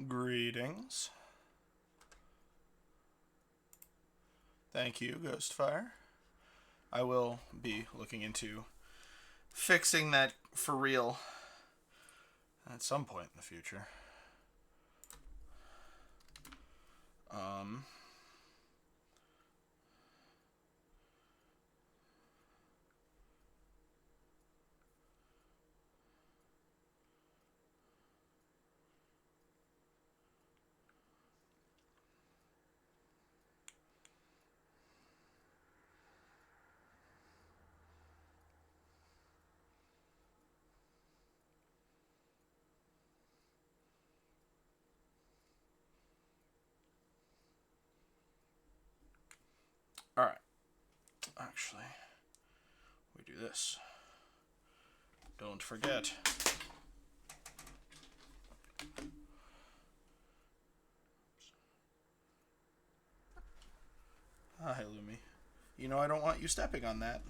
Greetings. Thank you, Ghostfire. I will be looking into fixing that for real at some point in the future. Alright. Actually, we do this. Don't forget. Hi, Lumi. You know I don't want you stepping on that.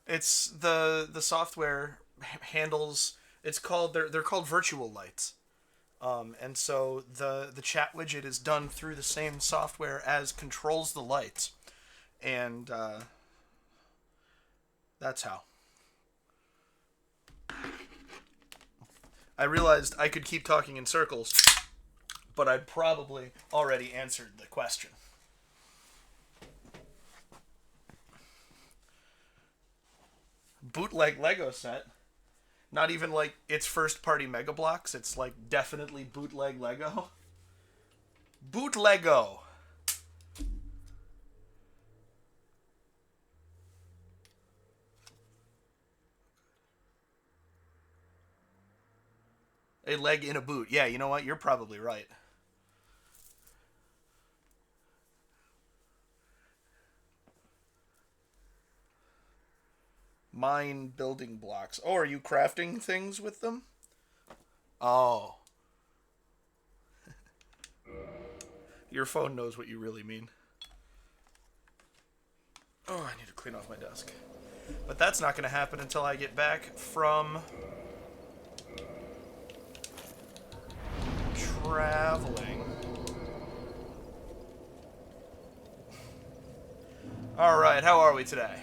It's the software handles. It's called they're called virtual lights, and so the chat widget is done through the same software as controls the lights, and that's how. I realized I could keep talking in circles, but I'd probably already answered the question. Bootleg Lego set. Not even like it's first party Mega Bloks, it's like definitely bootleg Lego. Bootlego. A leg in a boot. Yeah, you know what? You're probably right. Mine building blocks. Oh, are you crafting things with them? Oh. Your phone knows what you really mean. Oh, I need to clean off my desk. But that's not going to happen until I get back from traveling. Alright, how are we today?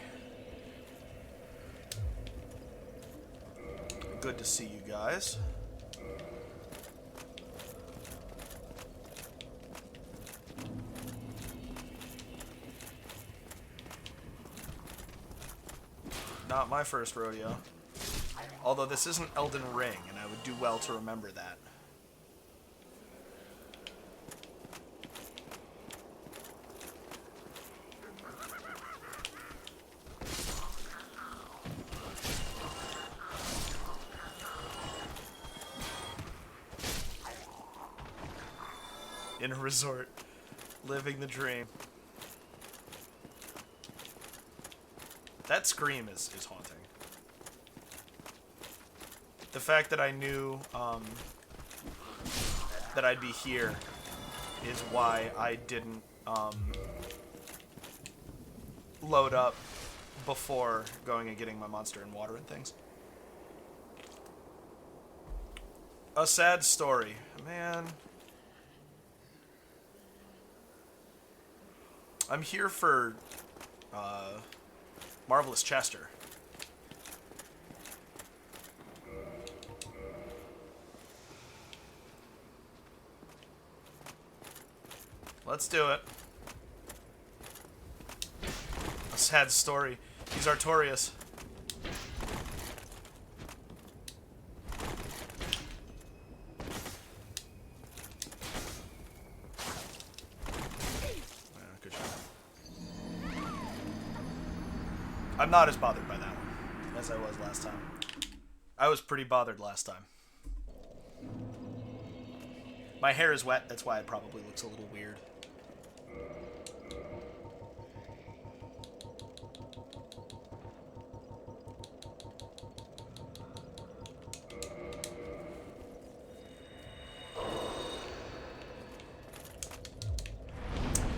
Good to see you guys. Not my first rodeo. Although this isn't Elden Ring, and I would do well to remember that. In a resort, living the dream. That scream is haunting. The fact that I knew that I'd be here is why I didn't load up before going and getting my monster and water and things. A sad story. Man. I'm here for Marvelous Chester. Let's do it. A sad story. He's Artorias. Good shot. I'm not as bothered by that one as I was last time. I was pretty bothered last time. My hair is wet, that's why it probably looks a little weird.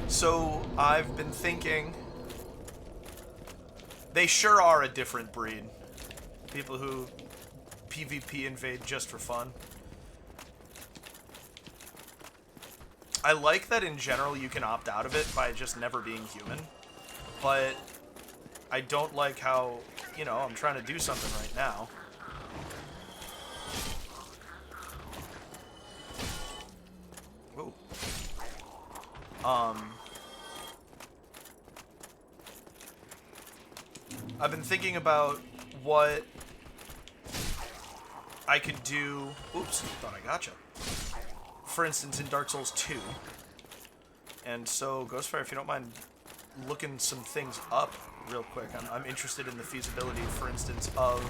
So, I've been thinking They sure are a different breed. People who PvP invade just for fun. I like that in general you can opt out of it by just never being human, but I don't like how, you know, I'm trying to do something right now. Ooh. I've been thinking about what I could do. Oops, thought I gotcha. For instance, in Dark Souls 2. And so, Ghostfire, if you don't mind looking some things up real quick, I'm interested in the feasibility, for instance, of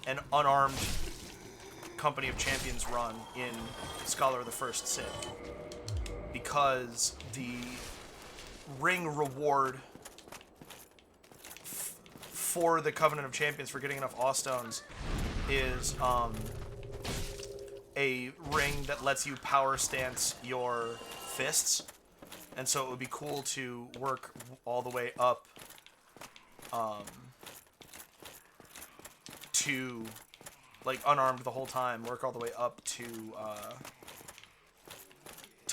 an unarmed Company of Champions run in Scholar of the First Sin. Because the ring reward for the Covenant of Champions for getting enough Awe Stones is a ring that lets you power stance your fists, and so it would be cool to work all the way up to, like, unarmed the whole time, work all the way up to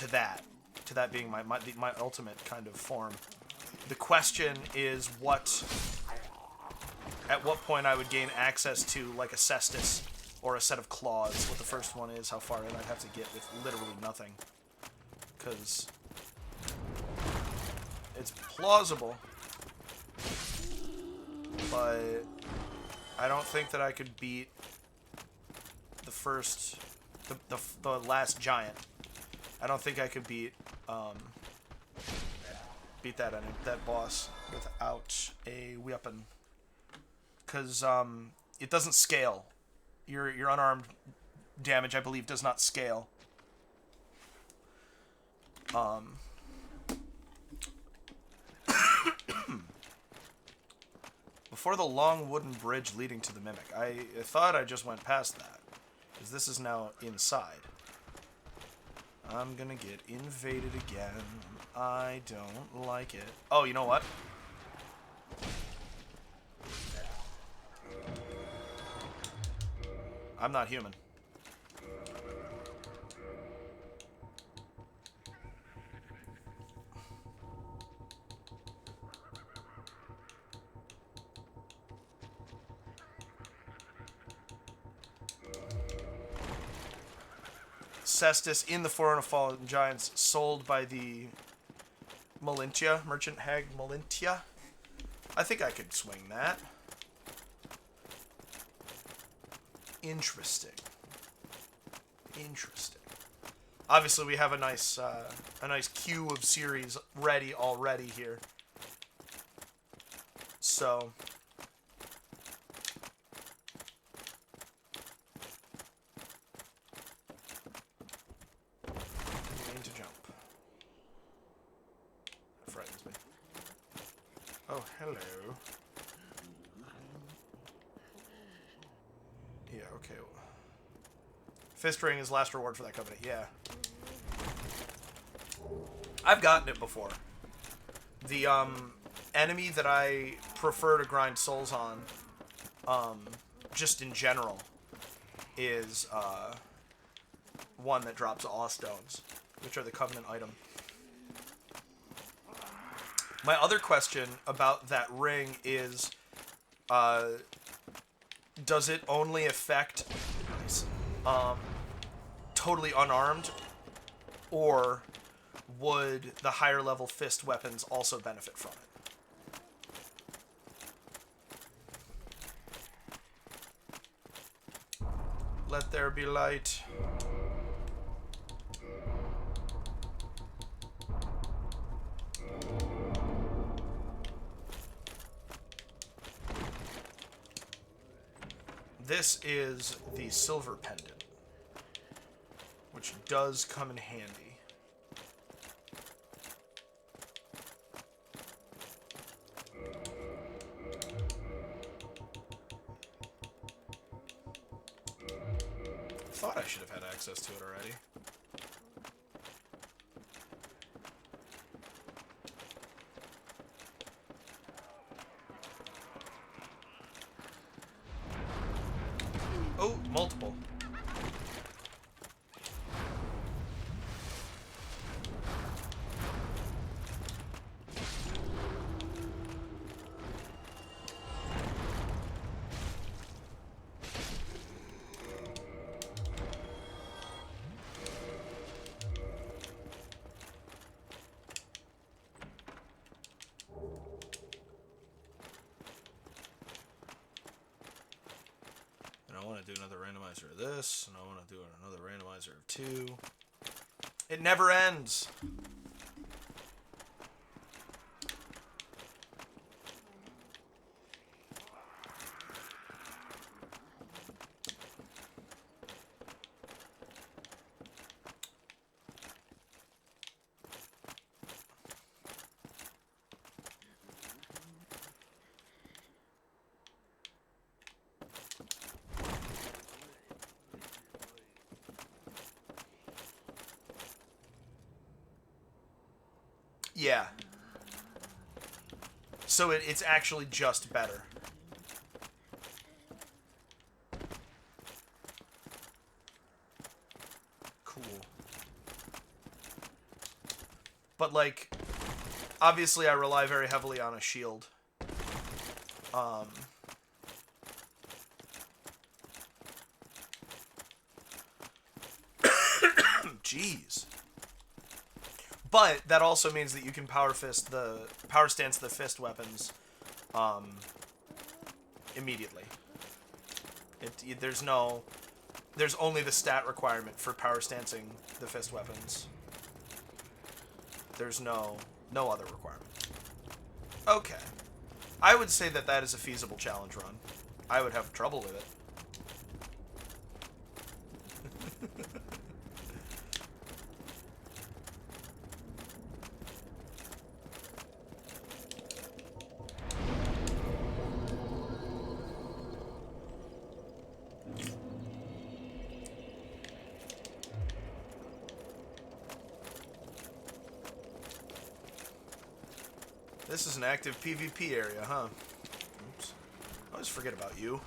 that being my ultimate kind of form. The question is at what point I would gain access to, like, a cestus or a set of claws. What the first one is, how far in I'd have to get with literally nothing. Because it's plausible, but I don't think that I could beat the first, the last giant. I don't think I could beat that boss without a weapon, because it doesn't scale. Your unarmed damage, I believe, does not scale. Before the long wooden bridge leading to the Mimic. I thought I just went past that, because this is now inside. I'm gonna get invaded again. I don't like it. Oh, you know what? I'm not human. Cestus in the Forerunner of Fallen Giants, sold by the Malintia, Merchant Hag Malintia. I think I could swing that. Interesting. Interesting. Obviously, we have a nice queue of series ready already here. So to jump. That frightens me. Oh, hello. Yeah, okay. Fist ring is last reward for that covenant. Yeah. I've gotten it before. The enemy that I prefer to grind souls on, just in general, is one that drops Awe Stones, which are the covenant item. My other question about that ring is, does it only affect totally unarmed, or would the higher level fist weapons also benefit from it? Let there be light. This is the silver pendant, which does come in handy. I thought I should have had access to it already. Oh, multiple. And I want to do another randomizer of this, and I want to do another randomizer of 2. It never ends! Yeah. So it's actually just better. Cool. But, like, obviously I rely very heavily on a shield. Jeez. But that also means that you can power stance the fist weapons immediately. There's only the stat requirement for power stancing the fist weapons. There's no other requirement. Okay. I would say that is a feasible challenge run. I would have trouble with it. This is an active PvP area, huh? Oops. I always forget about you.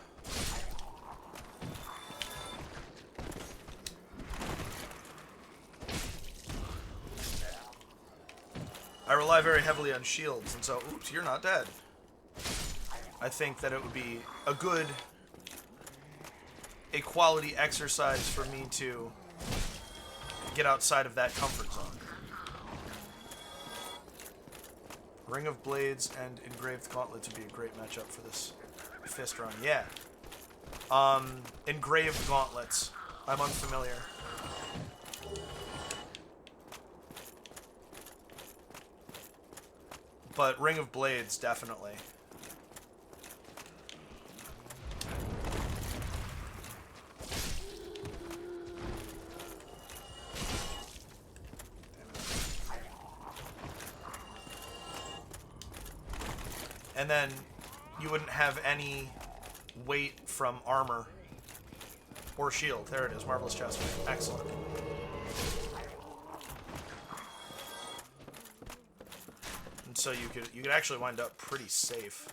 I rely very heavily on shields, and so, oops, you're not dead. I think that it would be a quality exercise for me to get outside of that comfort zone. Ring of Blades and Engraved Gauntlets would be a great matchup for this fist run. Yeah. Engraved Gauntlets. I'm unfamiliar. But Ring of Blades, definitely. And then you wouldn't have any weight from armor or shield. There it is, Marvelous Chest. Excellent. And so you could actually wind up pretty safe.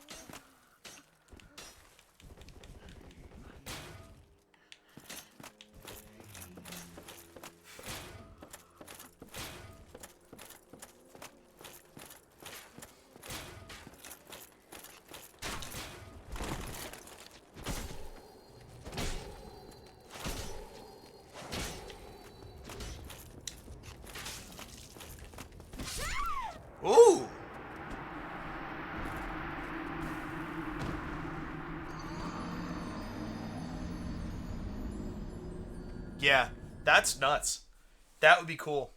Ooh! Yeah, that's nuts. That would be cool.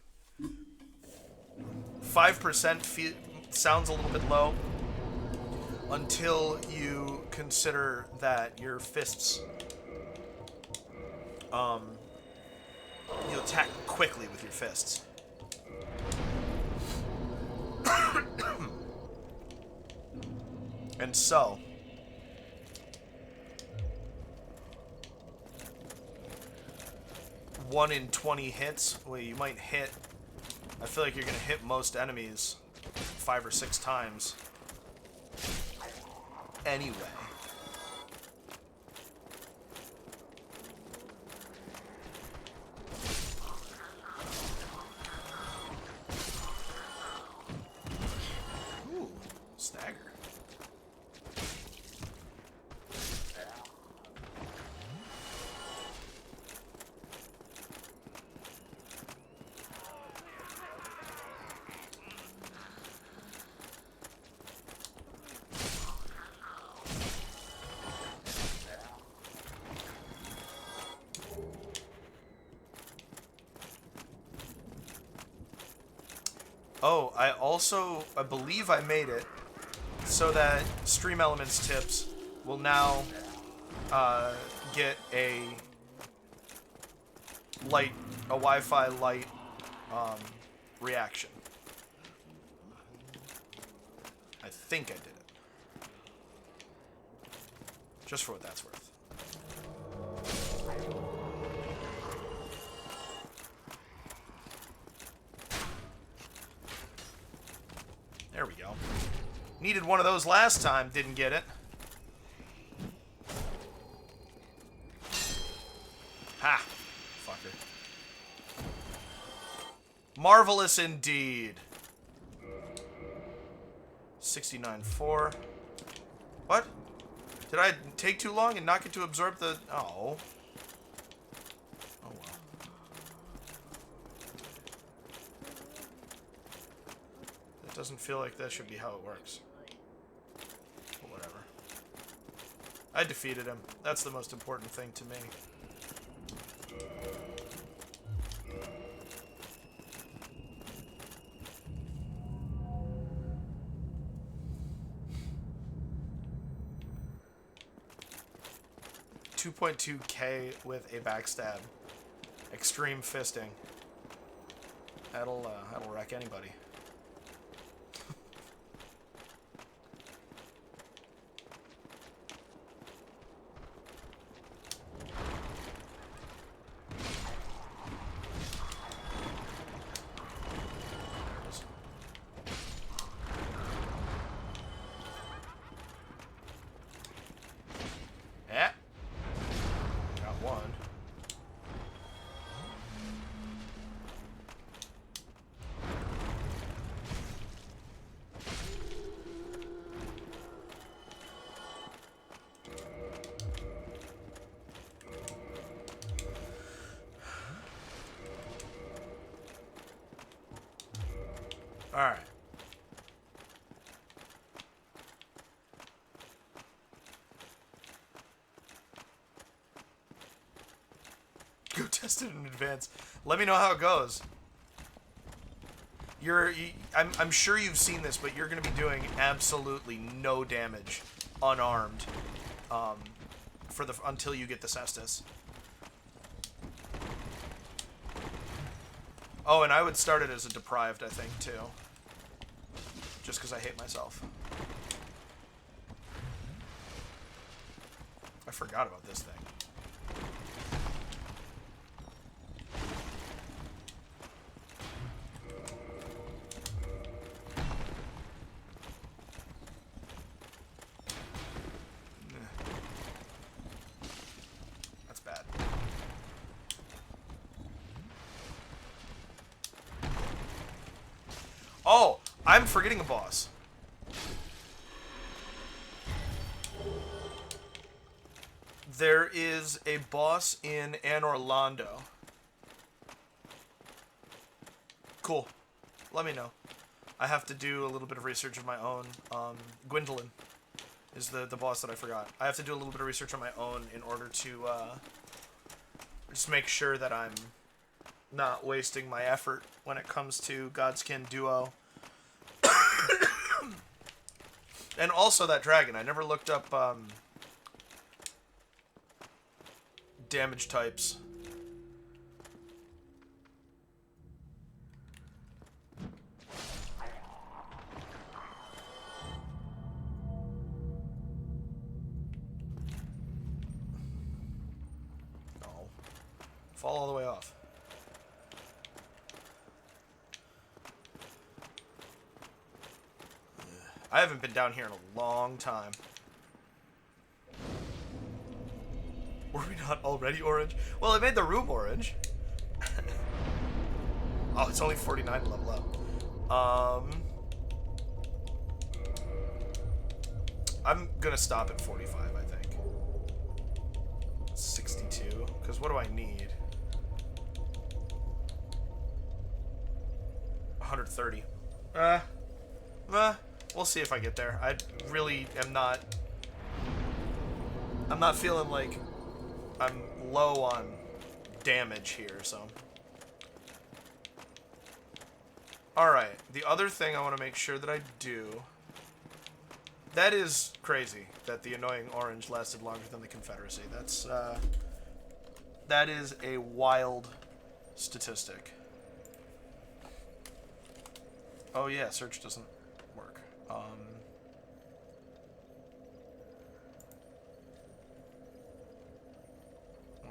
5% sounds a little bit low until you consider that your fists, you attack quickly with your fists. And so, 1 in 20 hits, well, you might hit, I feel like you're going to hit most enemies 5 or 6 times. Anyway. Oh, I believe I made it so that Stream Elements tips will now get a light, a Wi-Fi light reaction. I think I did it. Just for what that's worth. There we go. Needed one of those last time, didn't get it. Ha! Fucker. Marvelous indeed. 69.4. What? Did I take too long and not get to absorb the... Oh. Oh well. It doesn't feel like that should be how it works. But whatever. I defeated him. That's the most important thing to me. $2.2K with a backstab. Extreme fisting. That'll wreck anybody. Yeah. Got one. All right. Go test it in advance. Let me know how it goes. I'm sure you've seen this, but you're going to be doing absolutely no damage unarmed until you get the Cestus. Oh, and I would start it as a deprived, I think, too. Just because I hate myself. I forgot about this thing. That's bad. Oh, I'm forgetting a boss. There is a boss in Anne Orlando. Cool. Let me know. I have to do a little bit of research of my own. Gwendolyn is the boss that I forgot. I have to do a little bit of research on my own in order to just make sure that I'm not wasting my effort when it comes to Godskin Duo. And also that dragon. I never looked up damage types. Oh. Fall all the way off. I haven't been down here in a long time. Were we not already orange? Well, it made the room orange. Oh, it's only 49 to level up. I'm gonna stop at 45, I think. 62, because what do I need? 130. We'll see if I get there. I really am not... I'm not feeling like I'm low on damage here, so... Alright, the other thing I want to make sure that I do... That is crazy, that the annoying orange lasted longer than the Confederacy. That is a wild statistic. Oh yeah, search doesn't work.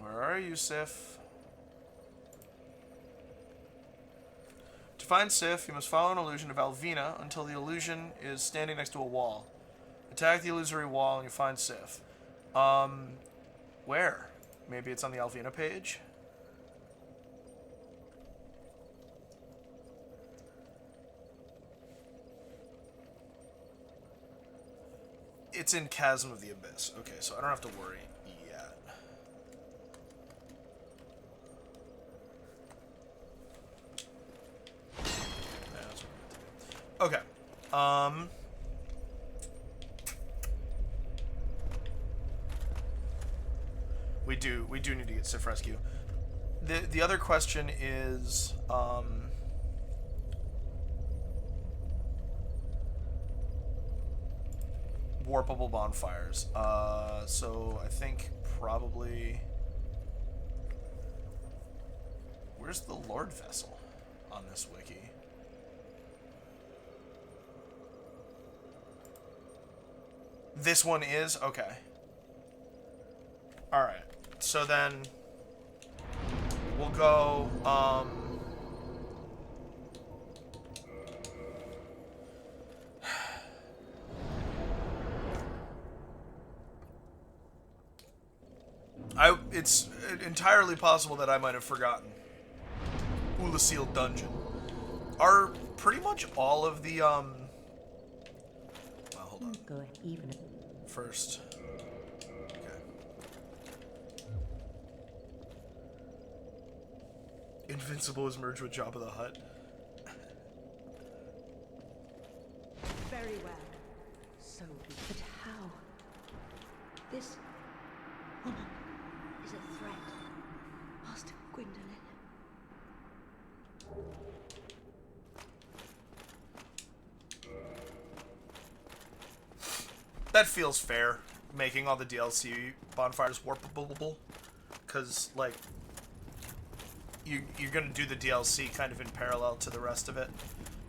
Where are you, Sif? To find Sif, you must follow an illusion of Alvina until the illusion is standing next to a wall. Attack the illusory wall and you find Sif. Where? Maybe it's on the Alvina page? It's in Chasm of the Abyss. Okay, so I don't have to worry yet. Okay. We do need to get Sif Rescue. The other question is warpable bonfires. So I think probably... Where's the Lord Vessel on this wiki? This one is? Okay. Alright. So then... We'll go, it's entirely possible that I might have forgotten. Ulasil Dungeon. Are pretty much all of the, well, hold on. Go even. First. Okay. Invincible is merged with Jabba the Hutt. Very well. So, but how? This woman is a threat. Master Gwendolyn. That feels fair, making all the DLC bonfires warpable, because, like, you're gonna do the DLC kind of in parallel to the rest of it,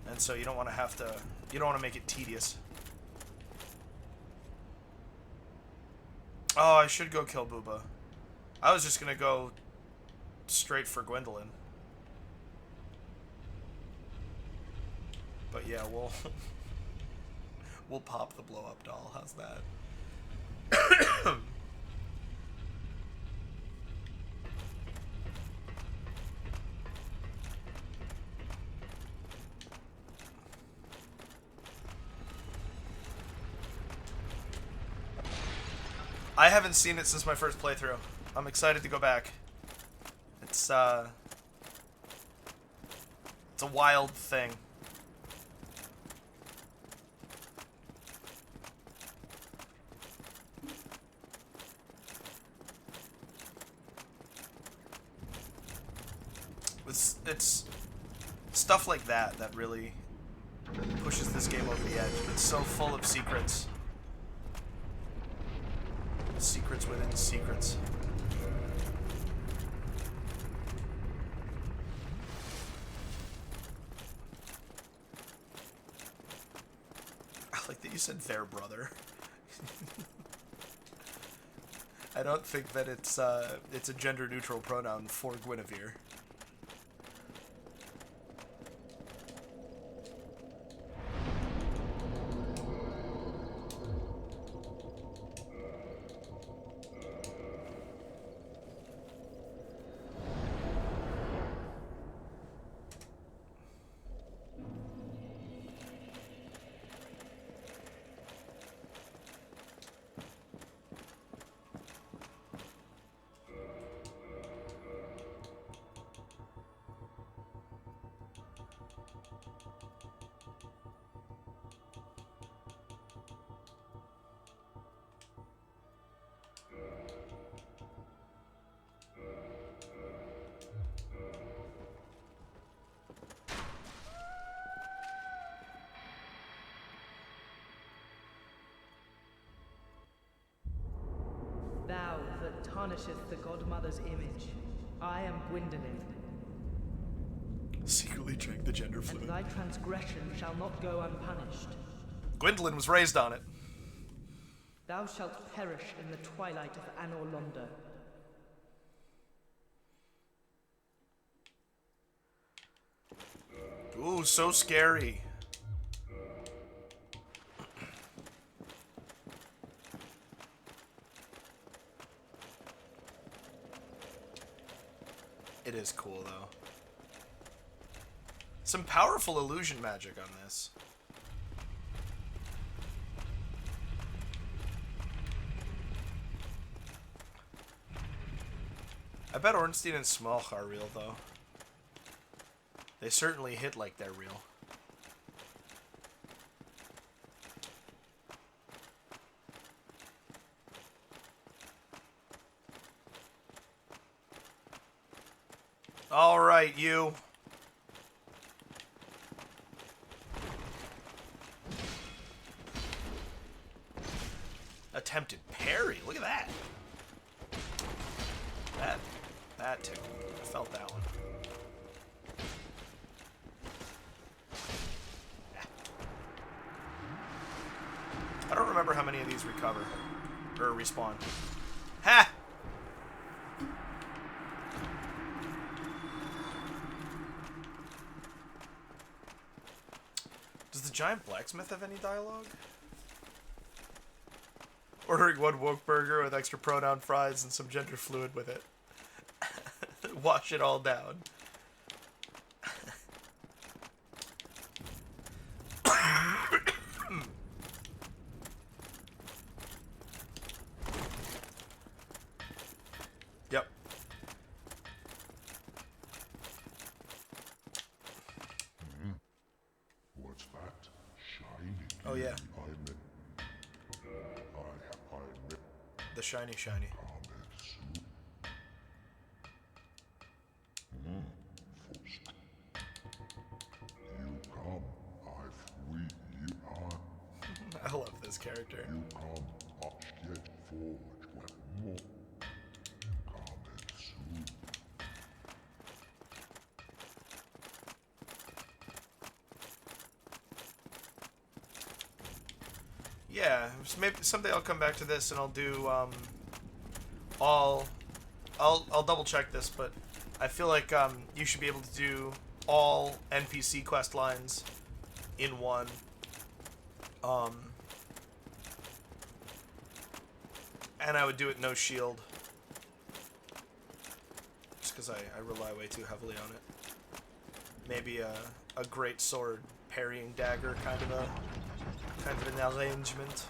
and so you don't want to have to, you don't want to make it tedious. Oh, I should go kill Booba. I was just gonna go straight for Gwendolyn. But yeah, we'll pop the blow-up doll. How's that? I haven't seen it since my first playthrough. I'm excited to go back. It's a wild thing. It's stuff like that that really pushes this game over the edge. It's so full of secrets. Secrets within secrets. I like that you said their brother. I don't think that it's a gender-neutral pronoun for Guinevere. Thou that tarnisheth the Godmother's image, I am Gwyndolin, Secretly drank the gender and fluid. thy transgression shall not go unpunished. Gwendolyn was raised on it. Thou shalt perish in the twilight of Anor Londo. Ooh, so scary. It is cool, though. Some powerful illusion magic on this. I bet Ornstein and Smalch are real, though. They certainly hit like they're real. All right, you. Attempted parry. Look at that. That tickled. I felt that one. I don't remember how many of these recover or respawn. Ha! Does the giant blacksmith have any dialogue? Ordering one woke burger with extra pronoun fries and some gender fluid with it. Wash it all down. Yep. What's that? Shiny. Oh yeah. I met. The shiny. First. You come, I've we you are. I love this character. You come, up yet forge what more. Come soon. Yeah, maybe someday I'll come back to this and I'll do I'll double check this, but I feel like you should be able to do all NPC quest lines in one. And I would do it no shield. Just because I rely way too heavily on it. Maybe a great sword parrying dagger kind of an arrangement.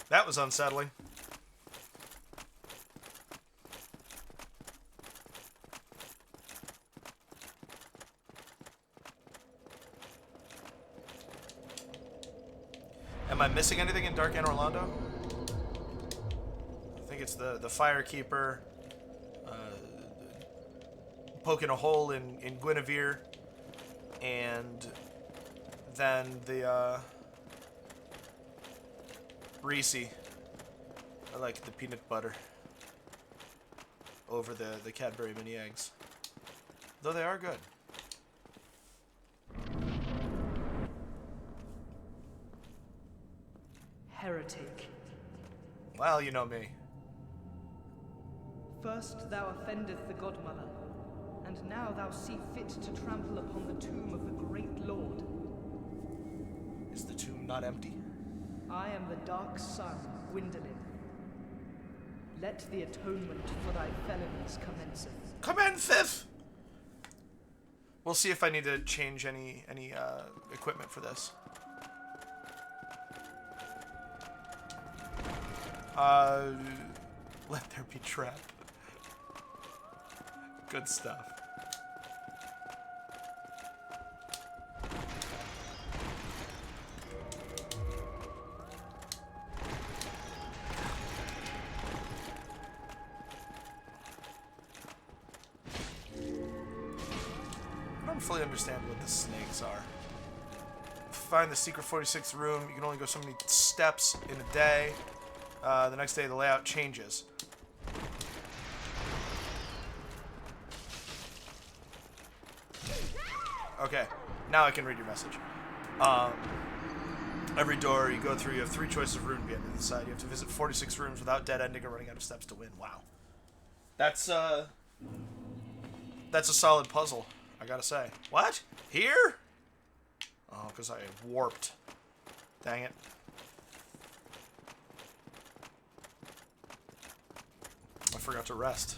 That was unsettling. Am I missing anything in Dark Anne Orlando? I think it's the Firekeeper, poking a hole in Guinevere, and then the Reese. I like the peanut butter over the Cadbury mini eggs, though they are good. Heretic. Well, you know me. First thou offendeth the Godmother, and now thou see fit to trample upon the tomb of the great Lord. Is the tomb not empty? I am the dark sun, Gwyndolin. Let the atonement for thy felonies commenceth. Commenceth! We'll see if I need to change any equipment for this. Let there be trap. Good stuff. I don't fully understand what the snakes are. Find the secret 46th room. You can only go so many steps in a day. The next day the layout changes. Okay, now I can read your message. Every door you go through, you have 3 choices of room to be on the other side. You have to visit 46 rooms without dead ending or running out of steps to win. Wow. That's a solid puzzle, I gotta say. What? Here? Oh, because I warped. Dang it. I forgot to rest.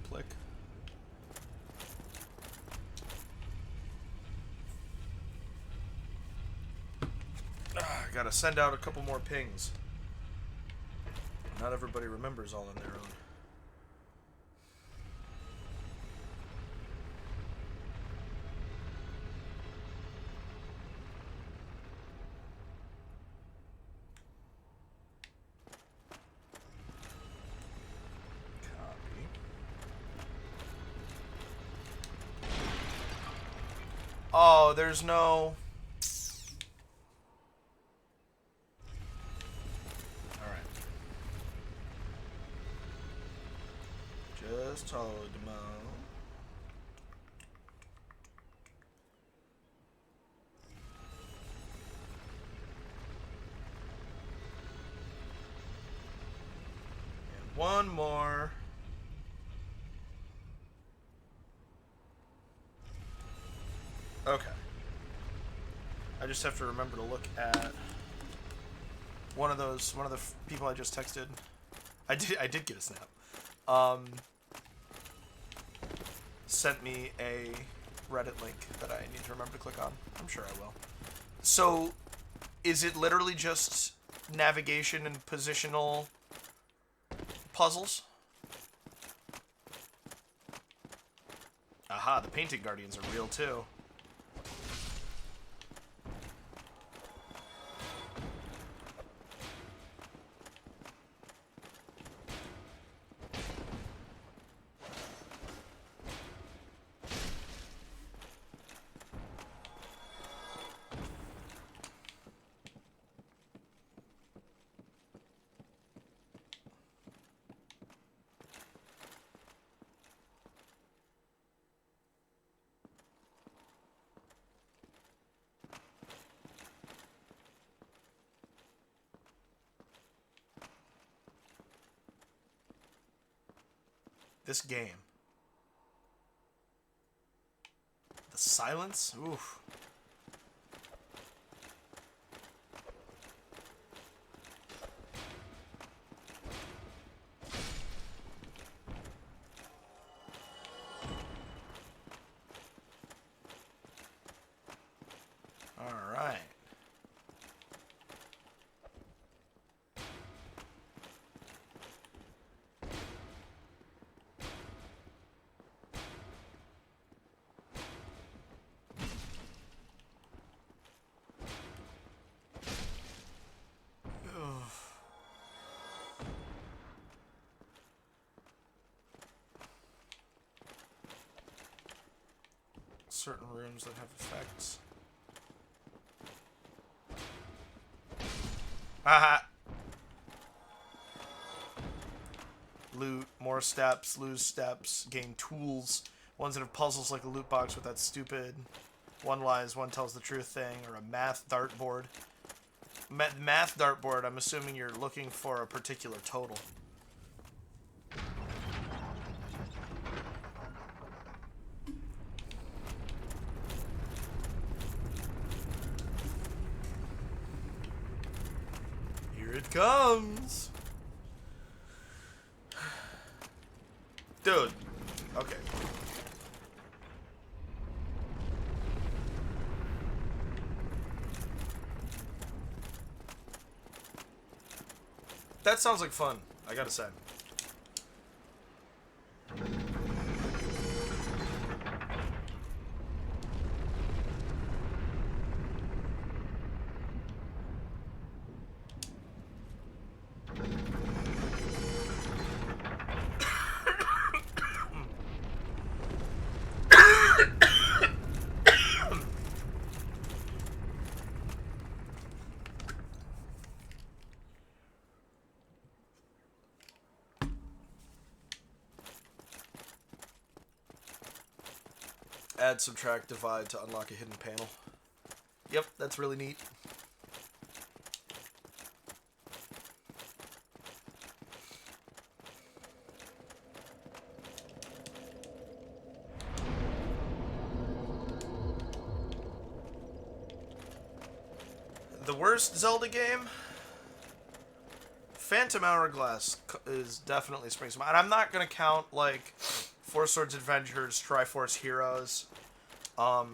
Click. I gotta send out a couple more pings. Not everybody remembers all on their own. Oh, there's no... Alright. Just hold them out. And one more. Okay. I just have to remember to look at one of the people I just texted. I did get a snap. Sent me a Reddit link that I need to remember to click on. I'm sure I will. So, is it literally just navigation and positional puzzles? Aha, the painting guardians are real too. This game. The silence? Oof. All right. Certain rooms that have effects. Haha. Loot, more steps, lose steps, gain tools. Ones that have puzzles like a loot box with that stupid one lies, one tells the truth thing, or a math dartboard. Math dartboard, I'm assuming you're looking for a particular total. Here it comes. Dude. Okay. That sounds like fun, I gotta say. Add, subtract, divide to unlock a hidden panel. Yep, that's really neat. The worst Zelda game? Phantom Hourglass is definitely springs to mind. I'm not going to count, like, Four Swords Adventures, Triforce Heroes. I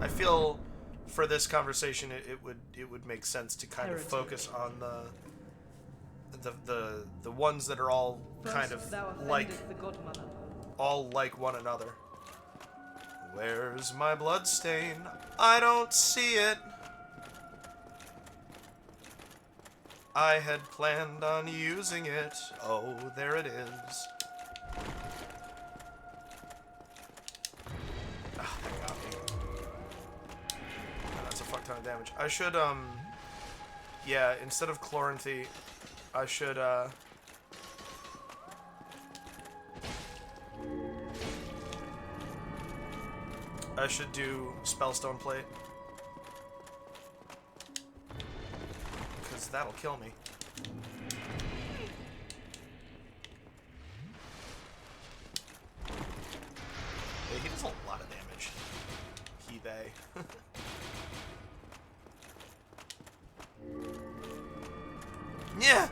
feel for this conversation it would make sense to kind of focus on the ones that are all kind of like one another. Where's my bloodstain? I don't see it. I had planned on using it. Oh, there it is. Ah, that got me. Oh, that's a fuck ton of damage. I should, yeah, instead of Chloranthy, I should, do Spellstone Plate. Because that'll kill me. Yeah, he does a lot of damage. They. Yeah!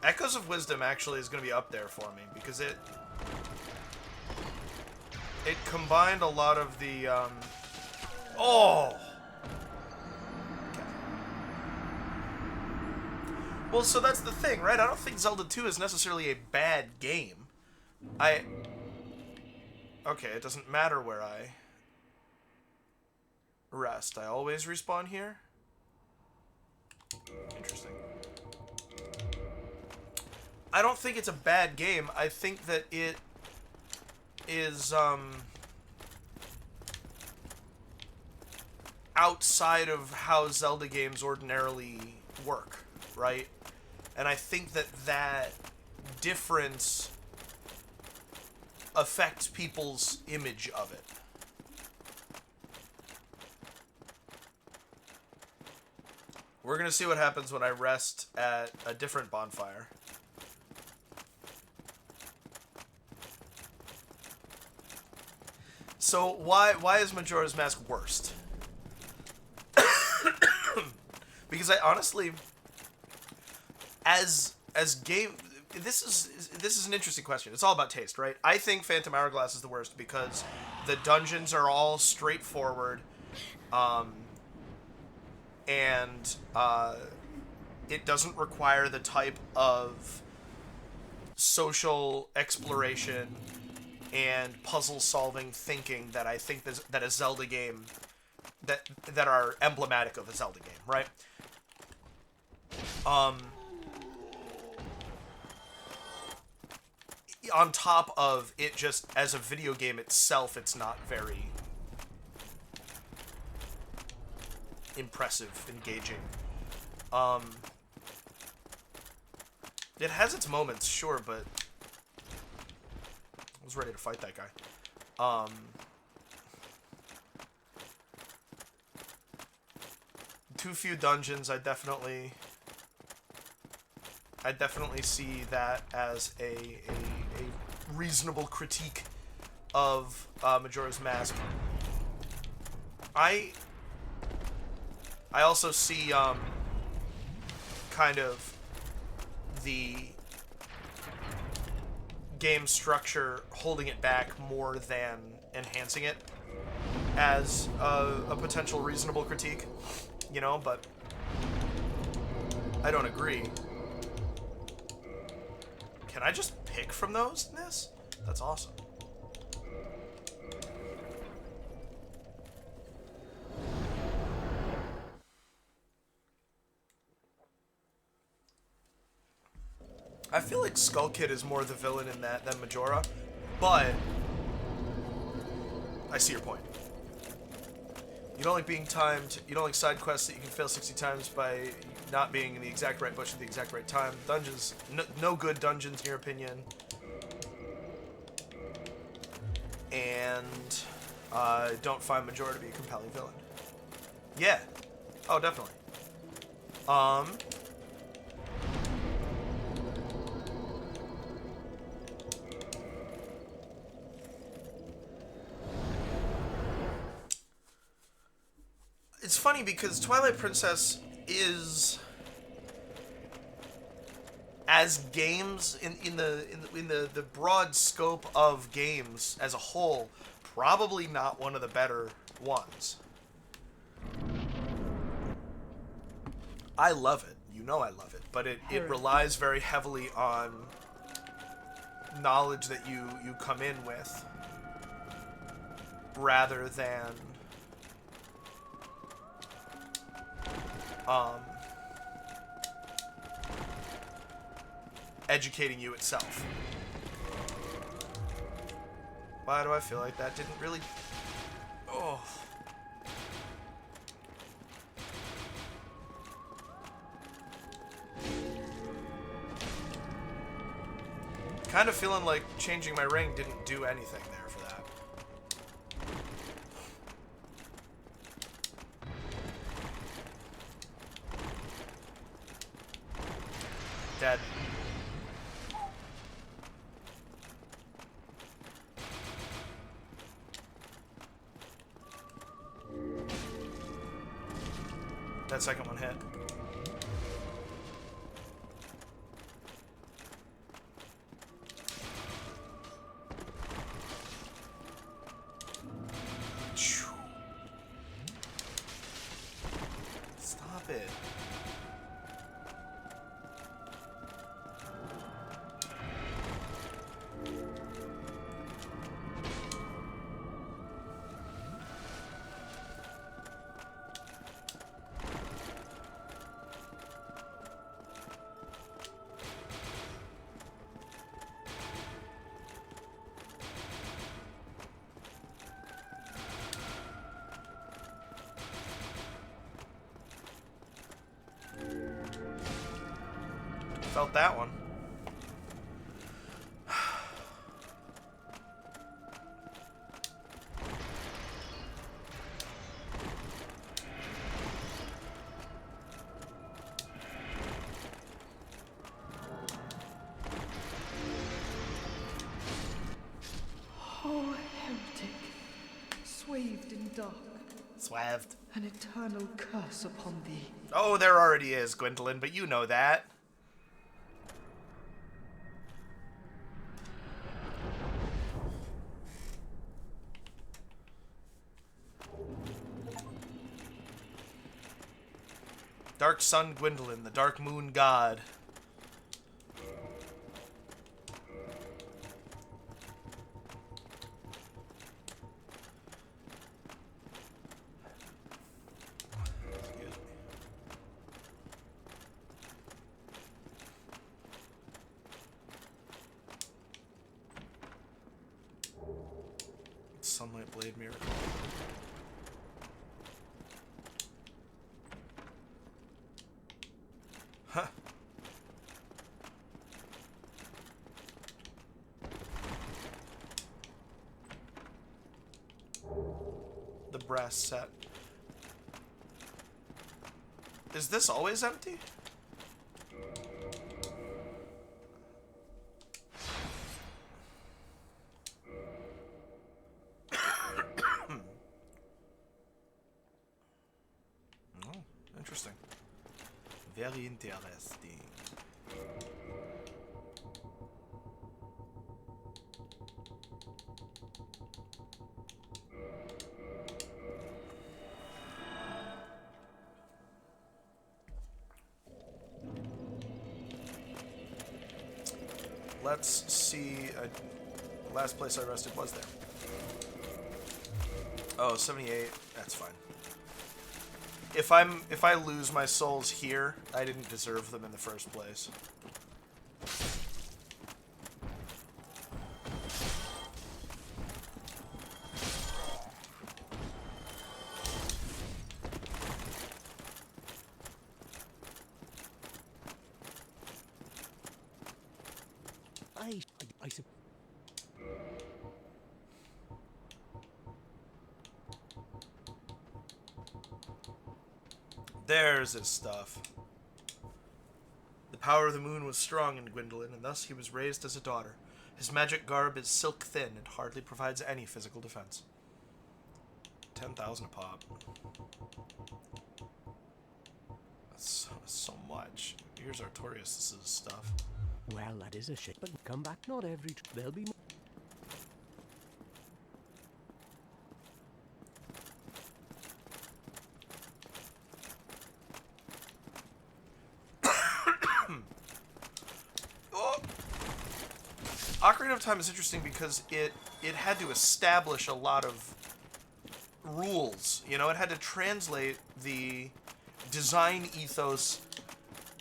Echoes of Wisdom actually is going to be up there for me because it combined a lot of the oh. Okay. Well, so that's the thing, right? I don't think Zelda 2 is necessarily a bad game. Okay, it doesn't matter where I rest. I always respawn here. Interesting. I don't think it's a bad game. I think that it is outside of how Zelda games ordinarily work, right? And I think that that difference affects people's image of it. We're gonna see what happens when I rest at a different bonfire. So why is Majora's Mask worst? Because I honestly, as game, this is an interesting question. It's all about taste, right? I think Phantom Hourglass is the worst because the dungeons are all straightforward, and it doesn't require the type of social exploration and puzzle-solving thinking that I think that a Zelda game that are emblematic of a Zelda game, right? On top of it, just as a video game itself, it's not very impressive, engaging. It has its moments, sure, but I was ready to fight that guy. Too few dungeons. I definitely see that as a reasonable critique of Majora's Mask. I also see kind of the game structure holding it back more than enhancing it as a potential reasonable critique, you know, but I don't agree. Can I just pick from those in this? That's awesome. I feel like Skull Kid is more the villain in that than Majora, but I see your point. You don't like being timed, you don't like side quests that you can fail 60 times by not being in the exact right bush at the exact right time. Dungeons, no good dungeons in your opinion. And don't find Majora to be a compelling villain. Yeah. Oh, definitely. It's funny because Twilight Princess is, as games in the broad scope of games as a whole, probably not one of the better ones. I love it. You know I love it. But it relies very heavily on knowledge that you come in with rather than educating you itself. Why do I feel like that didn't really... Oh. Kind of feeling like changing my ring didn't do anything there for that. Dead. That second one hit. Stop it. Felt that one. Oh, heretic, swathed in dark, Swathed. an eternal curse upon thee. Oh, there already is, Gwendolyn, but you know that. Dark Sun Gwendolyn, the Dark Moon God. Sunlight Blade Miracle. Huh. The brass set. Is this always empty? Interesting. Very interesting. Let's see. Last place I rested was there. Oh, 78. That's fine. If I lose my souls here, I didn't deserve them in the first place. I said, There's his stuff. The power of the moon was strong in Gwendolyn, and thus he was raised as a daughter. His magic garb is silk thin and hardly provides any physical defense. 10,000 a pop. That's so much. Here's Artorias' stuff. well, that is a shit, but come back not every... There'll be... Oh! Ocarina of Time is interesting because it had to establish a lot of rules. You know, it had to translate the design ethos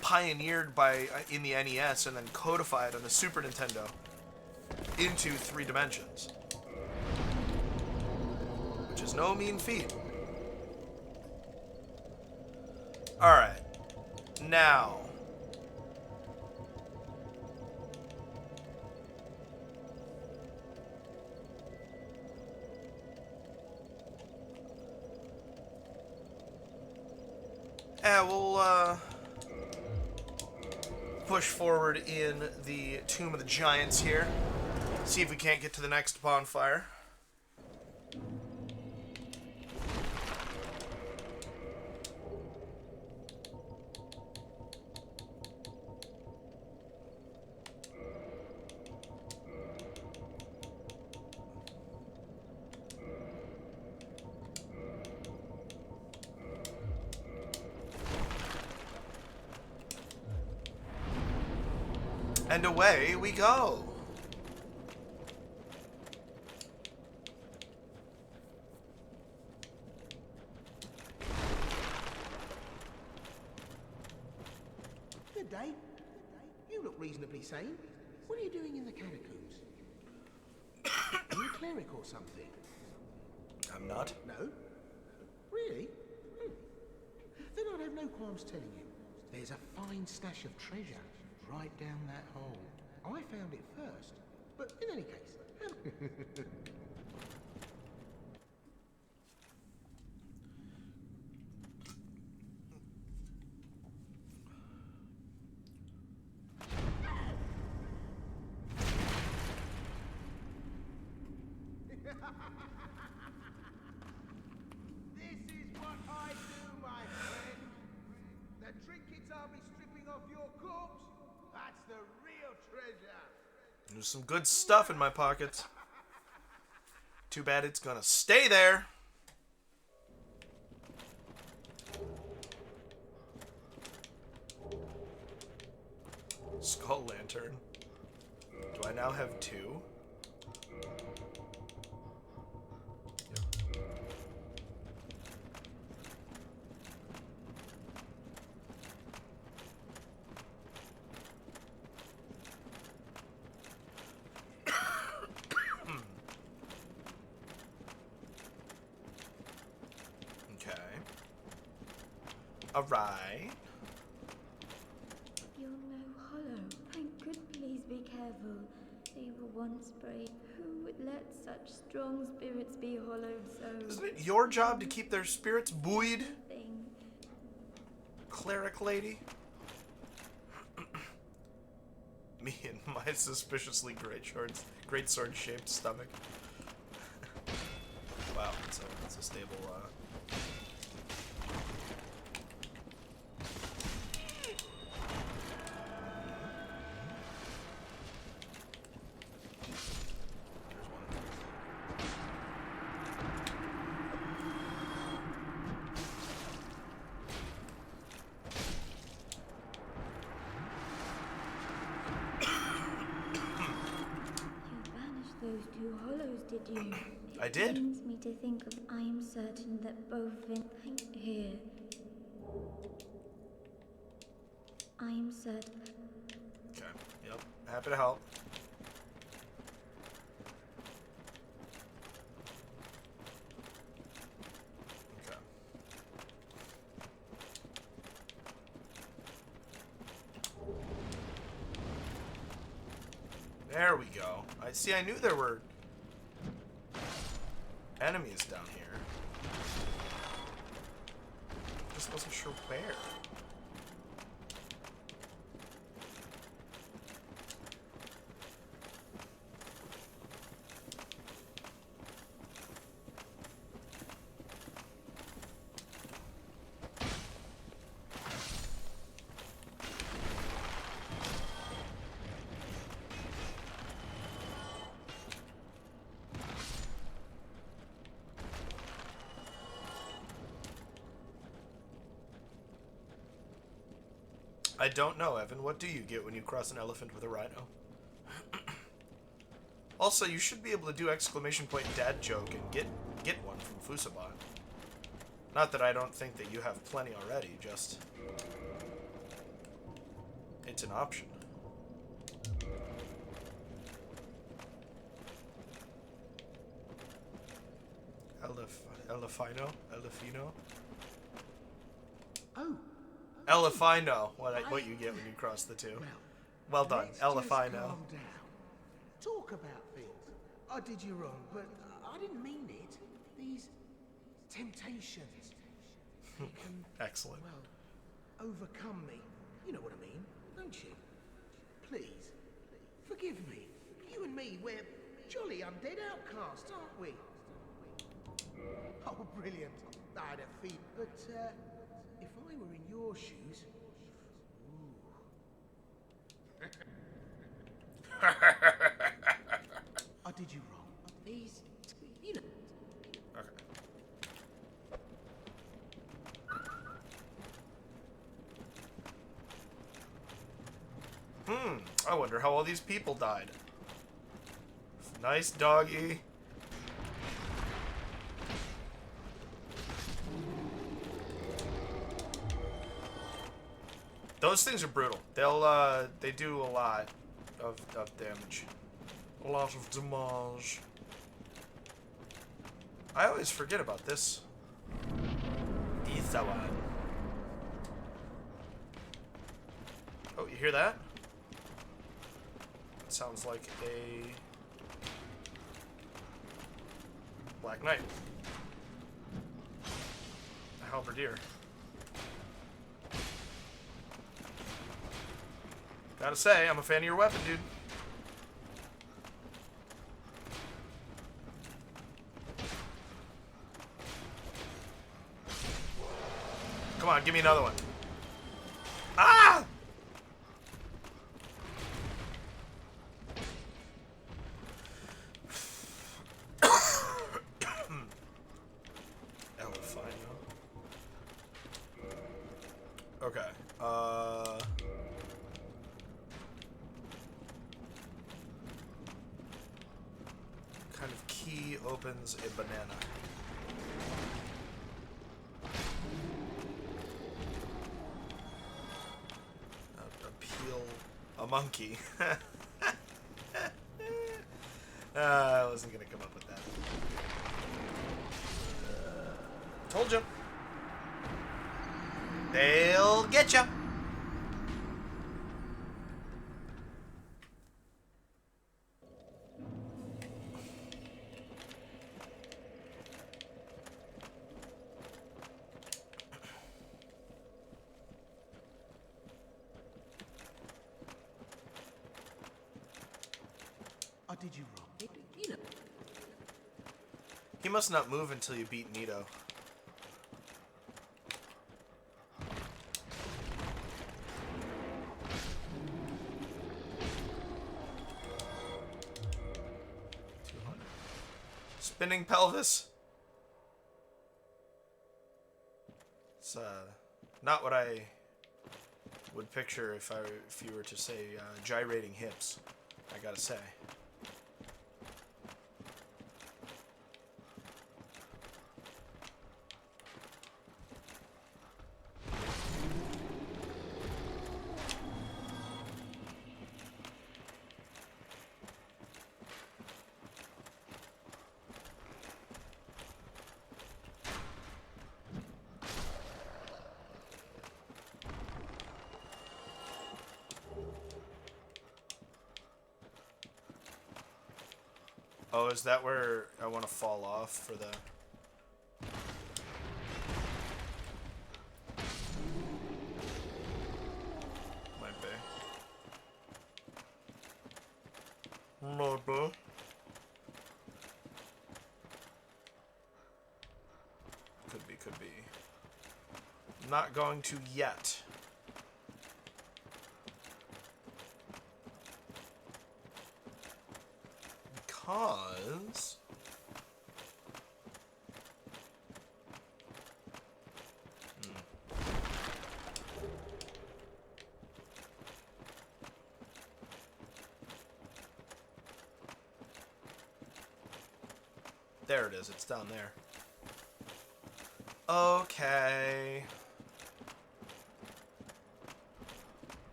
pioneered by in the NES and then codified on the Super Nintendo into 3 dimensions, which is no mean feat. All right, now. We'll push forward in the Tomb of the Giants here. See if we can't get to the next bonfire. And away we go. Good day. You look reasonably sane. What are you doing in the catacombs? Are you a cleric or something? I'm not. No? Really? Hmm. Then I'd have no qualms telling you. There's a fine stash of treasure right down that hole. I found it first. But in any case... This is what I do, my friend. The trinkets I'll be stripping off your corpse, that's the real treasure. There's some good stuff in my pockets. Too bad it's gonna stay there. Skull lantern. Do I now have 2? Okay. Alright. You're no hollow. Thank good, please be careful. They were once brave. Who would let such strong spirits be hollowed so? Isn't it your job to keep their spirits buoyed, Thing. cleric lady? Me and my suspiciously great sword shaped stomach. Wow, it's a stable did you? I did. It pains me to think of. I am certain that both here. I am certain. Okay. Yep. Happy to help. Okay. There we go. I see. I knew there were enemies down here. Just wasn't sure where. I don't know, Evan. What do you get when you cross an elephant with a rhino? Also, you should be able to do exclamation point dad joke and get one from Fusaban. Not that I don't think that you have plenty already, just... it's an option. Elefino? Oh, Elefino, what you get when you cross the two. Well done, let's just Elefino. calm down. Talk about things. I did you wrong, but I didn't mean it. These temptations, they can, Excellent. well, overcome me. You know what I mean, don't you? Please, forgive me. You and me, we're jolly undead outcasts, aren't we? Oh, brilliant. I had a feat, but if I were in your shoes... I did you wrong. These, you know... Okay. I wonder how all these people died. Nice doggy. Those things are brutal. They do a lot of damage. A lot of damage. I always forget about this. This one. Oh, you hear that? It sounds like a Black Knight. A halberdier. Gotta say, I'm a fan of your weapon, dude. Come on, give me another one. Ah! Okay. Kind of key opens a banana. Appeal a monkey. I wasn't gonna come up with that. Told you. They'll get you. I did you wrong. You know. He must not move until you beat Nito. Spinning pelvis. It's not what I would picture if you were to say gyrating hips. I gotta say. Oh, is that where I want to fall off for the... Might be. Might be. Could be, could be. Not going to yet. Because... There it is, it's down there. Okay.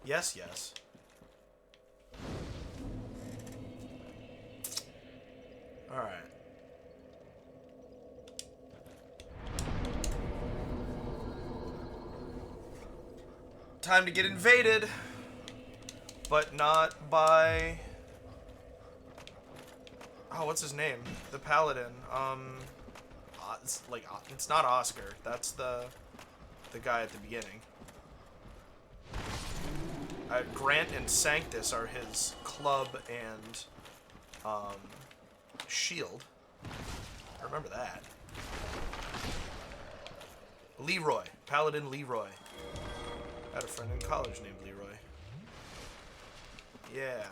Yes, yes. Alright. Time to get invaded. But not by... Oh, what's his name? The Paladin. It's like, it's not Oscar. That's the guy at the beginning. Grant and Sanctus are his club and shield. I remember that. Leroy. Paladin Leroy. I had a friend in college named Leroy. Yeah.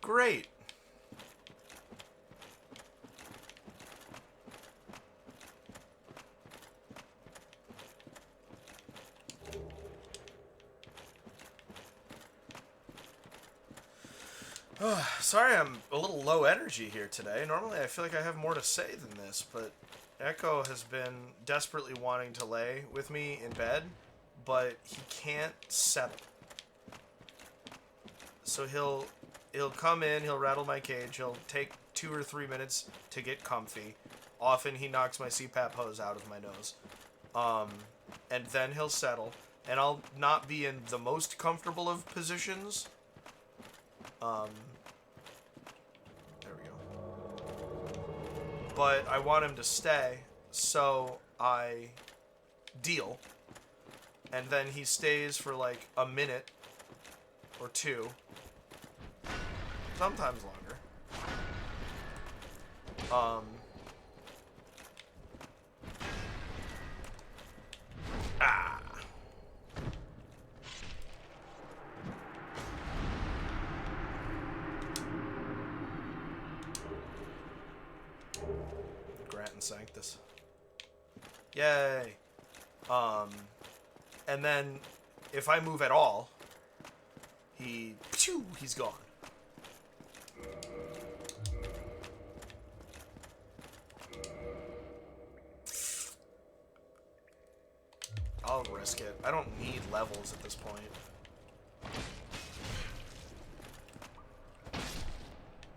Great. Sorry I'm a little low energy here today. Normally I feel like I have more to say than this, but Echo has been desperately wanting to lay with me in bed, but he can't settle. So he'll come in, he'll rattle my cage, he'll take 2 or 3 minutes to get comfy. Often he knocks my CPAP hose out of my nose. And then he'll settle, and I'll not be in the most comfortable of positions. There we go. But I want him to stay, so I deal. And then he stays for like a minute or 2. Sometimes longer. Grant and Sanctus. Yay. And then if I move at all, he's gone. I'll risk it. I don't need levels at this point.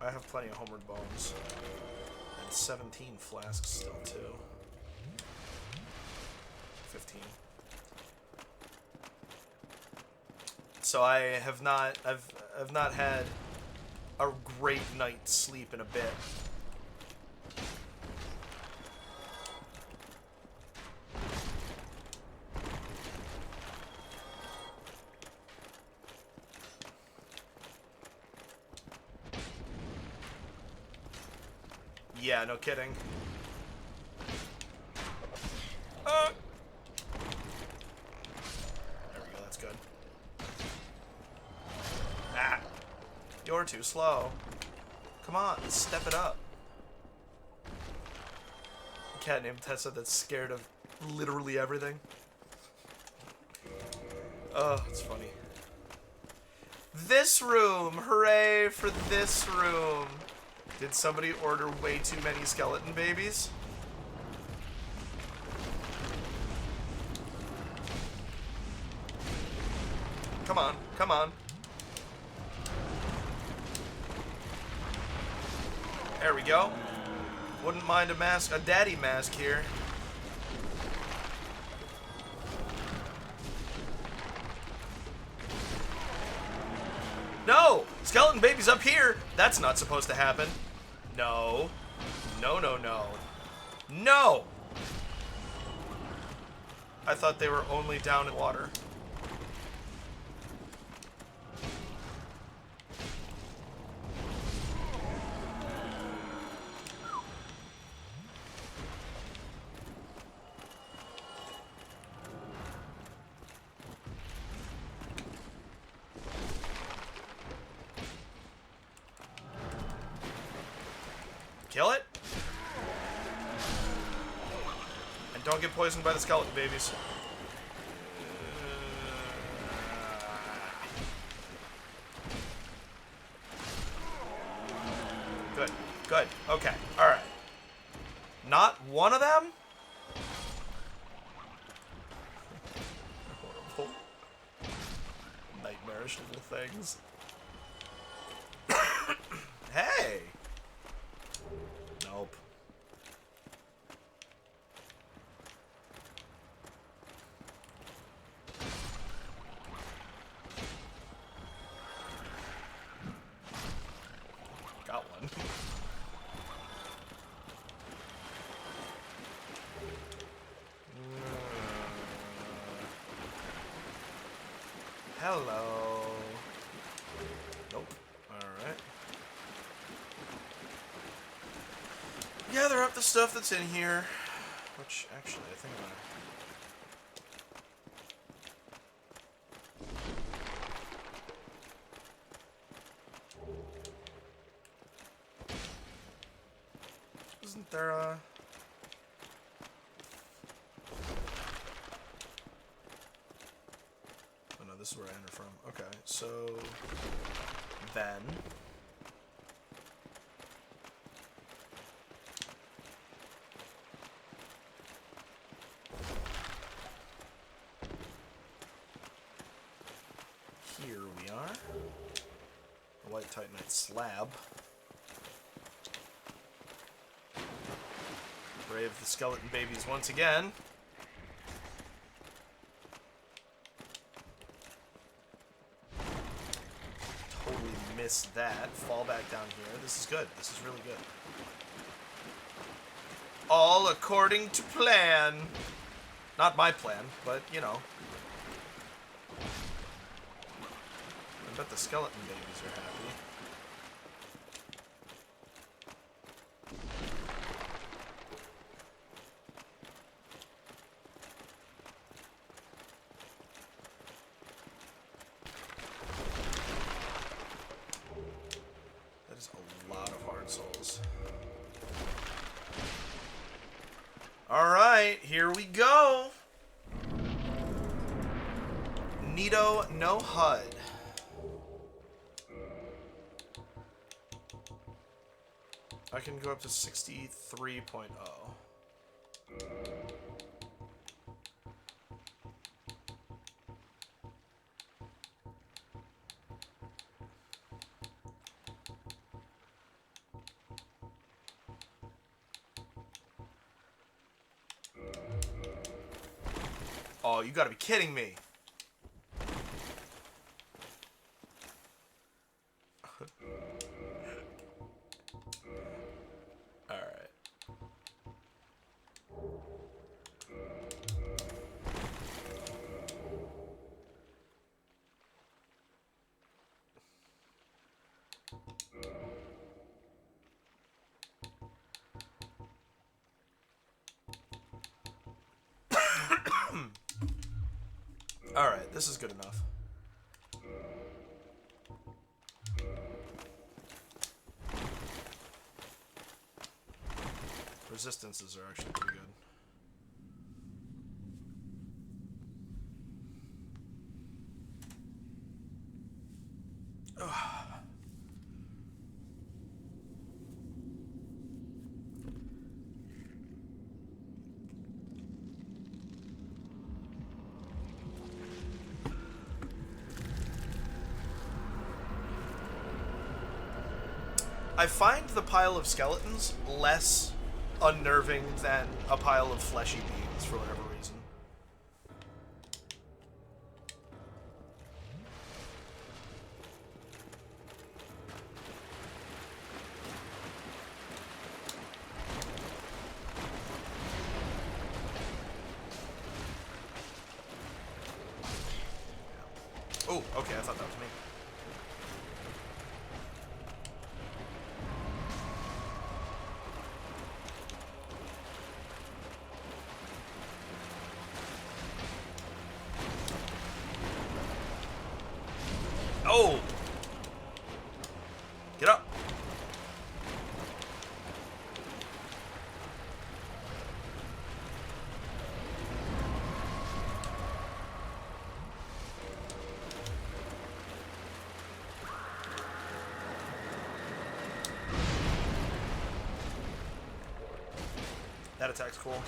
I have plenty of homeward bones. And 17 flasks still, too. 15. So I've not had a great night's sleep in a bit. Yeah, no kidding. There we go, that's good. Ah! You're too slow. Come on, step it up. A cat named Tessa that's scared of literally everything. Oh, it's funny. This room! Hooray for this room! Did somebody order way too many skeleton babies? Come on, come on. There we go. Wouldn't mind a mask, a daddy mask here. No! Skeleton baby's up here! That's not supposed to happen. No. No, no, no. No! I thought they were only down in water. Kill it. And don't get poisoned by the skeleton babies. Good. Good. Okay. Alright. Not one of them? Horrible. Nightmarish little things. Hey! Nope. Got one. Hello. Nope. Alright. Gather up the stuff that's in here. Which, actually, I think I'm gonna... Isn't there a... Oh no, this is where I enter from. Okay, so... Then... Here we are. The White Titanite slab. Brave the skeleton babies once again. Totally missed that. Fall back down here. This is good. This is really good. All according to plan. Not my plan, but, you know. I bet the skeleton babies are happy. That is a lot of hard souls. Alright, here we go! Nito no HUD. I can go up to 63.0. Oh, you gotta be kidding me. Alright. Alright, this is good enough. Resistances are actually pretty good. I find the pile of skeletons less unnerving than a pile of fleshy beings for whatever reason. Oh, okay, I thought that was me. Oh! Get up! That attack's cool.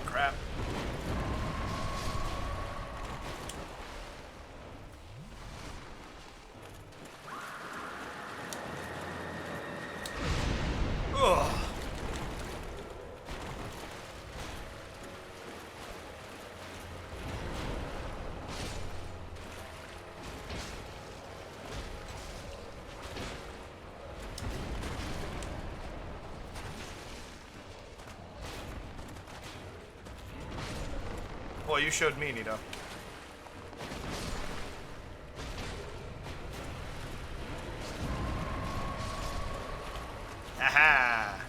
Crap. Ugh. Boy, you showed me, Nito. Aha!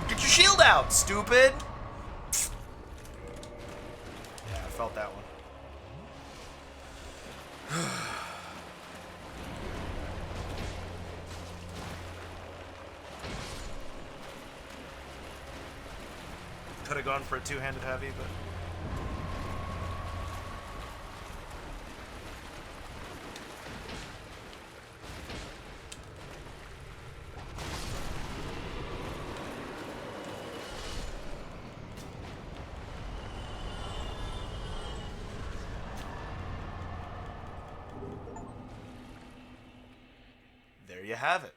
Get your shield out, stupid! Yeah, I felt that one. Could have gone for a two-handed heavy, but... there you have it.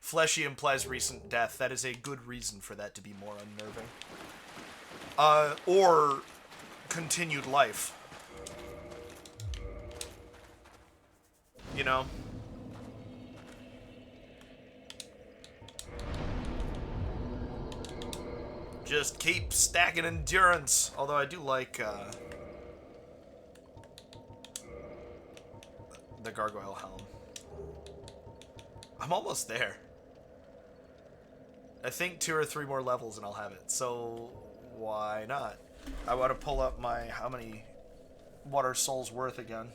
Fleshy implies recent death. That is a good reason for that to be more unnerving. Or continued life. You know? Just keep stacking endurance. Although I do like, the gargoyle helm. I'm almost there. I think 2 or 3 more levels and I'll have it. So... why not? I want to pull up my what are souls worth again?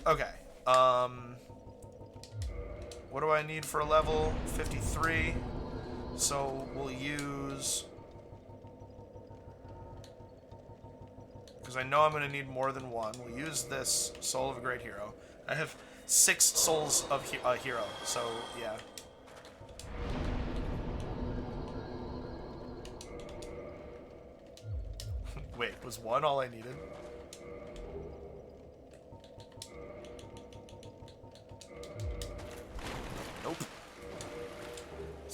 Okay. What do I need for a level? 53. So we'll use, because I know I'm going to need more than one. We'll use this Soul of a Great Hero. I have 6 Souls of a Hero, so yeah. Wait, was 1 all I needed?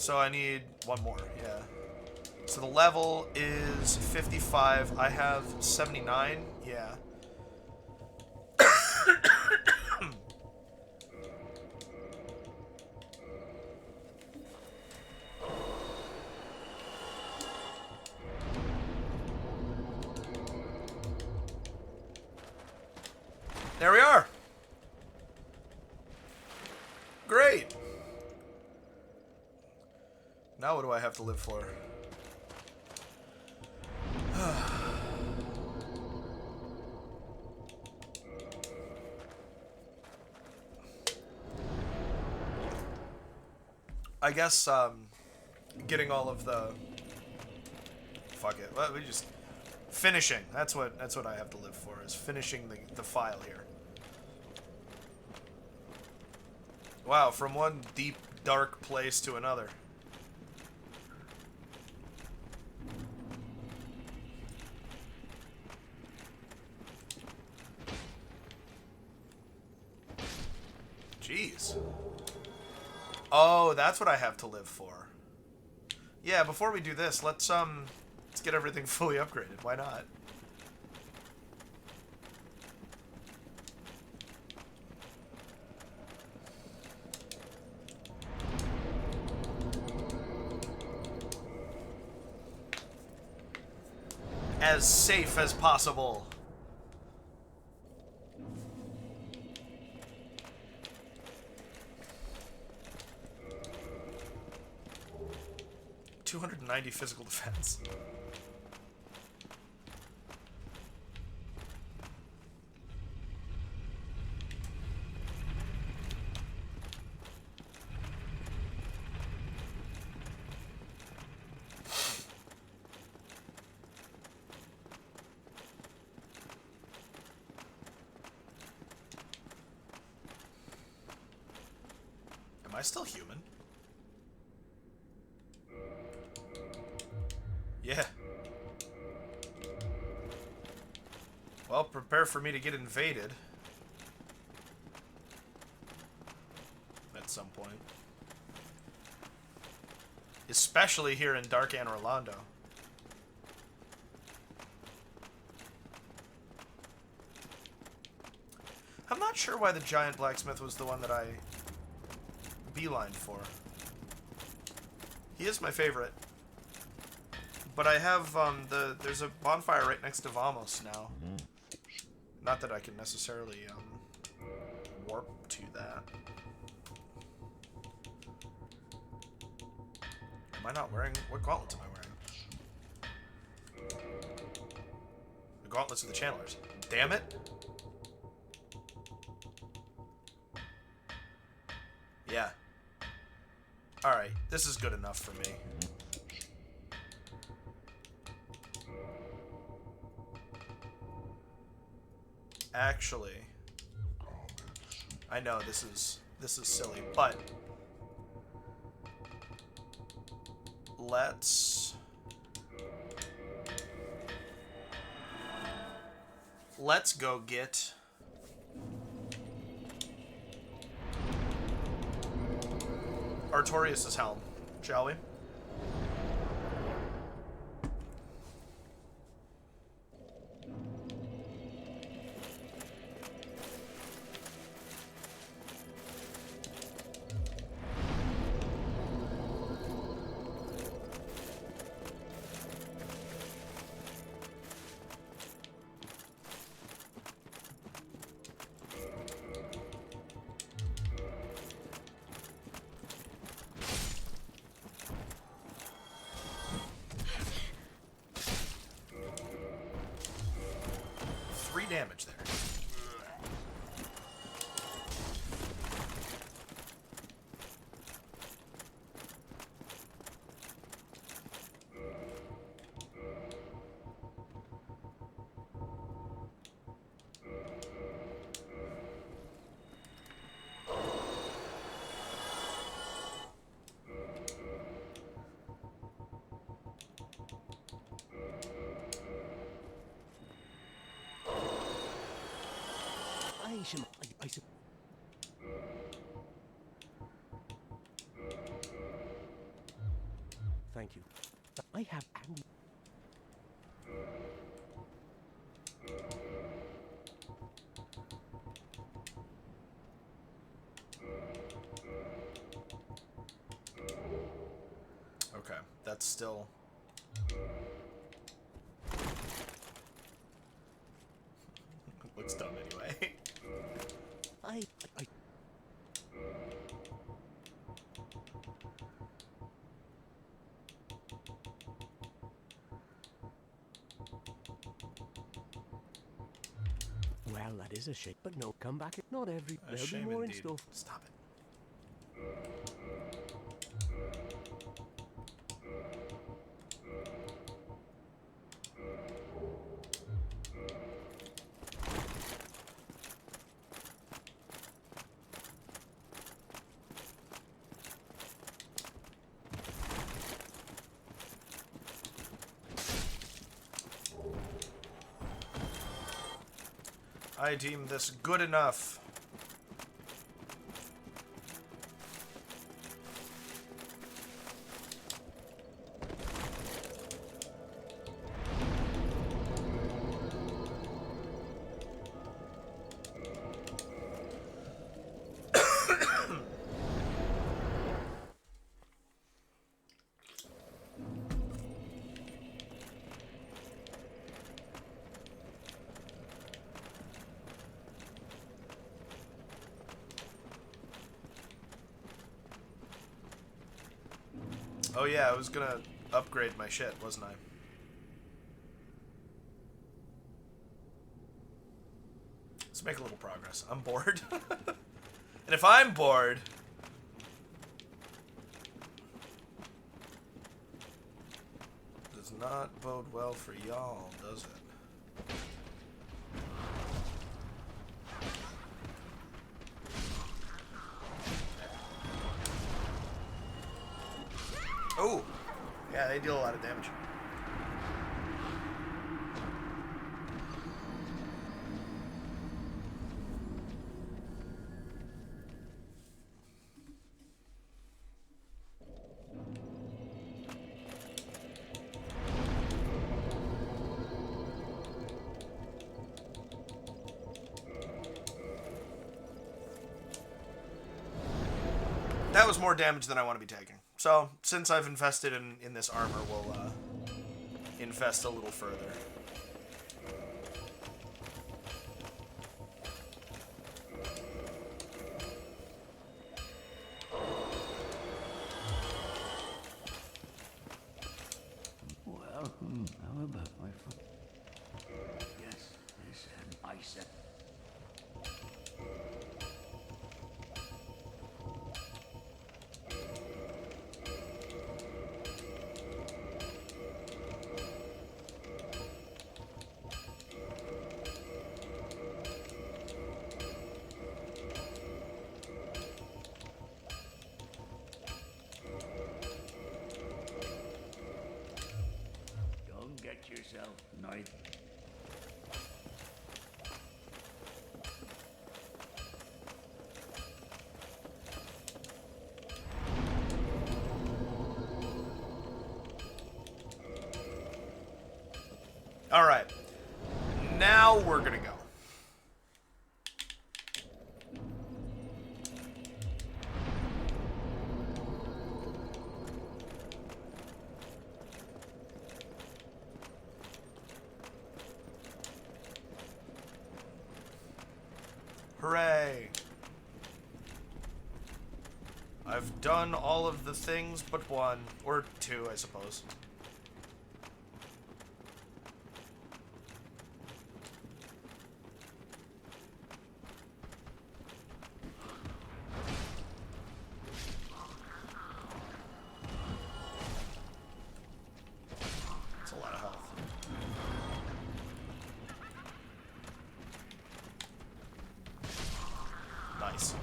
So I need one more, yeah. So the level is 55. I have 79. Yeah. There we are. Great. Now what do I have to live for? I guess getting all of the fuck it. Well, we just finishing. That's what I have to live for, is finishing the file here. Wow, from one deep dark place to another. Jeez. Oh, that's what I have to live for. Yeah, before we do this, let's get everything fully upgraded. Why not? As safe as possible. .290 physical defense. Am I still human? Yeah. Well, prepare for me to get invaded. At some point. Especially here in Dark Anne Orlando. I'm not sure why the giant blacksmith was the one that I beelined for. He is my favorite. But I have, there's a bonfire right next to Vamos now. Not that I can necessarily, warp to that. Am I not wearing, what gauntlets am I wearing? The gauntlets of the channelers. Damn it! Yeah. Alright, this is good enough for me. Actually, I know this is silly, but let's go get Artorias' helm, shall we? Damage there. you. I have and Okay, that's still... Looks dumb anyway. I well, that is a shame, but no, come back. Not every. A There'll be shame more in indeed. store. Stop it. I deem this good enough. Oh yeah, I was gonna upgrade my shit, wasn't I? Let's make a little progress. I'm bored. And if I'm bored... does not bode well for y'all, does it? Oh! Yeah, they deal a lot of damage. That was more damage than I want to be taking. So, since I've invested in this armor, we'll invest a little further. Well, how about my foot? Yes, this bicep. Don't get yourself knife. Alright. Now we're gonna go. Hooray! I've done all of the things but one. Or two, I suppose. That's a lot of health. Nice.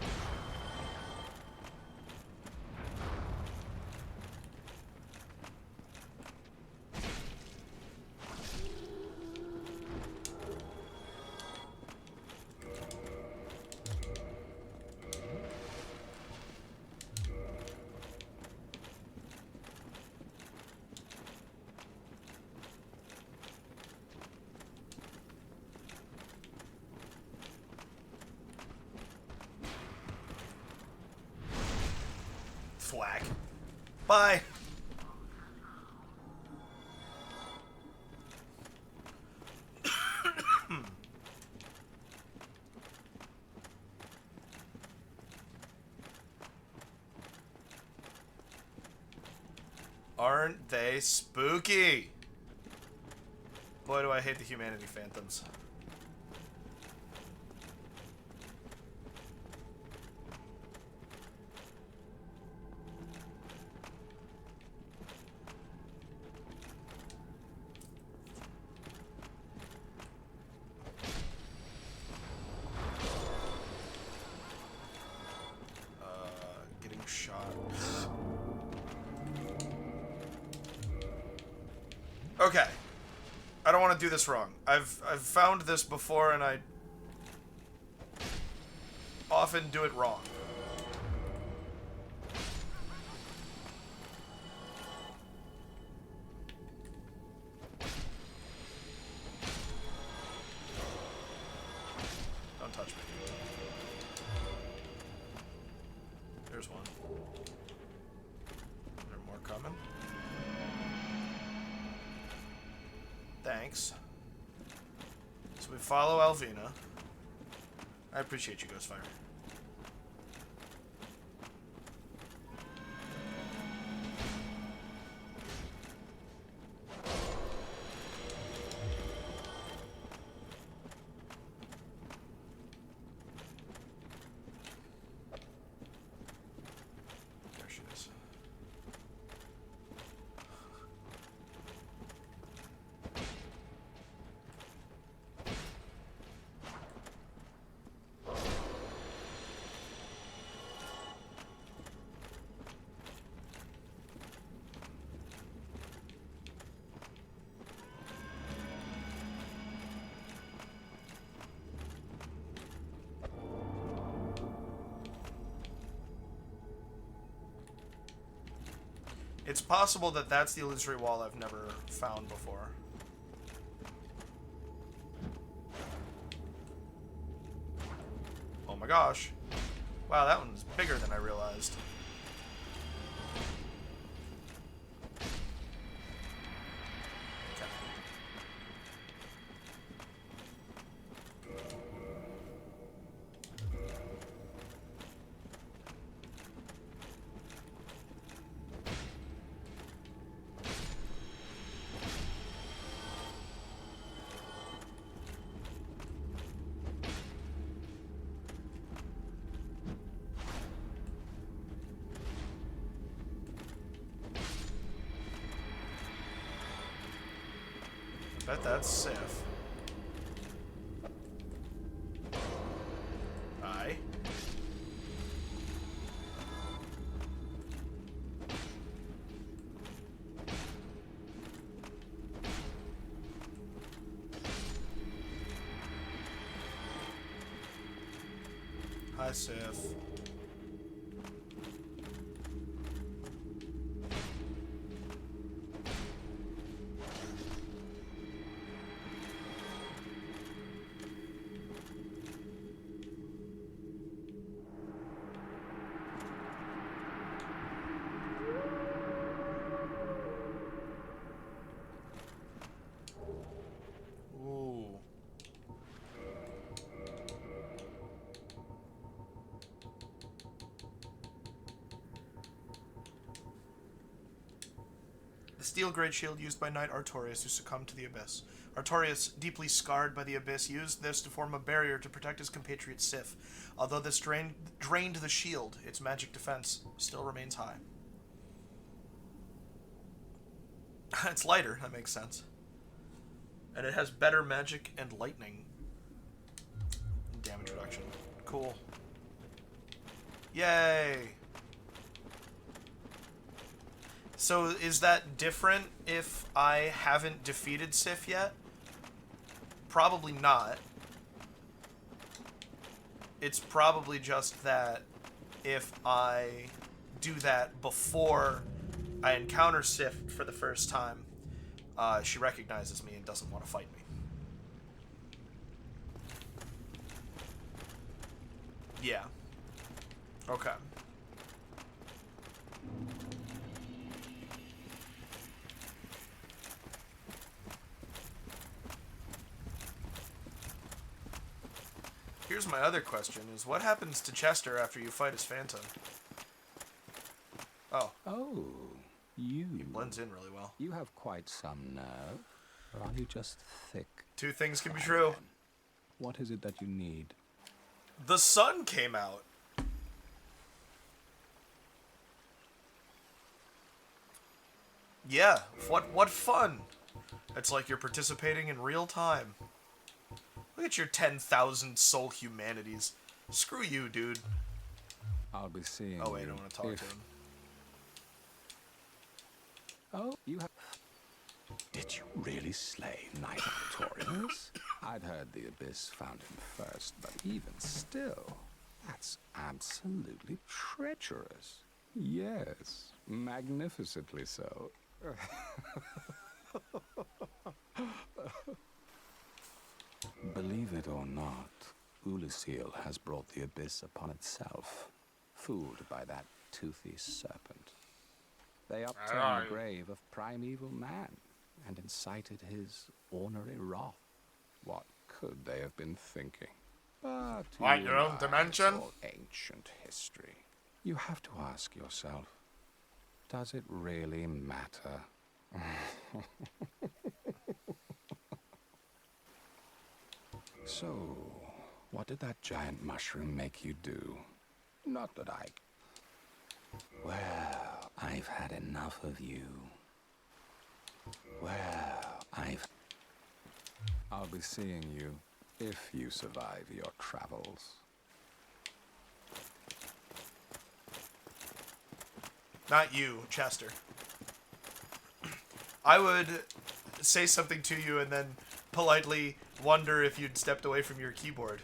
thwack. Bye. Aren't they spooky? Boy, do I hate the humanity phantoms. Getting shot. Okay. I don't want to do this wrong. I've found this before and I often do it wrong. Don't touch me. There's one. There are more coming. Thanks. So we follow Alvina. I appreciate you, Ghostfire. There she is. It's possible that that's the illusory wall I've never found before. Oh my gosh. Wow, that one's bigger than I realized. Okay. Bet that's Sif. Aye. Hi, Sif. Ooh. The steel great shield used by Knight Artorias who succumbed to the Abyss. Artorias, deeply scarred by the Abyss, used this to form a barrier to protect his compatriot Sif. Although this drained the shield, its magic defense still remains high. It's lighter, that makes sense. And it has better magic and lightning damage reduction. Cool. Yay! So is that different if I haven't defeated Sif yet? Probably not. It's probably just that if I do that before I encounter Sif for the first time, she recognizes me and doesn't want to fight me. Yeah. Okay. Here's my other question: is what happens to Chester after you fight his phantom? Oh, Oh, you. he blends in really well. You have quite some nerve. Or are you just thick? Two things can be Fine true. then. What is it that you need? The sun came out. Yeah, what fun! It's like you're participating in real time. Look at your 10,000 soul humanities. Screw you, dude. I'll be seeing Oh wait, I you don't want to talk to him. Oh, you have... Did you really slay Knight Victorious? I'd heard the Abyss found him first, but even still, that's absolutely treacherous. Yes, magnificently so. Believe it or not, Ulysses has brought the Abyss upon itself, fooled by that toothy serpent. They upturned the grave of primeval man and incited his ornery wrath. What could they have been thinking? But Like you your own and I, dimension? it's all ancient history. You have to ask yourself, does it really matter? So, what did that giant mushroom make you do? Not that I... Well, I've had enough of you. I'll be seeing you if you survive your travels. Not you, Chester. I would say something to you and then politely wonder if you'd stepped away from your keyboard.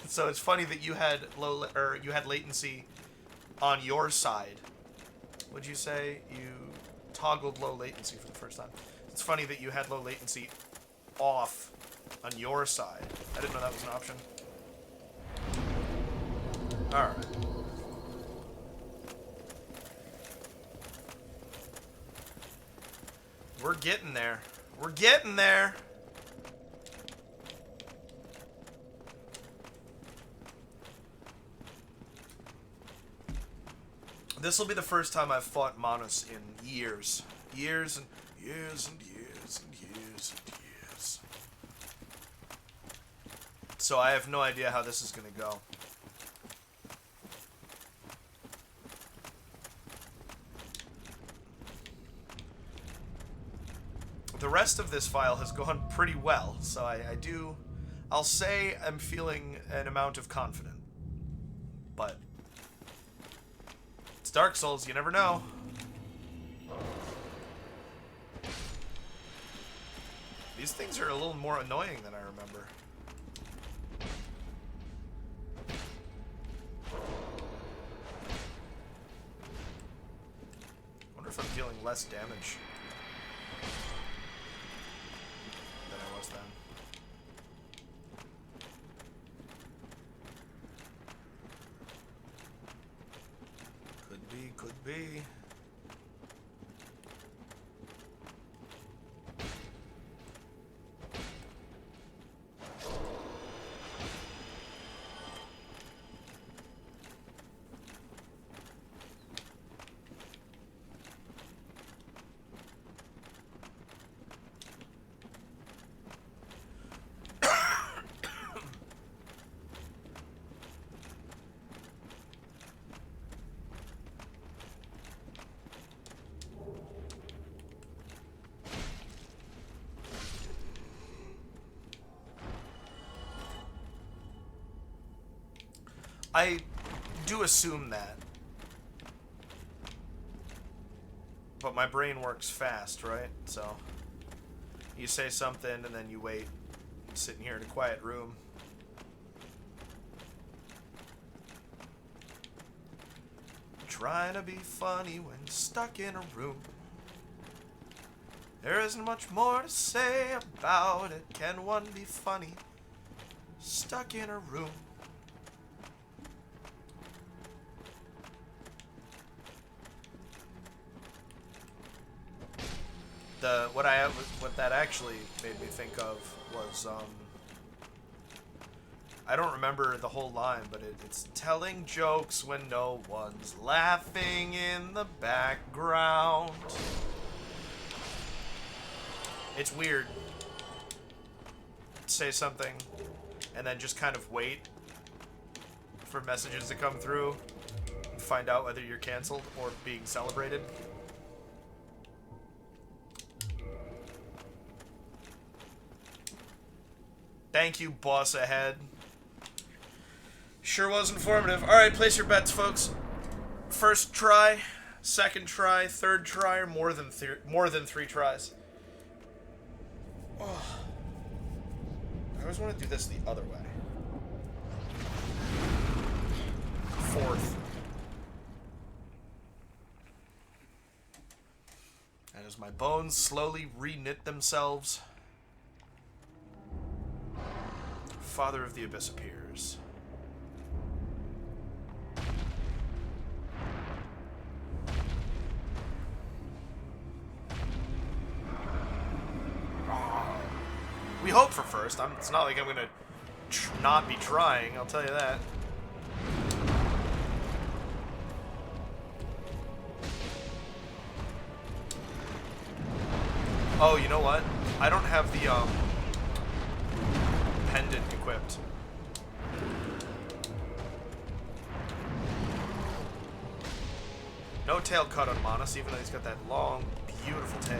So it's funny that you had you had latency on your side. Would you say you toggled low latency for the first time? It's funny that you had low latency off on your side. I didn't know that was an option. Alright. We're getting there. We're getting there. This will be the first time I've fought Manus in years. Years and years and years and years and years. So I have no idea how this is going to go. The rest of this file has gone pretty well, so I'll say I'm feeling an amount of confidence. But it's Dark Souls, you never know. These things are a little more annoying than I remember. I wonder if I'm dealing less damage than I was then. Could be, could be. I do assume that. But my brain works fast, right? So you say something and then you wait. I'm sitting here in a quiet room. Trying to be funny when stuck in a room. There isn't much more to say about it. Can one be funny? Stuck in a room. what that actually made me think of was I don't remember the whole line, but it's telling jokes when no one's laughing in the background. It's weird. Say something and then just kind of wait for messages to come through and find out whether you're canceled or being celebrated. Thank you, boss ahead. Sure was informative. Alright, place your bets, folks. First try, second try, third try, or more than 3 tries. Oh. I always want to do this the other way. Fourth. And as my bones slowly re-knit themselves, Father of the Abyss appears. We hope for first. It's not like I'm gonna not be trying, I'll tell you that. Oh, you know what? I don't have the pendant equipped. No tail cut on Monas, even though he's got that long, beautiful tail.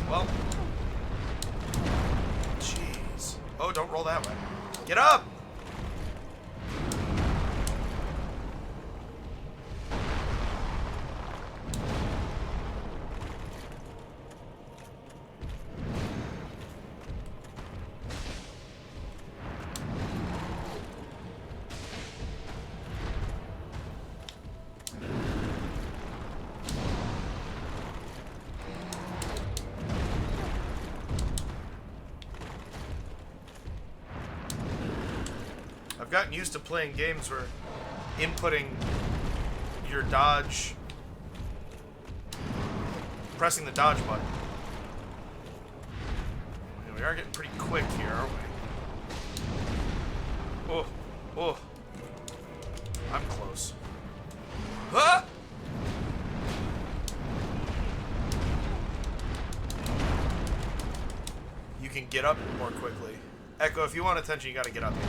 Well, jeez. Oh, don't roll that way. Get up! I've gotten used to playing games where inputting your dodge, pressing the dodge button. We are getting pretty quick here, aren't we? Oh, oh. I'm close. Ah! You can get up more quickly. Echo, if you want attention, you gotta get up here.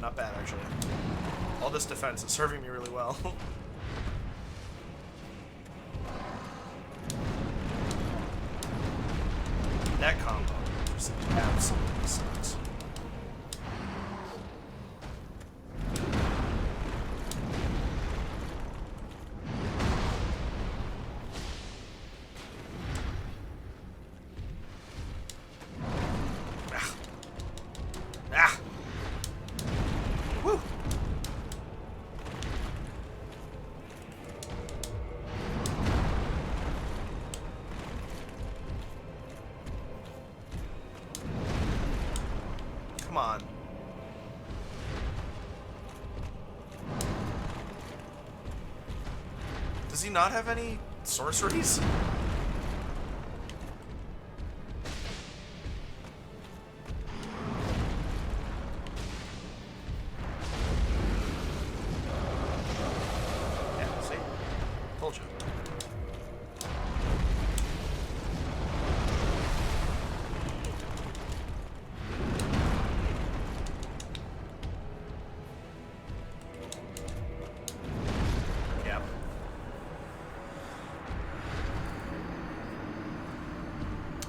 Not bad, actually. All this defense is serving me really well. That combo just absolutely sucks. Come on. Does he not have any sorceries? Yeah, see? Told you.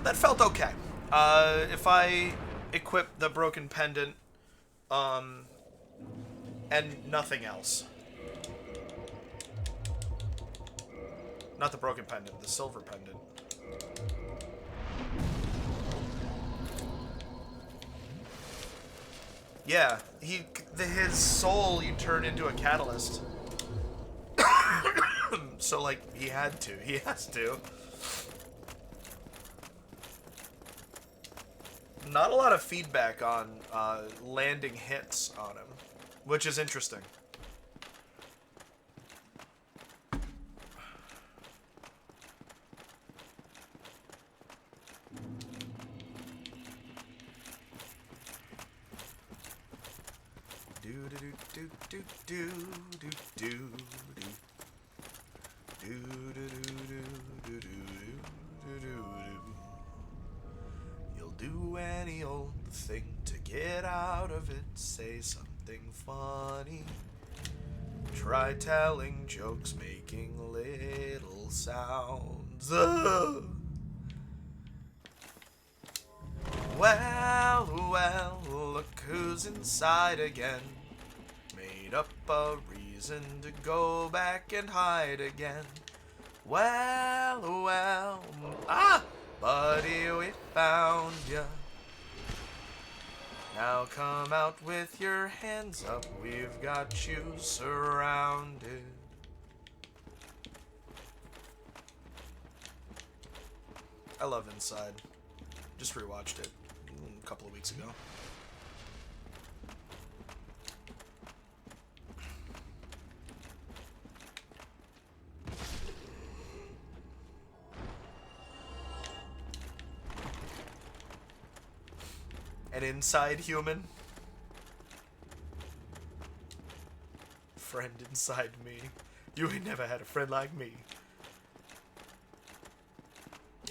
That felt okay. If I equip the broken pendant, and nothing else. Not the broken pendant, the silver pendant. Yeah, his soul you turn into a catalyst. So like he had to. He has to. Not a lot of feedback on landing hits on him, which is interesting. Do do do do do do do do do do do do do do do. You'll do any old thing to get out of it. Say something funny. Try telling jokes, making little sounds. Well, well, look who's inside again. Made up a reason to go back and hide again. Well, well, buddy, we found ya. Now come out with your hands up, we've got you surrounded. I love Inside. Just rewatched it a couple of weeks ago. An inside human. Friend inside me. You ain't never had a friend like me.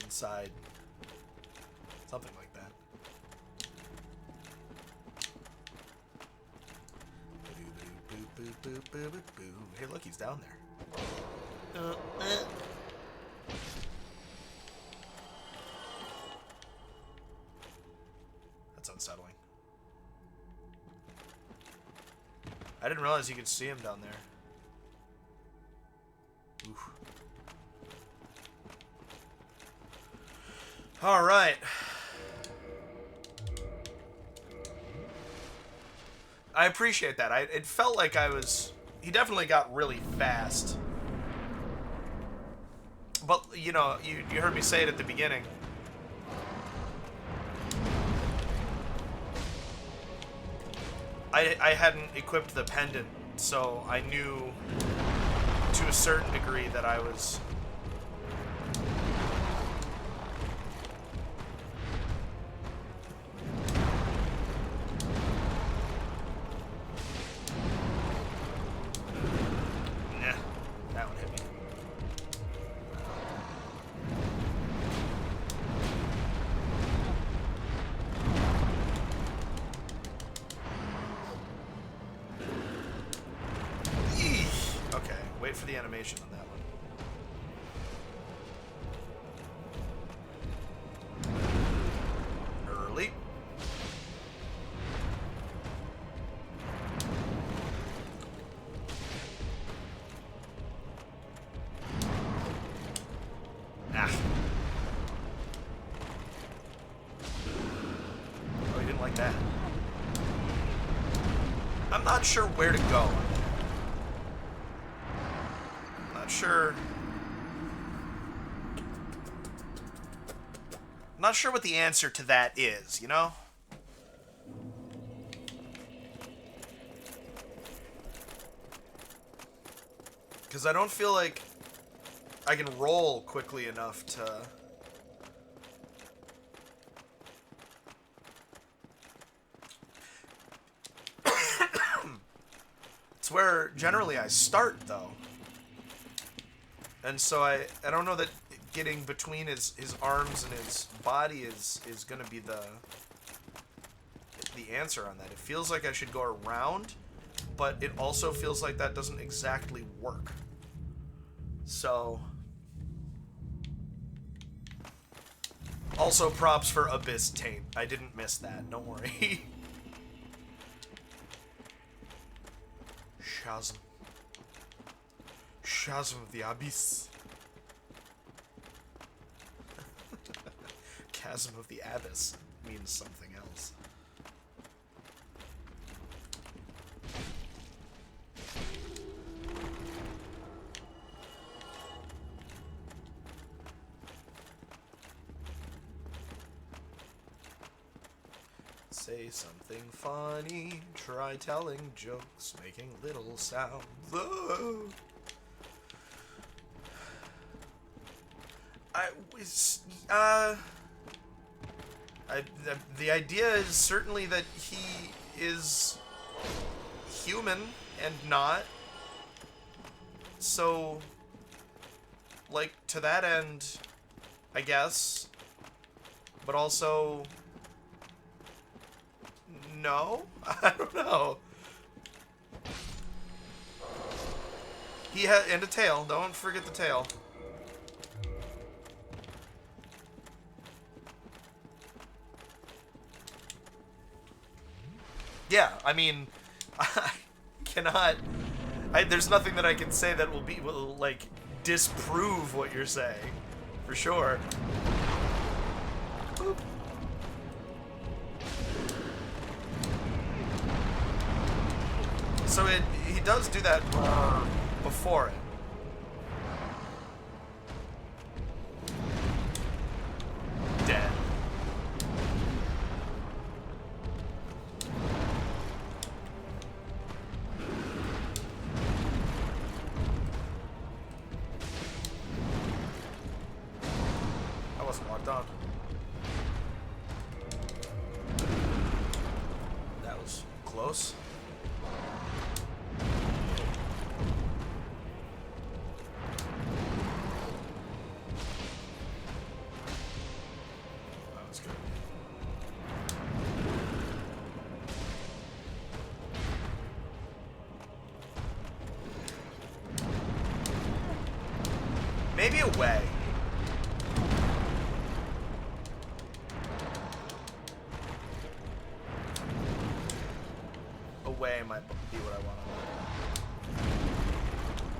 Inside. Something like that. Hey, look, he's down there. That's unsettling. I didn't realize you could see him down there. Oof. All right. I appreciate that. It felt like I was... He definitely got really fast. But, you know, you heard me say it at the beginning. I hadn't equipped the pendant, so I knew to a certain degree that I was... Nah, that one hit me. Okay, wait for the animation on that one. Early. Ah. Oh, you didn't like that. I'm not sure where to go. Not sure what the answer to that is, you know? Because I don't feel like I can roll quickly enough to... It's where generally I start, though. And so I don't know that getting between his arms and his body is going to be the answer on that. It feels like I should go around, but it also feels like that doesn't exactly work. So... Also props for Abyss Taint. I didn't miss that, don't worry. Chasm. Chasm of the Abyss. Chasm of the Abyss means something else. Say something funny. Try telling jokes, making little sounds. Oh. The idea is certainly that he is human and not. So, like, to that end, I guess. But also, no? I don't know. He had, and a tail. Don't forget the tail. Yeah, I mean, I cannot. There's nothing that I can say that will like disprove what you're saying, for sure. Boop. So he does do that before it. Dead. I wasn't locked on. That was close. That was good. Maybe away. Away might be what I want on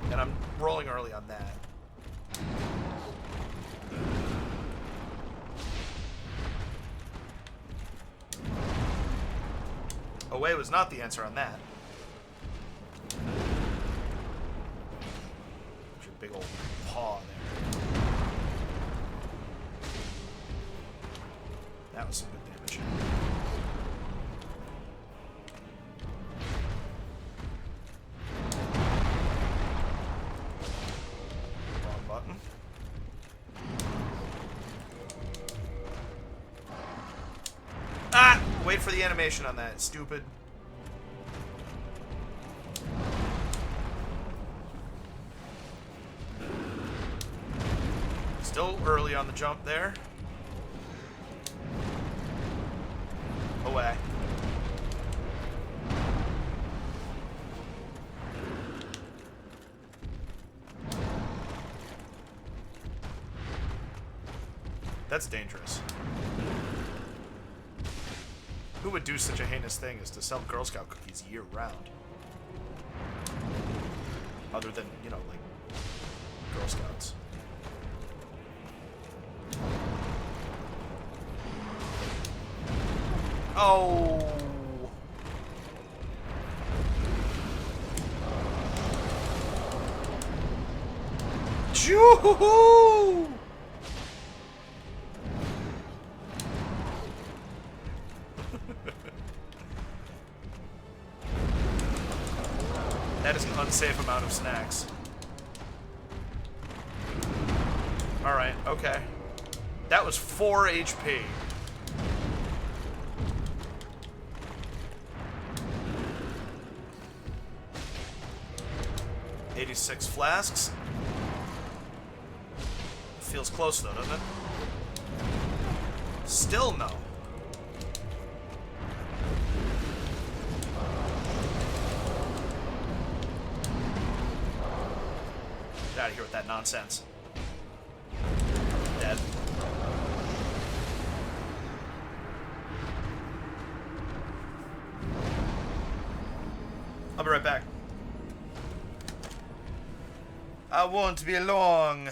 that. And I'm rolling early on that. Away was not the answer on that. There's your big old paw there. That was some good damage. Wrong button. Ah! Wait for the animation on that, stupid. Still early on the jump there. Away. That's dangerous. Who would do such a heinous thing as to sell Girl Scout cookies year-round? Other than, you know, like, Girl Scouts. Oh! Choo-hoo-hoo! That is an unsafe amount of snacks. Alright, okay. That was 4 HP. $86 flasks. Feels close though, doesn't it? Still no. Get out of here with that nonsense. Dead. I'll be right back. I won't be long.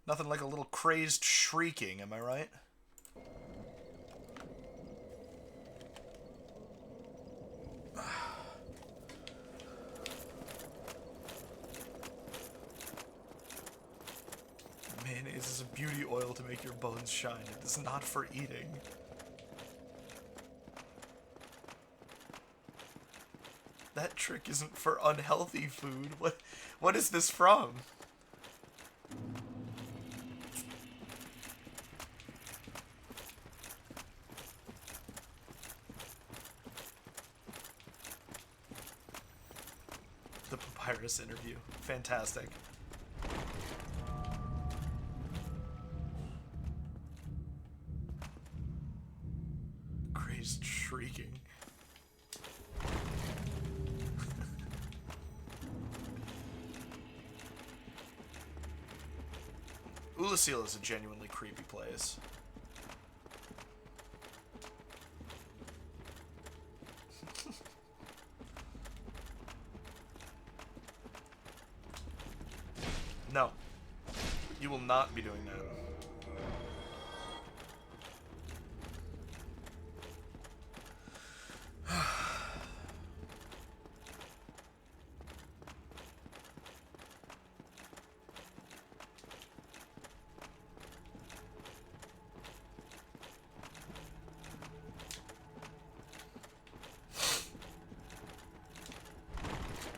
Nothing like a little crazed shrieking, am I right? Mayonnaise is a beauty oil to make your bones shine. It is not for eating. That trick isn't for unhealthy food. What is this from? The papyrus interview. Fantastic. Crazed shrieking. Ulasil is a genuinely creepy place. No. You will not be doing that.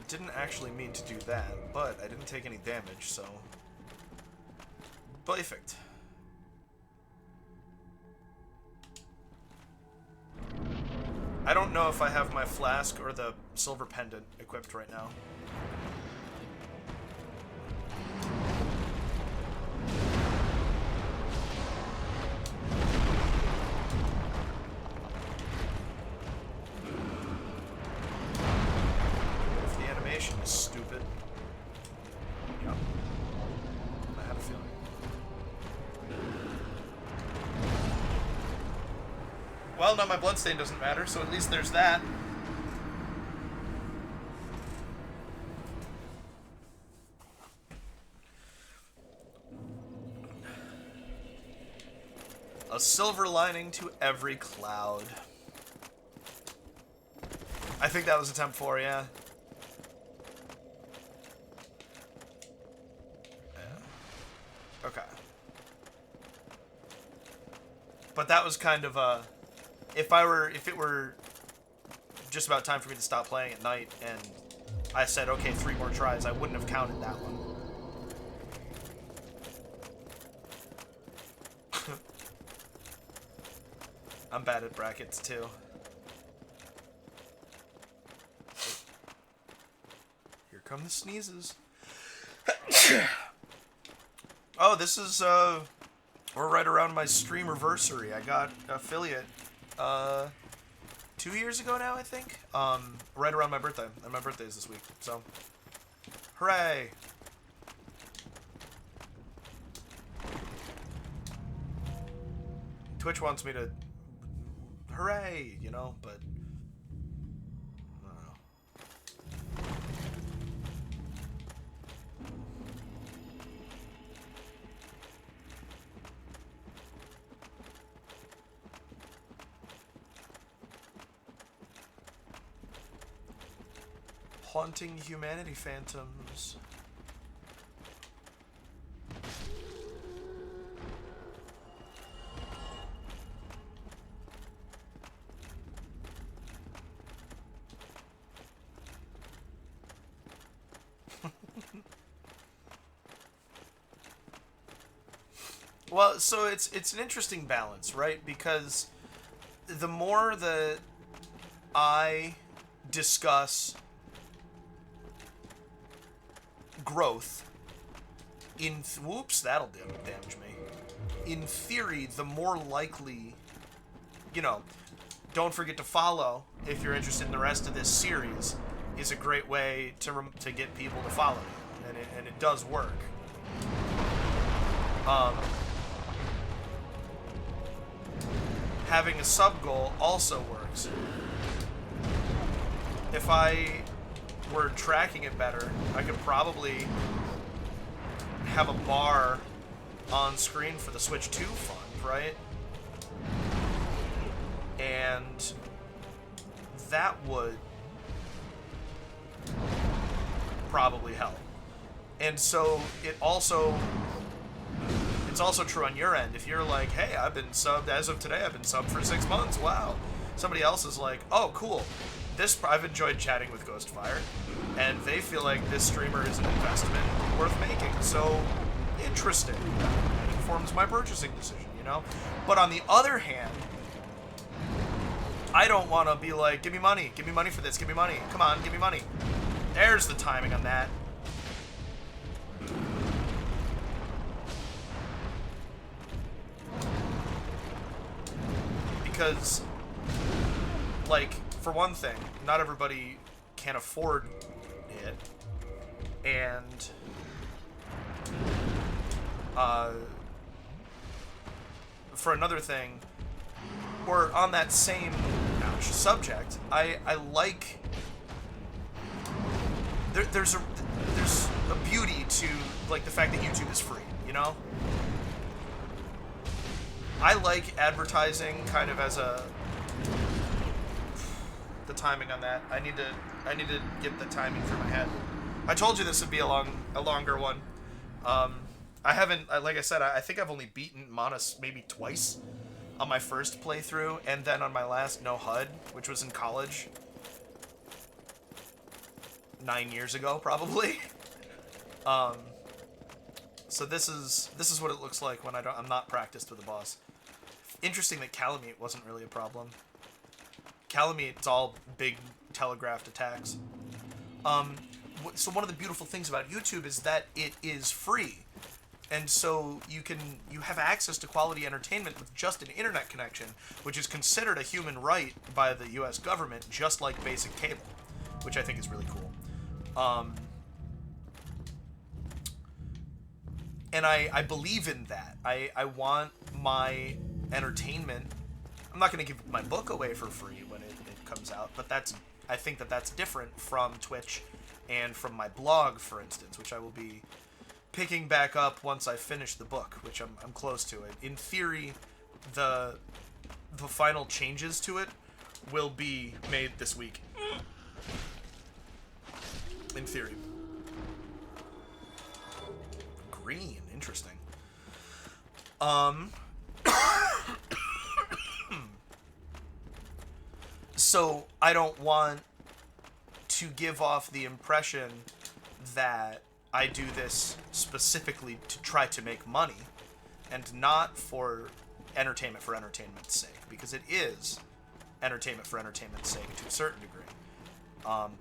Didn't actually mean to do that, but I didn't take any damage, so... Perfect. I don't know if I have my flask or the silver pendant equipped right now. Is stupid. Yep. I had a feeling. Well, no, my bloodstain doesn't matter, so at least there's that. A silver lining to every cloud. I think that was attempt 4, yeah. Okay. But that was kind of a... If it were just about time for me to stop playing at night, and I said, okay, 3 more tries, I wouldn't have counted that one. I'm bad at brackets, too. Here come the sneezes. Oh, this is, we're right around my streamiversary. I got affiliate, 2 years ago now, I think? Right around my birthday. And my birthday is this week, so. Hooray! Twitch wants me to, hooray, you know, but. Haunting humanity phantoms. Well, so it's an interesting balance, right? Because the more that I discuss growth in whoops, that'll damage me. In theory, the more likely, you know, don't forget to follow if you're interested in the rest of this series is a great way to get people to follow you, and it does work. Having a sub goal also works. If I were tracking it better, I could probably have a bar on screen for the Switch 2 fund, right? And that would probably help. And so it's also true on your end. If you're like, hey, I've been subbed, as of today, I've been subbed for 6 months, wow. Somebody else is like, oh, cool. I've enjoyed chatting with Ghostfire, and they feel like this streamer is an investment worth making. So, interesting. It informs my purchasing decision, you know? But on the other hand, I don't want to be like, give me money for this, give me money, come on, give me money. There's the timing on that. Because, like, for one thing, not everybody can afford it, and for another thing, or on that same subject, I like there's a beauty to, like, the fact that YouTube is free, you know? I like advertising kind of as a... The timing on that. I need to get the timing through my head. I told you this would be a longer one. I haven't, like I said, I think I've only beaten Manus maybe twice on my first playthrough, and then on my last no HUD, which was in college. 9 years ago, probably. So this is what it looks like when I'm not practiced with a boss. Interesting that Calamite wasn't really a problem. Calamite, it's all big telegraphed attacks. So one of the beautiful things about YouTube is that it is free. And so you have access to quality entertainment with just an internet connection, which is considered a human right by the US government, just like basic cable, which I think is really cool. And I believe in that. I want my entertainment. I'm not going to give my book away for free when it comes out, but I think that's different from Twitch and from my blog, for instance, which I will be picking back up once I finish the book, which I'm close to it. In theory, the final changes to it will be made this week. In theory. Green, interesting. So I don't want to give off the impression that I do this specifically to try to make money and not for entertainment's sake, because it is entertainment for entertainment's sake to a certain degree.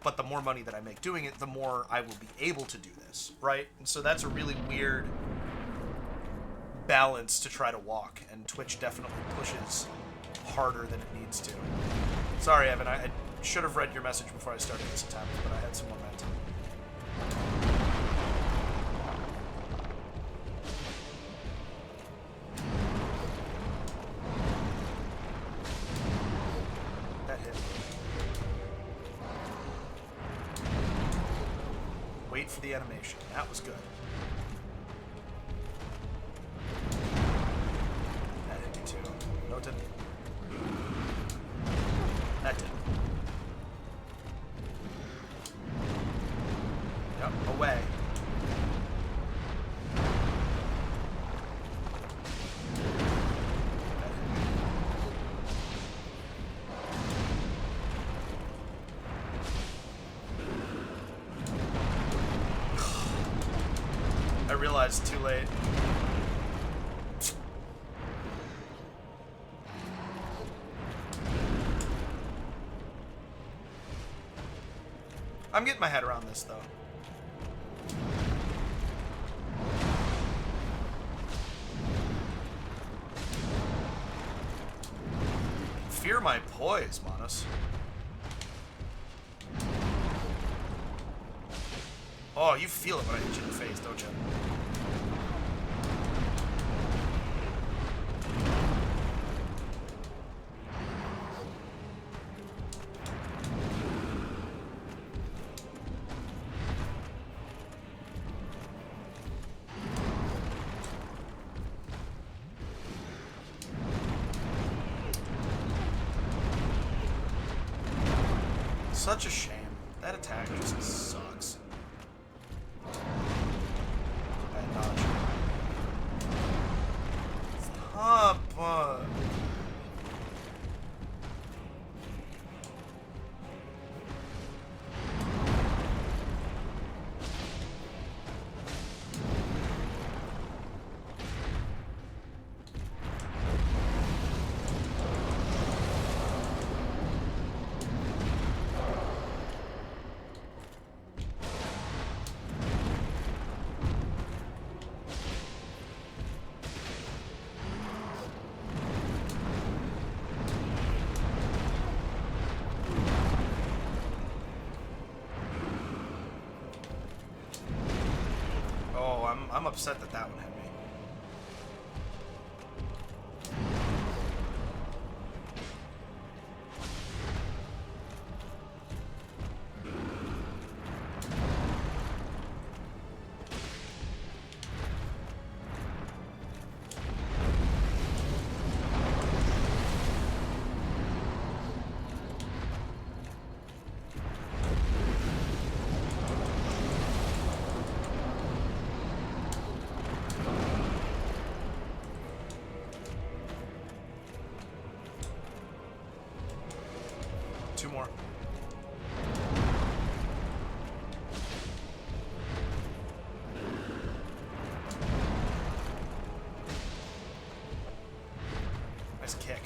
But the more money that I make doing it, the more I will be able to do this, right? And so that's a really weird balance to try to walk, and Twitch definitely pushes harder than it needs to. Sorry, Evan, I should have read your message before I started this attempt, but I had some momentum. That hit. Wait for the animation. That was good. That hit me too. No, it didn't. That did. Yep, away. I realized too late. I'm getting my head around this, though. Fear my poise, Manus. Oh, you feel it when I hit you in the face, don't you? Such a shame. That attack just sucks. Bad dodge. Stop! I'm upset that that one hit me. Two more. Nice kick.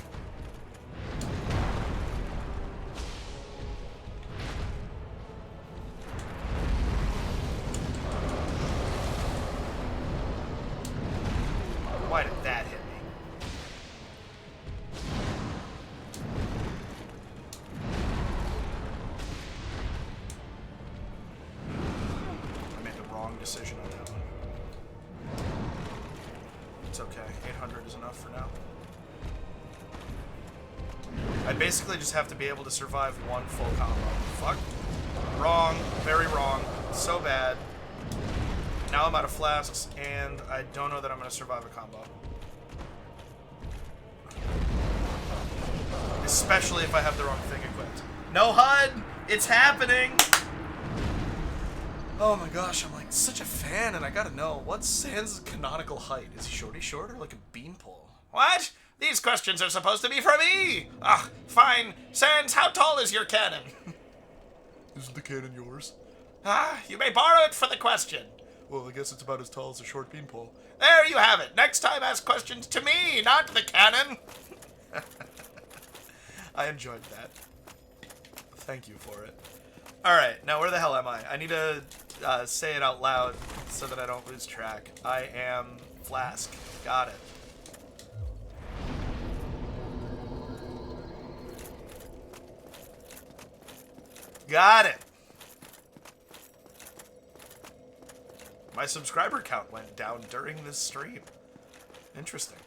Why did that hit me? Decision on that one. It's okay. 800 is enough for now. I basically just have to be able to survive one full combo. Fuck. Wrong. Very wrong. So bad. Now I'm out of flasks, and I don't know that I'm going to survive a combo. Especially if I have the wrong thing equipped. No HUD! It's happening! Oh my gosh, I'm like such a fan, and I gotta know, what's Sans' canonical height? Is he short or like a beanpole? What? These questions are supposed to be for me! Ah, fine. Sans, how tall is your cannon? Isn't the cannon yours? Ah, you may borrow it for the question. Well, I guess it's about as tall as a short beanpole. There you have it. Next time ask questions to me, not the cannon. I enjoyed that. Thank you for it. Alright, now where the hell am I? I need to say it out loud so that I don't lose track. I am Flask. Got it. Got it! My subscriber count went down during this stream. Interesting.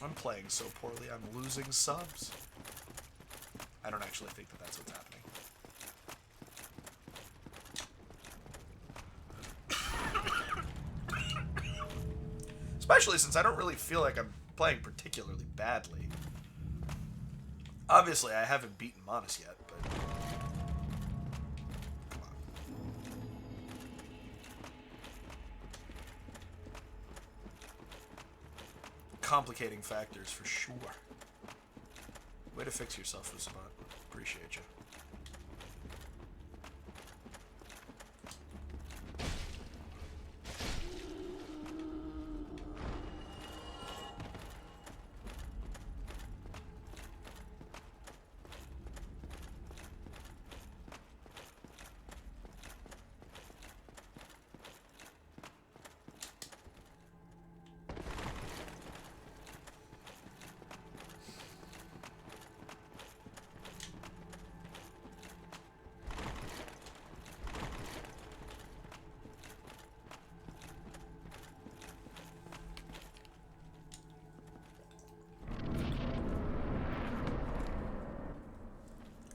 I'm playing so poorly, I'm losing subs. I don't actually think that that's what's happening. Especially since I don't really feel like I'm playing particularly badly. Obviously, I haven't beaten Manus yet, but... Come on. Complicating factors for sure. Way to fix yourself, Usabot. Appreciate you.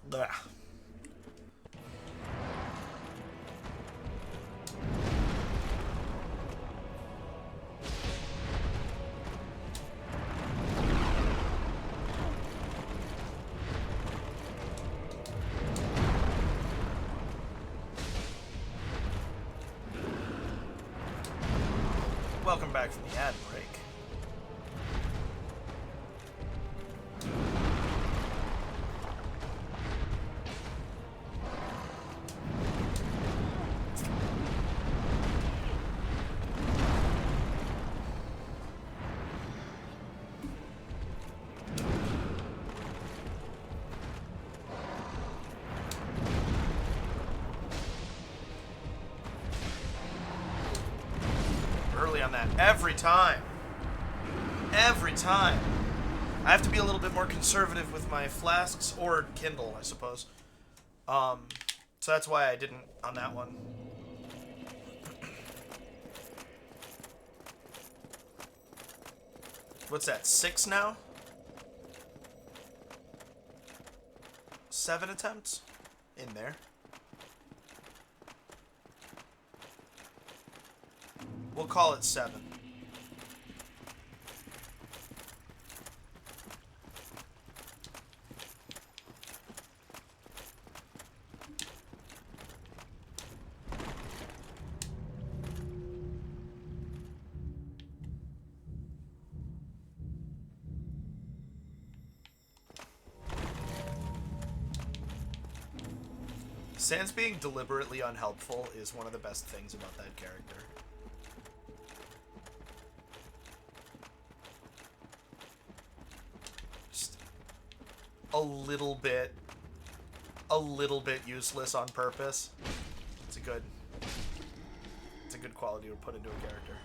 Blah. welcome back from the ad break. Early on that. Every time. Every time. I have to be a little bit more conservative with my flasks or Kindle, I suppose. So that's why I didn't on that one. What's that? 6 now? 7 attempts? In there. We'll call it 7. Sans being deliberately unhelpful is one of the best things about that character. Just a little bit useless on purpose. It's a good quality to put into a character.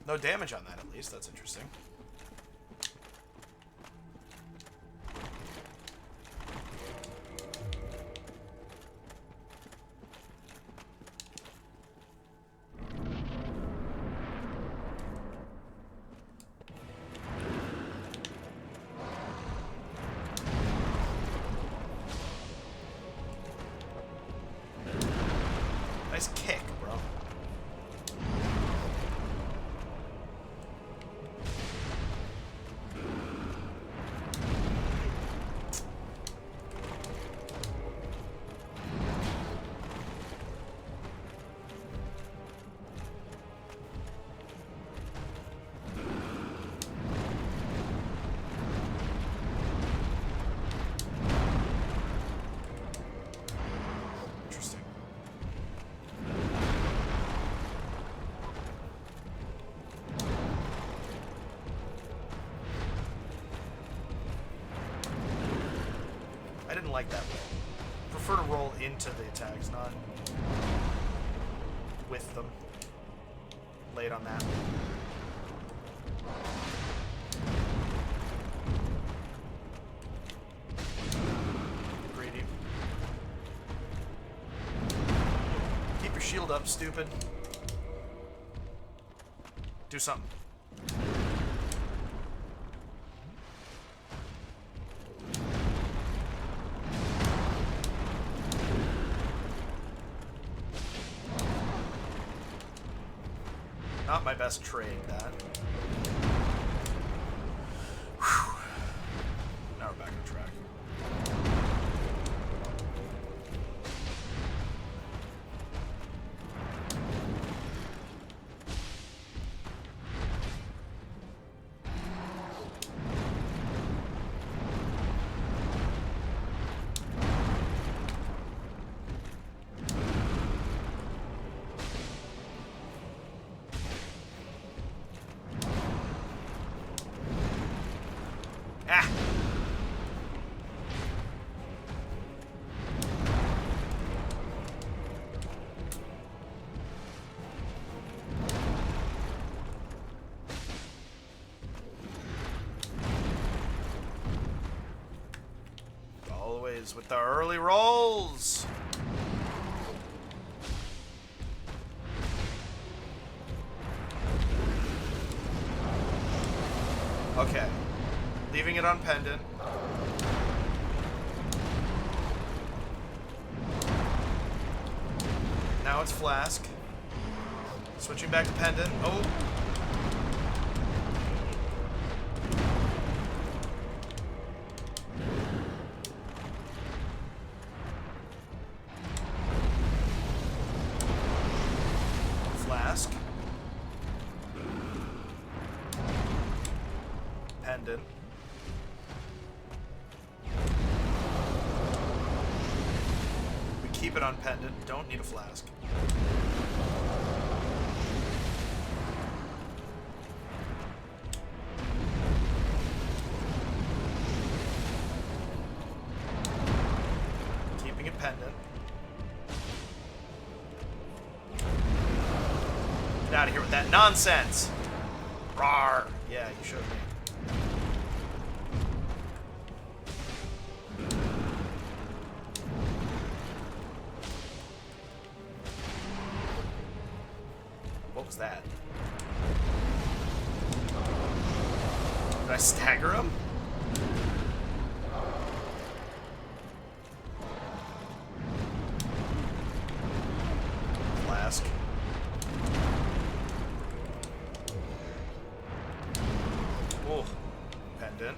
No damage on that, at least. That's interesting. Nice kick, bro. Interesting. I didn't like that roll. Prefer to roll into the attacks, not with them. Late on that. Greedy. Keep your shield up, stupid. Do something. Not my best trade, that. Whew. Now we're back on track. Ah! Always with the early rolls. Okay. Leaving it on pendant. Now it's flask. Switching back to pendant. Oh. Flask. Pendant. We keep it on pendant. Don't need a flask. Keeping it pendant. Get out of here with that nonsense. Rawr. Yeah, you showed me. What was that? Did I stagger him? Flask. Oh, pendant.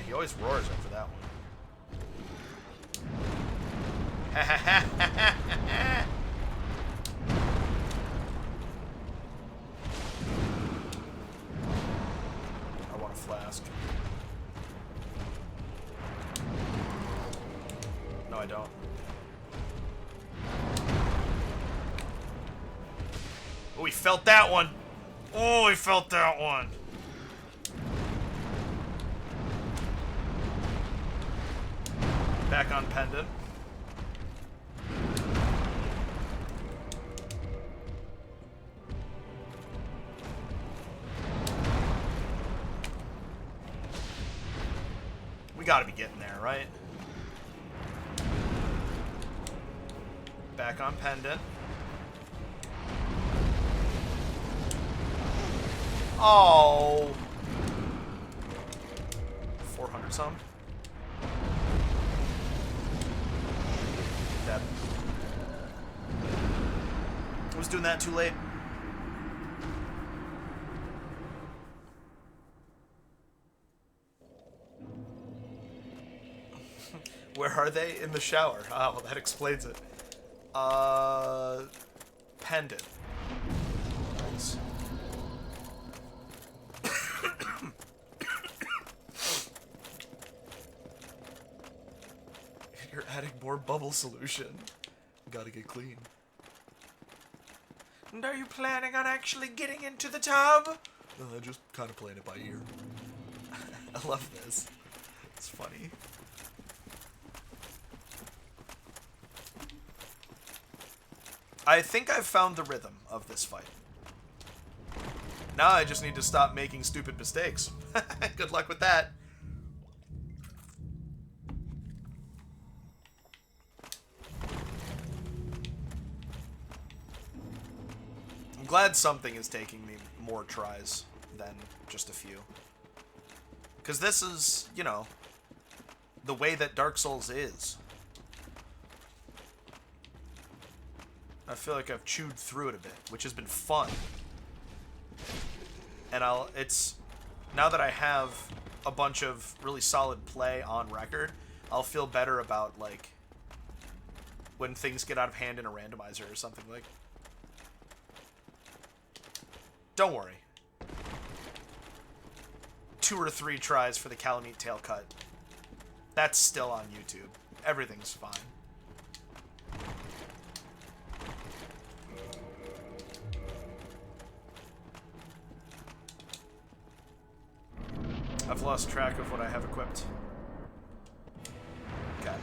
He always roars after that one. I want a flask. No, I don't. Oh, he felt that one. Oh, he felt that one. Back on pendant. We gotta be getting there, right? Back on pendant. Oh. 400 some. Dead. I was doing that too late. Where are they? In the shower. Oh, well, that explains it. Pendant. Nice. You're adding more bubble solution. Gotta get clean. And are you planning on actually getting into the tub? Just kind of playing it by ear. I love this. It's funny. I think I've found the rhythm of this fight. Now I just need to stop making stupid mistakes. Good luck with that. I'm glad something is taking me more tries than just a few. Because this is, you know, the way that Dark Souls is. I feel like I've chewed through it a bit, which has been fun. And it's, now that I have a bunch of really solid play on record, I'll feel better about, like, when things get out of hand in a randomizer or something. Like, don't worry. 2 or 3 tries for the Calamite tail cut. That's still on YouTube. Everything's fine. I've lost track of what I have equipped. Okay.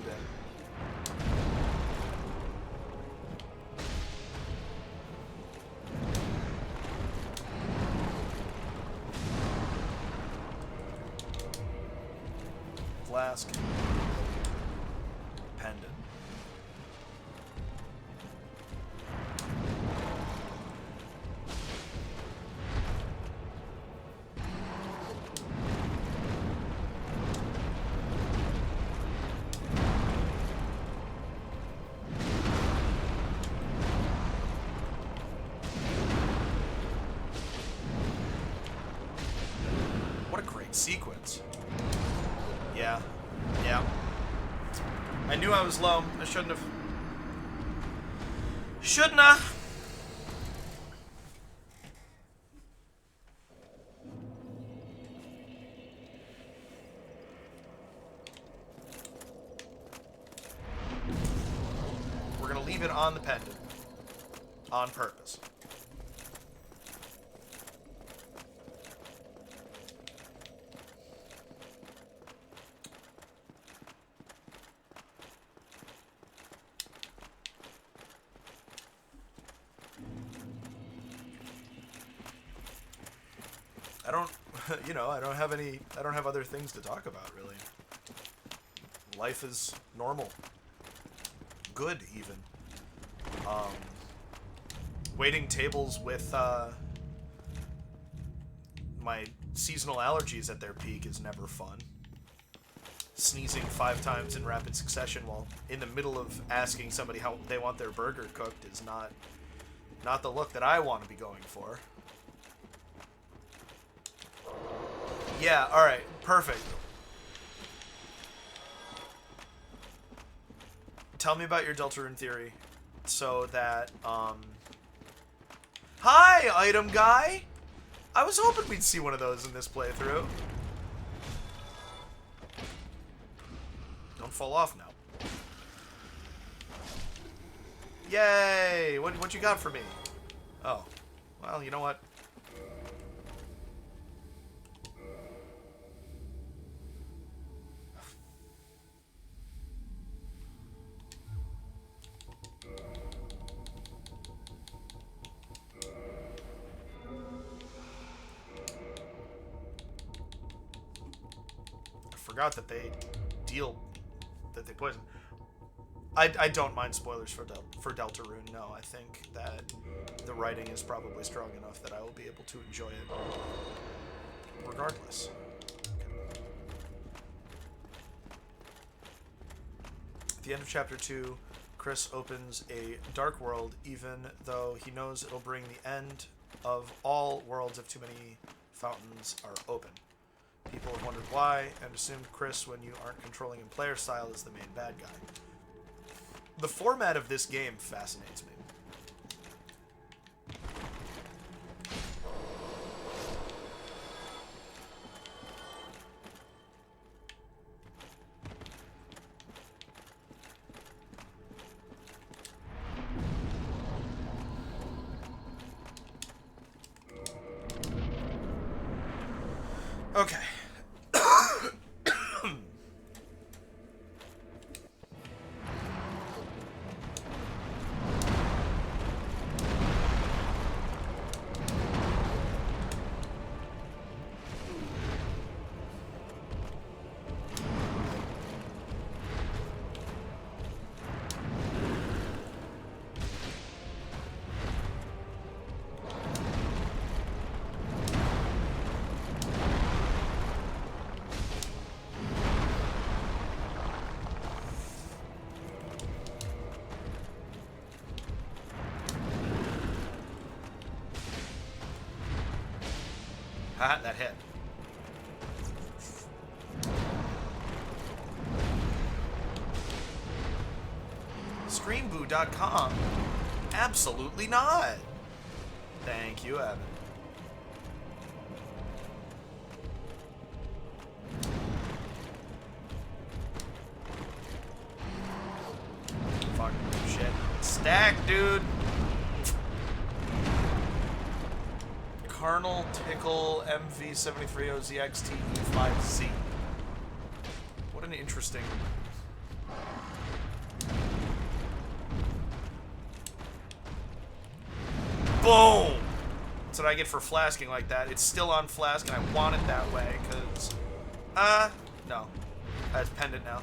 blend in. Flask. Pendant. What a great sequence. Yeah. Yeah. I knew I was low. I shouldn't have. Shouldn't have. We're gonna leave it on the pendant. On purpose. I don't, you know, I don't have other things to talk about, really. Life is normal. Good, even. Waiting tables with, my seasonal allergies at their peak is never fun. Sneezing 5 times in rapid succession while in the middle of asking somebody how they want their burger cooked is not the look that I want to be going for. Yeah, alright, perfect. Tell me about your Deltarune theory so that, Hi, item guy! I was hoping we'd see one of those in this playthrough. Don't fall off now. Yay! What you got for me? Oh. Well, you know what? Forgot that they poison. I don't mind spoilers for Deltarune. No, I think that the writing is probably strong enough that I will be able to enjoy it regardless. At the end of chapter 2, Chris opens a dark world, even though he knows it'll bring the end of all worlds if too many fountains are open. People have wondered why, and assumed Chris, when you aren't controlling in player style, is the main bad guy. The format of this game fascinates me. Okay. Ah, that hit. Screamboo.com? Absolutely not. Thank you, Evan. Fuck shit. Stack, dude. Carnal Tickle MV73OZXTE5Z. What an interesting Boom! That's what I get for flasking like that. It's still on flask, and I want it that way, because... no. That's pendant now.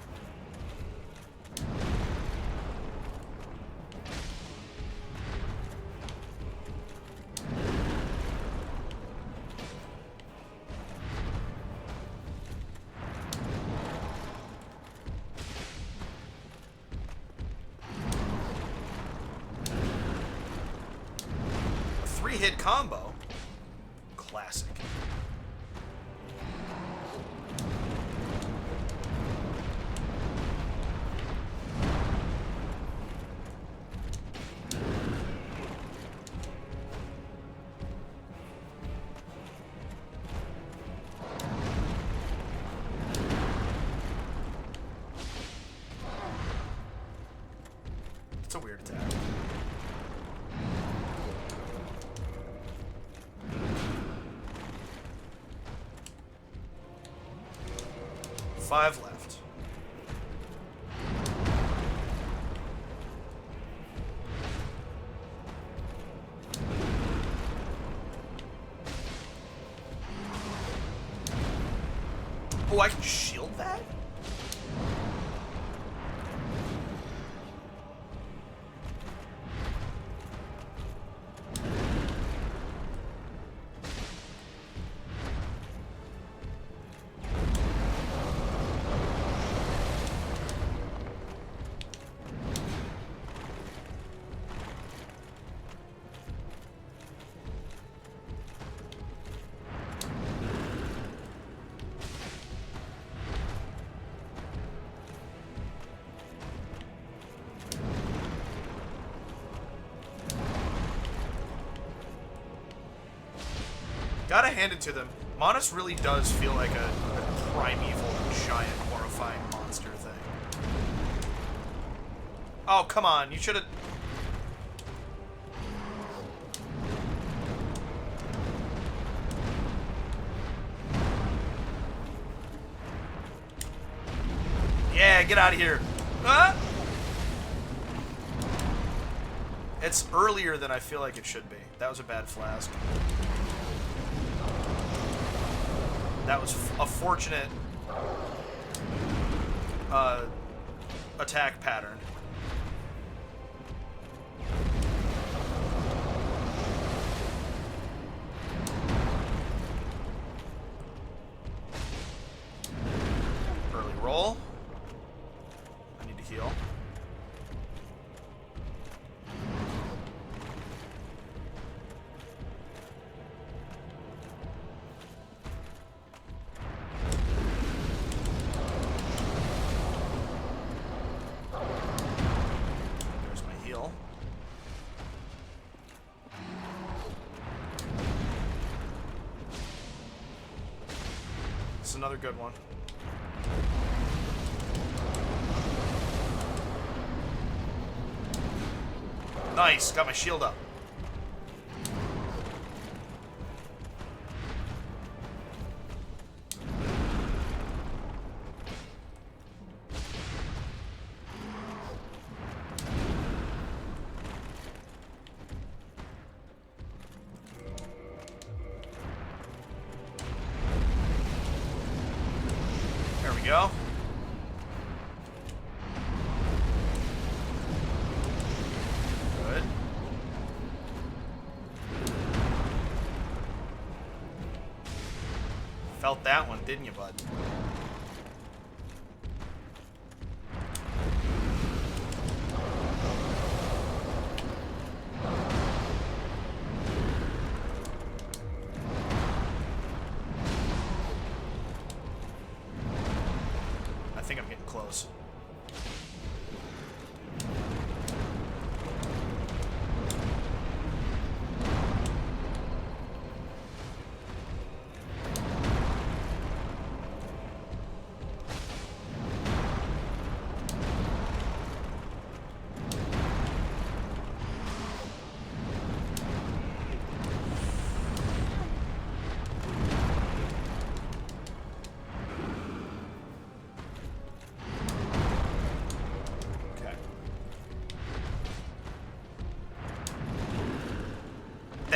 A 3-hit combo? Classic. It's a weird attack. Five left. Oh, I can shield that? Gotta hand it to them. Monas really does feel like a primeval, giant, horrifying monster thing. Oh, come on. You should've... Yeah, get out of here. Huh? It's earlier than I feel like it should be. That was a bad flask. That was a fortunate attack pattern. Early roll. I need to heal. This is another good one. Nice, got my shield up. There we go. Good. Felt that one, didn't you, bud? I think I'm getting close.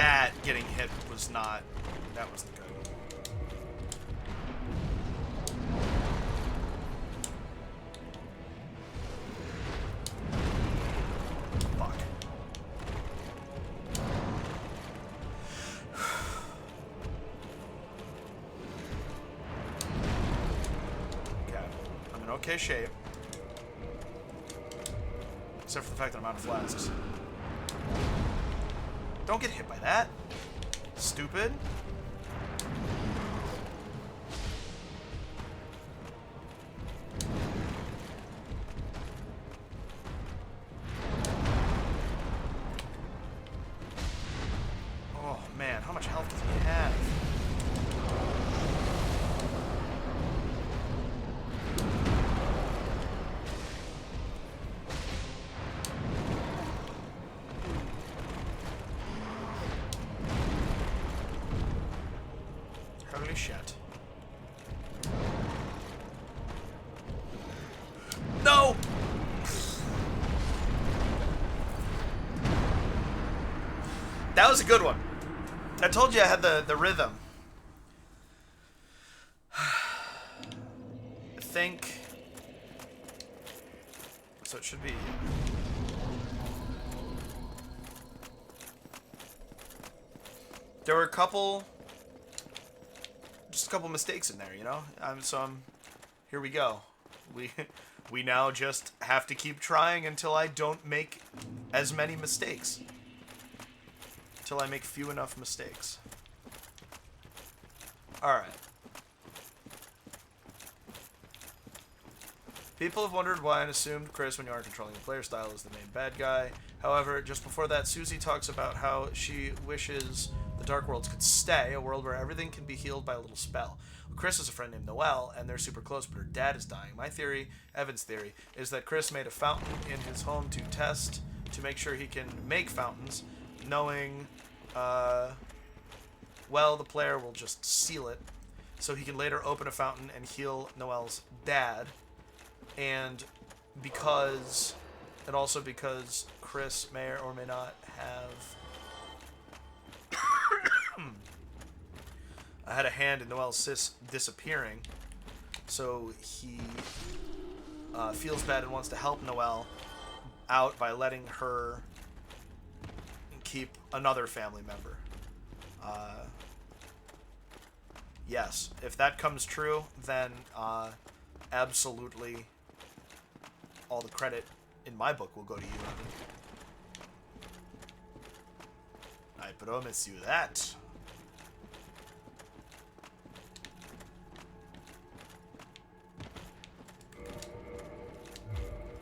that getting hit was not... That wasn't good. Fuck. Okay. I'm in okay shape. Except for the fact that I'm out of flasks. Don't get hit by that. Stupid. Oh man, how much health does he have? Holy shit. No! That was a good one. I told you I had the rhythm. I think... So it should be... There were a couple... Just a couple mistakes in there, you know? Here we go. We now just have to keep trying until I don't make as many mistakes. Until I make few enough mistakes. Alright. People have wondered why I assumed Chris, when you are controlling the player style, is the main bad guy. However, just before that, Susie talks about how she wishes the Dark Worlds could stay, a world where everything can be healed by a little spell. Well, Chris has a friend named Noelle, and they're super close, but her dad is dying. My theory, Evan's theory, is that Chris made a fountain in his home to test, to make sure he can make fountains, knowing, well, the player will just seal it, so he can later open a fountain and heal Noelle's dad. And because, and also because Chris may or may not have had a hand in Noelle's sis disappearing, so he feels bad and wants to help Noelle out by letting her keep another family member. Yes, if that comes true, then absolutely all the credit in my book will go to you, Evan. I promise you that.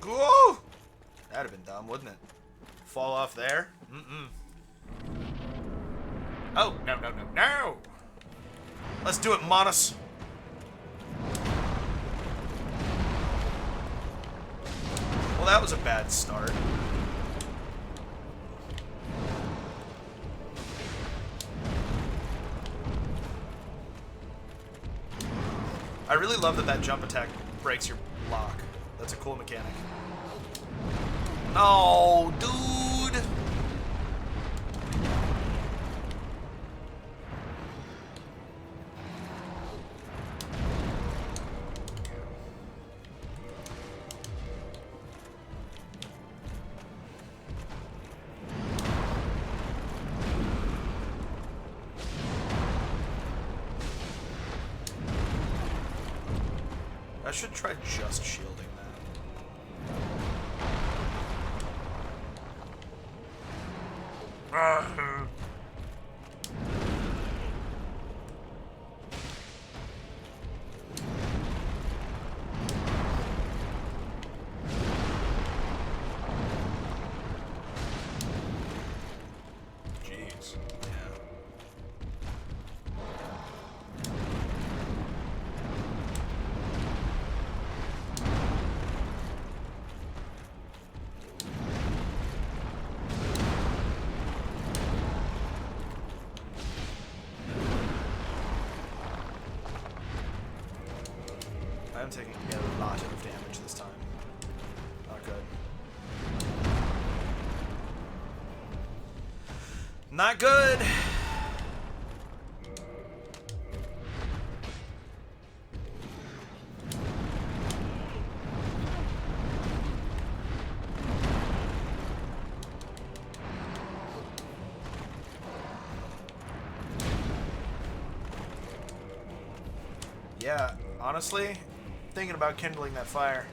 Whoa! That'd have been dumb, wouldn't it? Fall off there? Oh, no, no, no, no! Let's do it, Monos! Well, that was a bad start. I really love that jump attack breaks your block. That's a cool mechanic. Oh, dude! I should try just shielding that. Jeez. Yeah. I'm taking a lot of damage this time. Not good. Not good. Yeah, honestly, thinking about kindling that fire.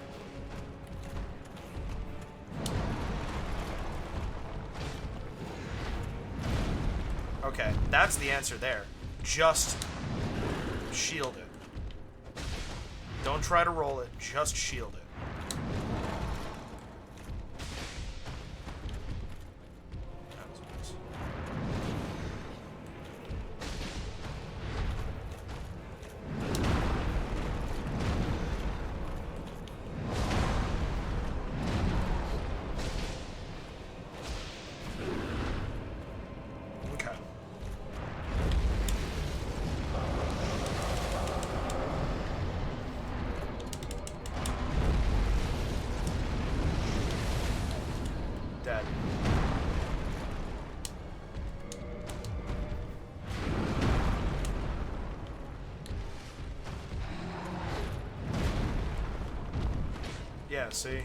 Okay, that's the answer there. Just shield it. Don't try to roll it, just shield it. That was nice. Okay. Dead. Yeah, see?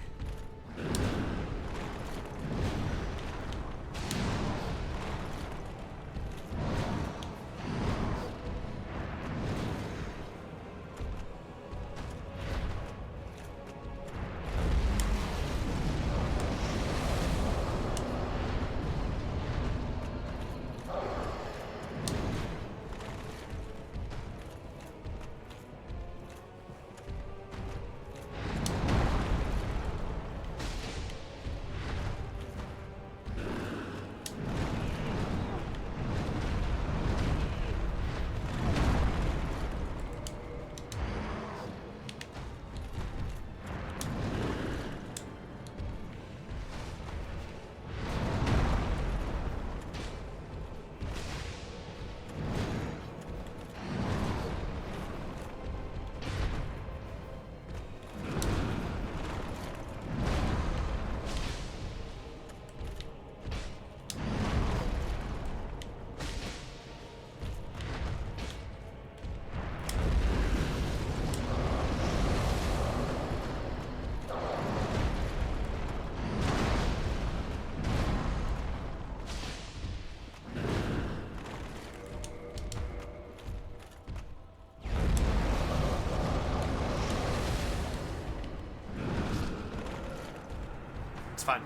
It's fine.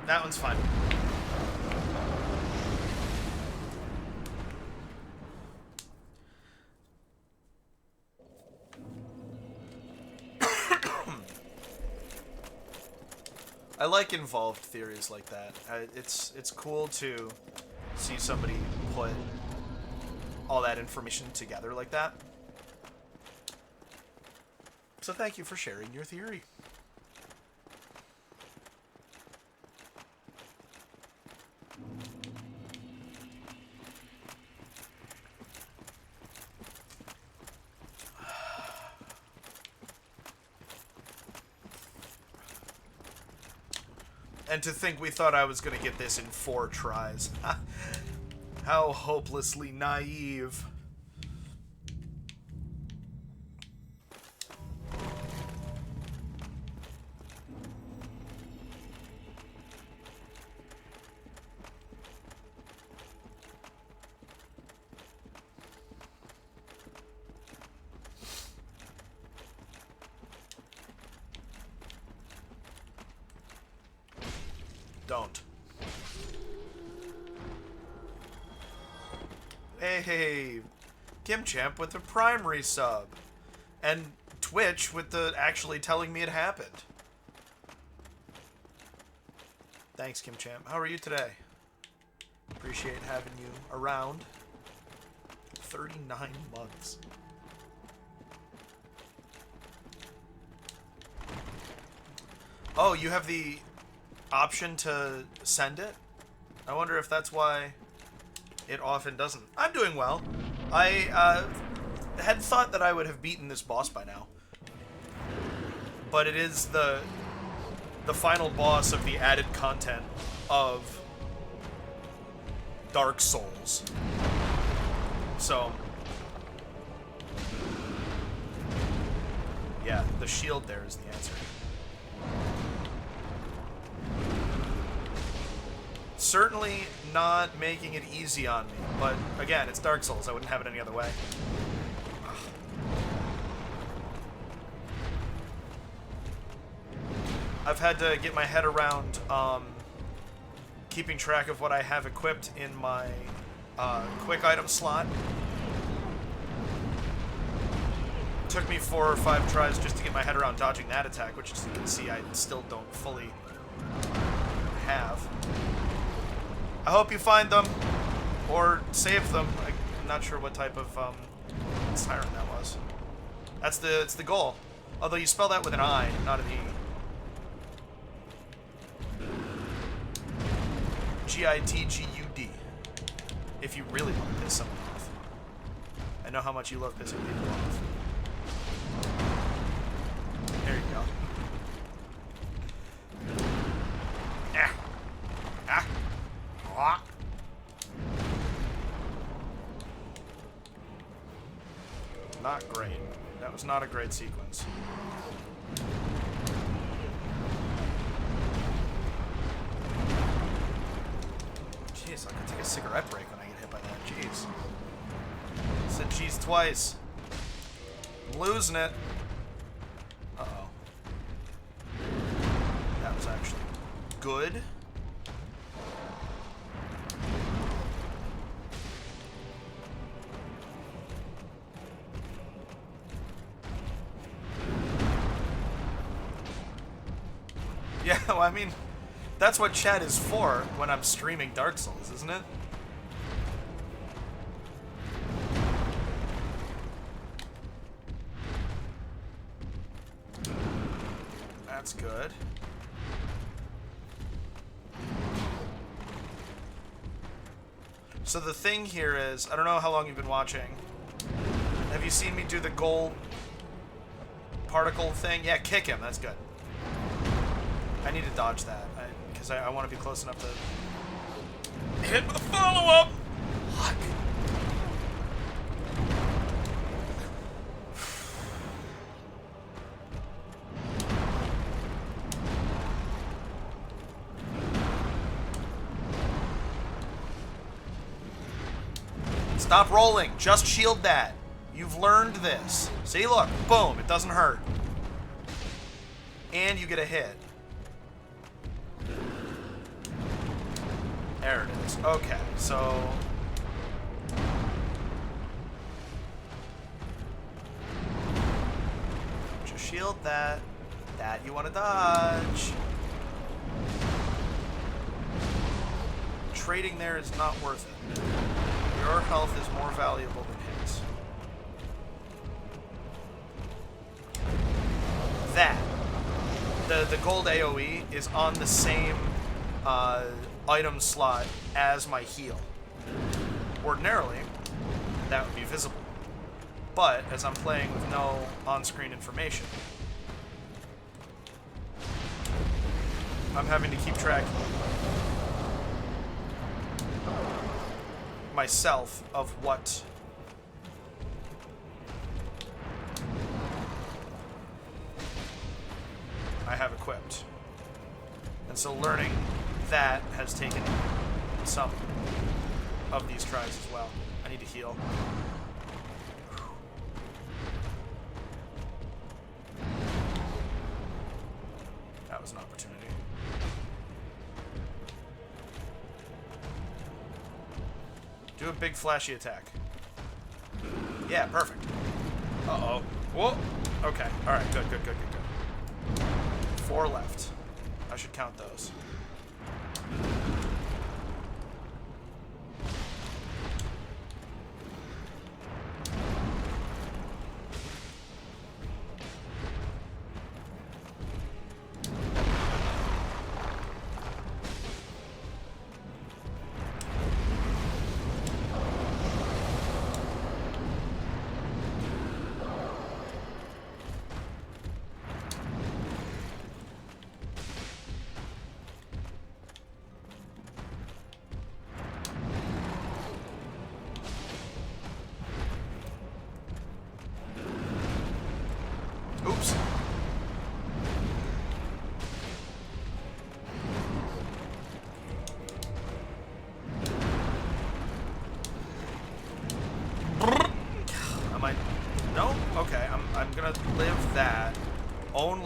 That one's fine. I like involved theories like that. It's cool to see somebody put all that information together like that. So thank you for sharing your theory. And to think we thought I was going to get this in 4 tries. How hopelessly naive. Don't. Hey, Kimchamp with the primary sub. And Twitch with the actually telling me it happened. Thanks, Kimchamp. How are you today? Appreciate having you around. 39 months. Oh, you have the option to send it? I wonder if that's why it often doesn't. I'm doing well. I had thought that I would have beaten this boss by now. But it is the final boss of the added content of Dark Souls. So, yeah, the shield there is the answer. Certainly not making it easy on me, but again, it's Dark Souls. I wouldn't have it any other way. I've had to get my head around keeping track of what I have equipped in my quick item slot. Took me 4 or 5 tries just to get my head around dodging that attack, which, as you can see, I still don't fully have. I hope you find them, or save them. I'm not sure what type of siren that was. It's the goal. Although you spell that with an I, not an E. G-I-T-G-U-D. If you really want to piss someone off. I know how much you love pissing people off. There you go. Ah. Ah. Ah. Not great. That was not a great sequence. Jeez, I could take a cigarette break when I get hit by that. Jeez. I said jeez twice. I'm losing it. Uh-oh. That was actually good. Yeah, well, I mean, that's what chat is for when I'm streaming Dark Souls, isn't it? That's good. So the thing here is, I don't know how long you've been watching. Have you seen me do the gold particle thing? Yeah, kick him. That's good. I need to dodge that, because I want to be close enough to hit with a follow-up! Fuck. Stop rolling. Just shield that. You've learned this. See, look. Boom. It doesn't hurt. And you get a hit. There it is. Okay, so... just shield that. That you want to dodge. Trading there is not worth it. Your health is more valuable than his. That. The gold AoE is on the same item slot as my heal. Ordinarily, that would be visible. But, as I'm playing with no on-screen information, I'm having to keep track myself of what I have equipped. And so learning that has taken some of these tries as well. I need to heal. That was an opportunity. Do a big flashy attack. Yeah, perfect. Uh-oh. Whoa. Okay. Alright, good. 4 left. I should count those.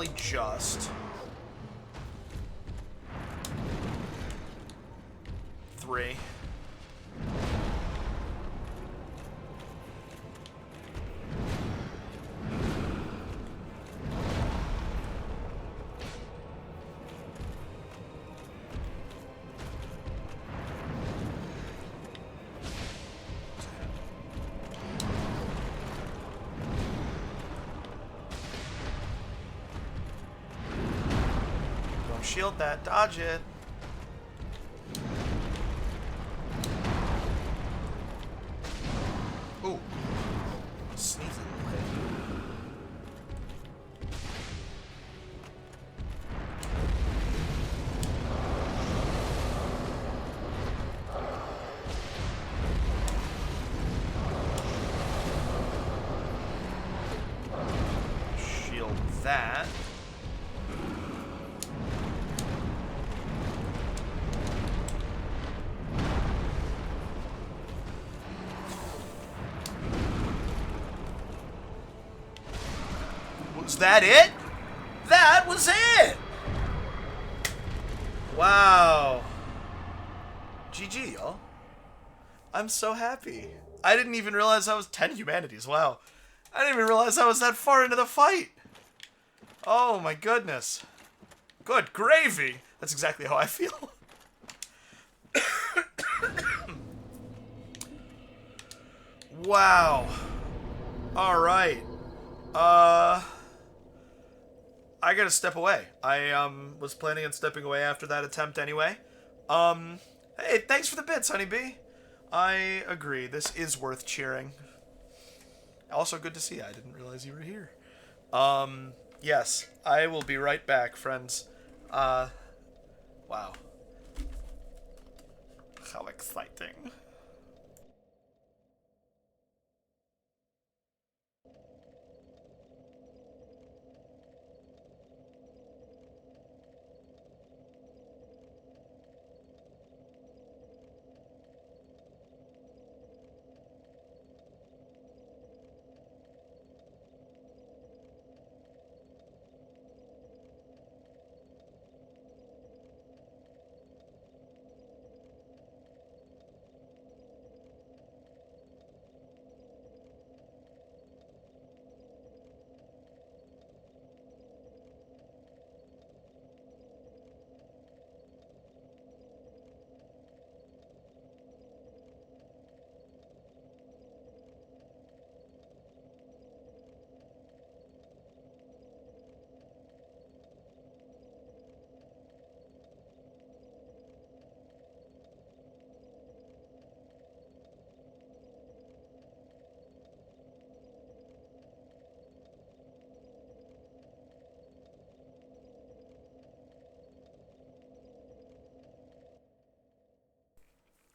only just 3. Don't shield that, dodge it. Ooh. Sneaky little hit. Shield that. Was that it? That was it! Wow. GG, y'all. I'm so happy. I didn't even realize I was 10 humanities. Wow. I didn't even realize I was that far into the fight. Oh my goodness. Good gravy. That's exactly how I feel. Wow. Alright. I gotta step away. I was planning on stepping away after that attempt anyway. Hey, thanks for the bits, honeybee. I agree. This is worth cheering. Also, good to see you. I didn't realize you were here. Yes, I will be right back, friends. Wow. How exciting.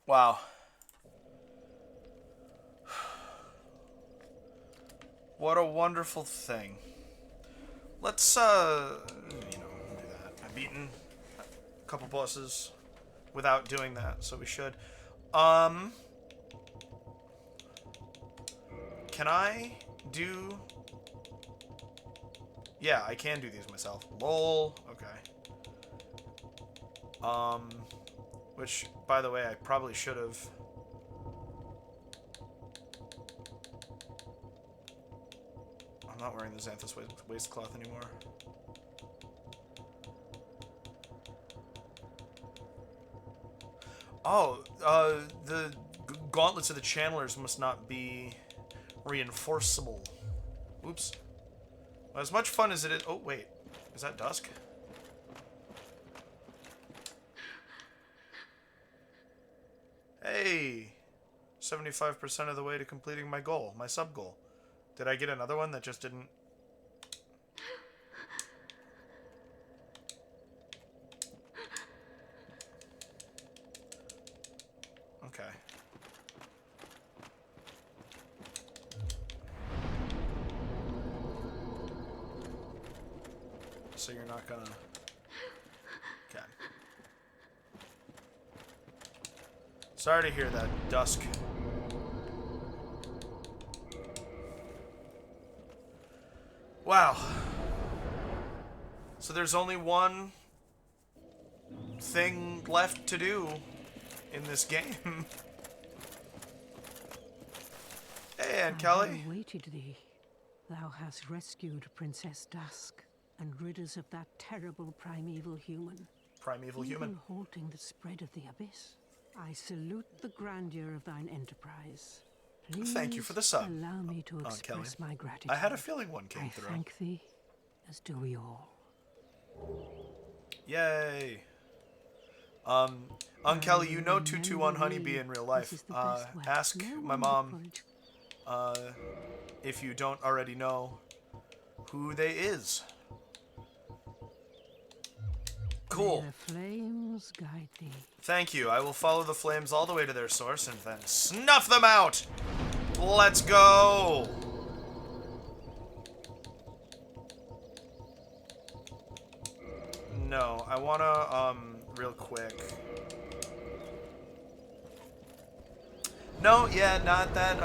Wow. What a wonderful thing. Let's, do that. I've beaten a couple bosses without doing that, so we should. Can I do... Yeah, I can do these myself. Lol. Okay. Which, by the way, I probably should have... I'm not wearing the Xanthus waistcloth anymore. Oh, the gauntlets of the channelers must not be reinforceable. Oops. Well, as much fun as it is... Oh, wait. Is that Dusk? Hey! 75% of the way to completing my goal, my sub-goal. Did I get another one that just didn't... Okay. So you're not gonna... Okay. Sorry to hear that, Dusk. Wow. So there's only one thing left to do in this game. Hey, Aunt Kelly. I have awaited thee. Thou hast rescued Princess Dusk and rid us of that terrible primeval human. Primeval human. Even halting the spread of the abyss. I salute the grandeur of thine enterprise. Please Thank you for the sub, allow me to Aunt express Kelly. my gratitude. I had a feeling one came I through. thank thee, as do we all. Yay. Aunt Kelly, you know 221 Honeybee in real life. Ask my mom if you don't already know who they is. Cool. May the flames guide thee. Thank you. I will follow the flames all the way to their source and then snuff them out. Let's go. No, I wanna, real quick. No, yeah, not that,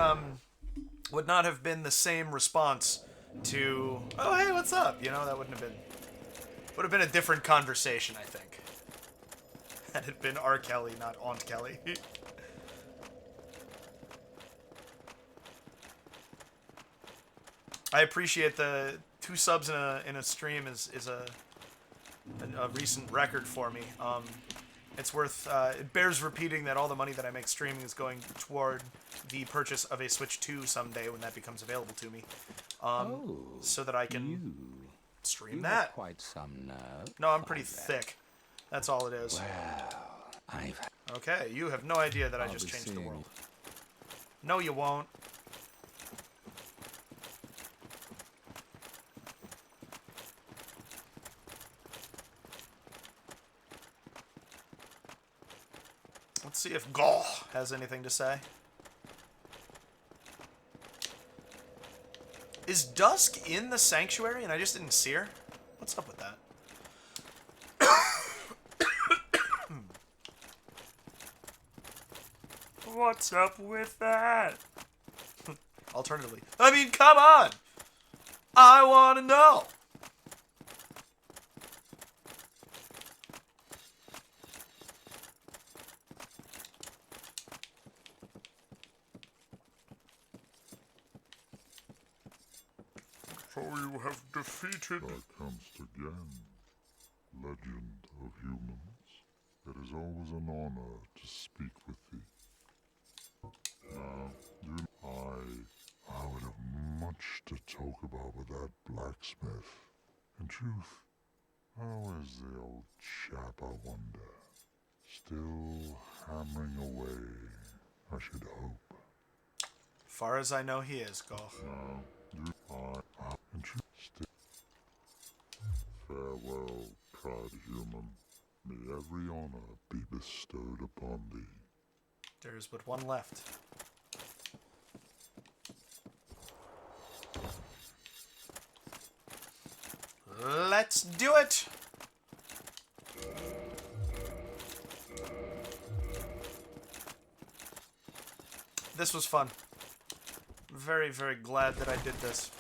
would not have been the same response to, oh, hey, what's up? You know, that wouldn't have been, would have been a different conversation, I think. Had it been R. Kelly, not Aunt Kelly. I appreciate the 2 subs in a stream is a recent record for me. It's worth, it bears repeating that all the money that I make streaming is going toward the purchase of a Switch 2 someday when that becomes available to me. So that I can stream that. Have quite some nerve. No, I'm pretty thick. That's all it is. Well, Okay, you have no idea that I I'll just be changed the seeing world. No, you won't. Let's see if Gaul has anything to say. Is Dusk in the sanctuary and I just didn't see her? What's up with that? What's up with that? Alternatively. I mean, come on! I want to know! So you have defeated... Thou comest again, legend of humans. It is always an honor to speak with thee. Now, I would have much to talk about with that blacksmith. In truth, how is the old chap, I wonder? Still hammering away, I should hope. Far as I know, he is, Gaul. Now, in truth, farewell, proud human. May every honor be bestowed upon thee. There is but one left. Let's do it! This was fun. Very, very glad that I did this.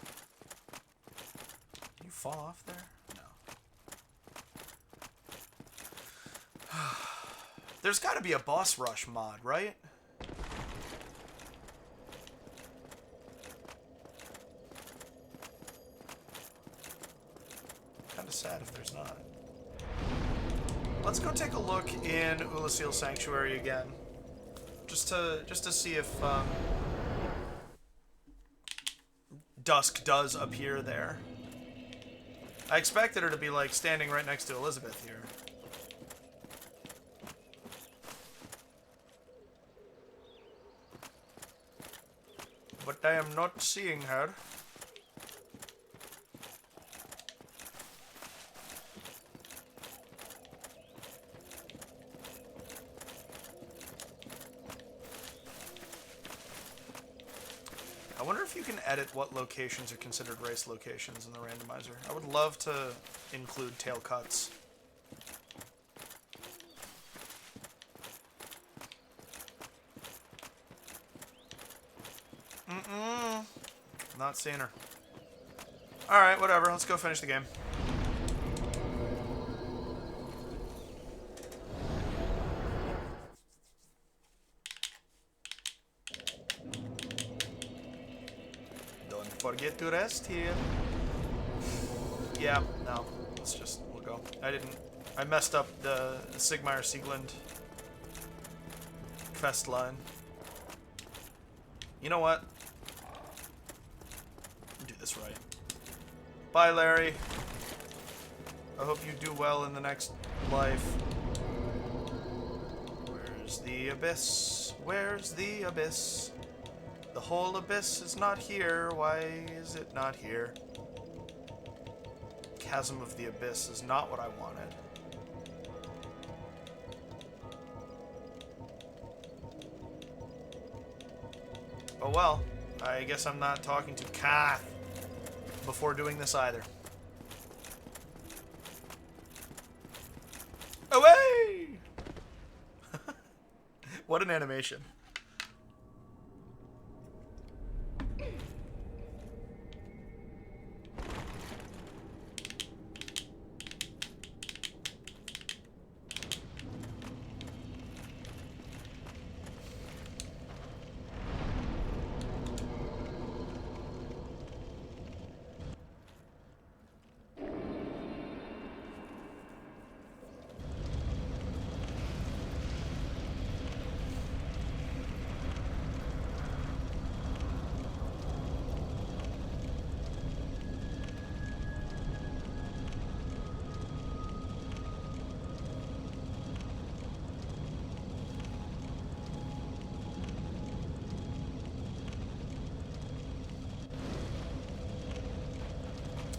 Can you fall off there? No. There's got to be a boss rush mod, right? Kind of sad if there's not. Let's go take a look in Ulasil Sanctuary again, just to see if Dusk does appear there. I expected her to be like standing right next to Elizabeth here. But I am not seeing her. I wonder if you can edit what locations are considered race locations in the randomizer. I would love to include tail cuts. Not seeing her. Alright, whatever. Let's go finish the game. Forget to rest here. Yeah, no. We'll go. I messed up the Sigmar Sieglund quest line. You know what? Do this right. Bye, Larry. I hope you do well in the next life. Where's the abyss? Where's the abyss? The whole abyss is not here. Why is it not here? Chasm of the abyss is not what I wanted. Oh well. I guess I'm not talking to Kath before doing this either. Away! What an animation.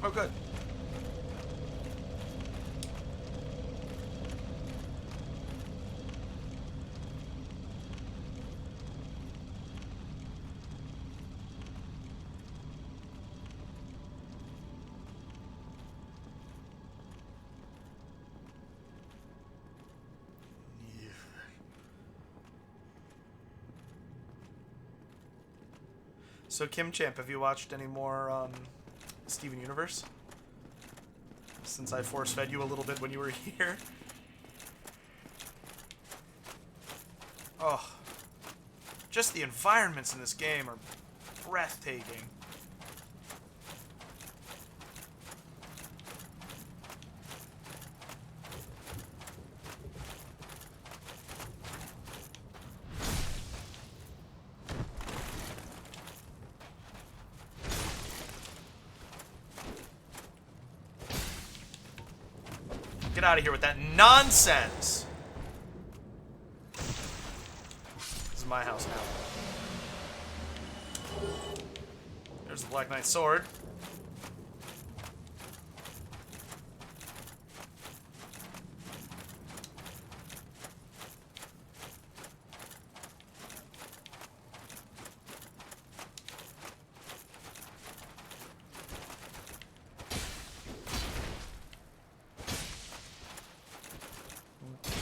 Oh, good. So, Kim Champ, have you watched any more Steven Universe? Since I force-fed you a little bit when you were here. Oh. Just the environments in this game are breathtaking. Get out of here with that nonsense! This is my house now. There's the Black Knight's sword.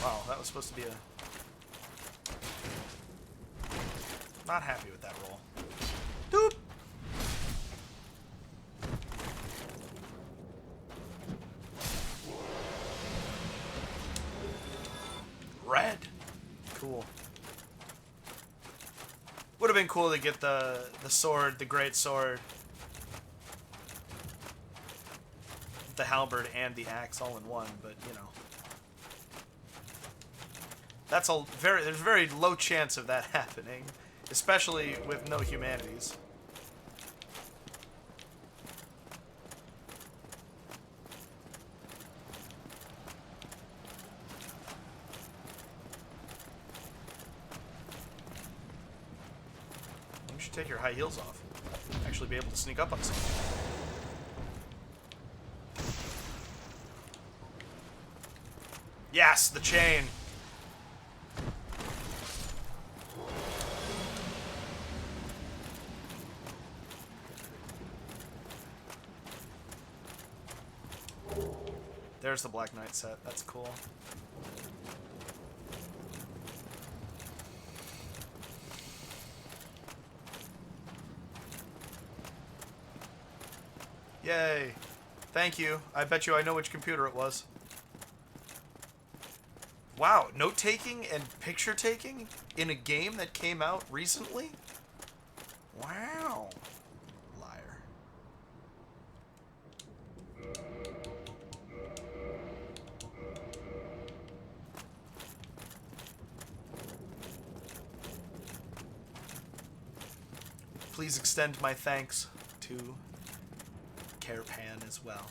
Wow, that was supposed to be a... Not happy with that roll. Doop! Red. Cool. Would have been cool to get the sword, the great sword, the halberd, and the axe all in one, but you know. There's a very low chance of that happening, especially with no humanities. You should take your high heels off. Actually be able to sneak up on someone. Yes, the chain. There's the Black Knight set. That's cool. Yay. Thank you. I bet you I know which computer it was. Wow, note-taking and picture-taking in a game that came out recently? Wow. Liar. please extend my thanks to Carepan as well.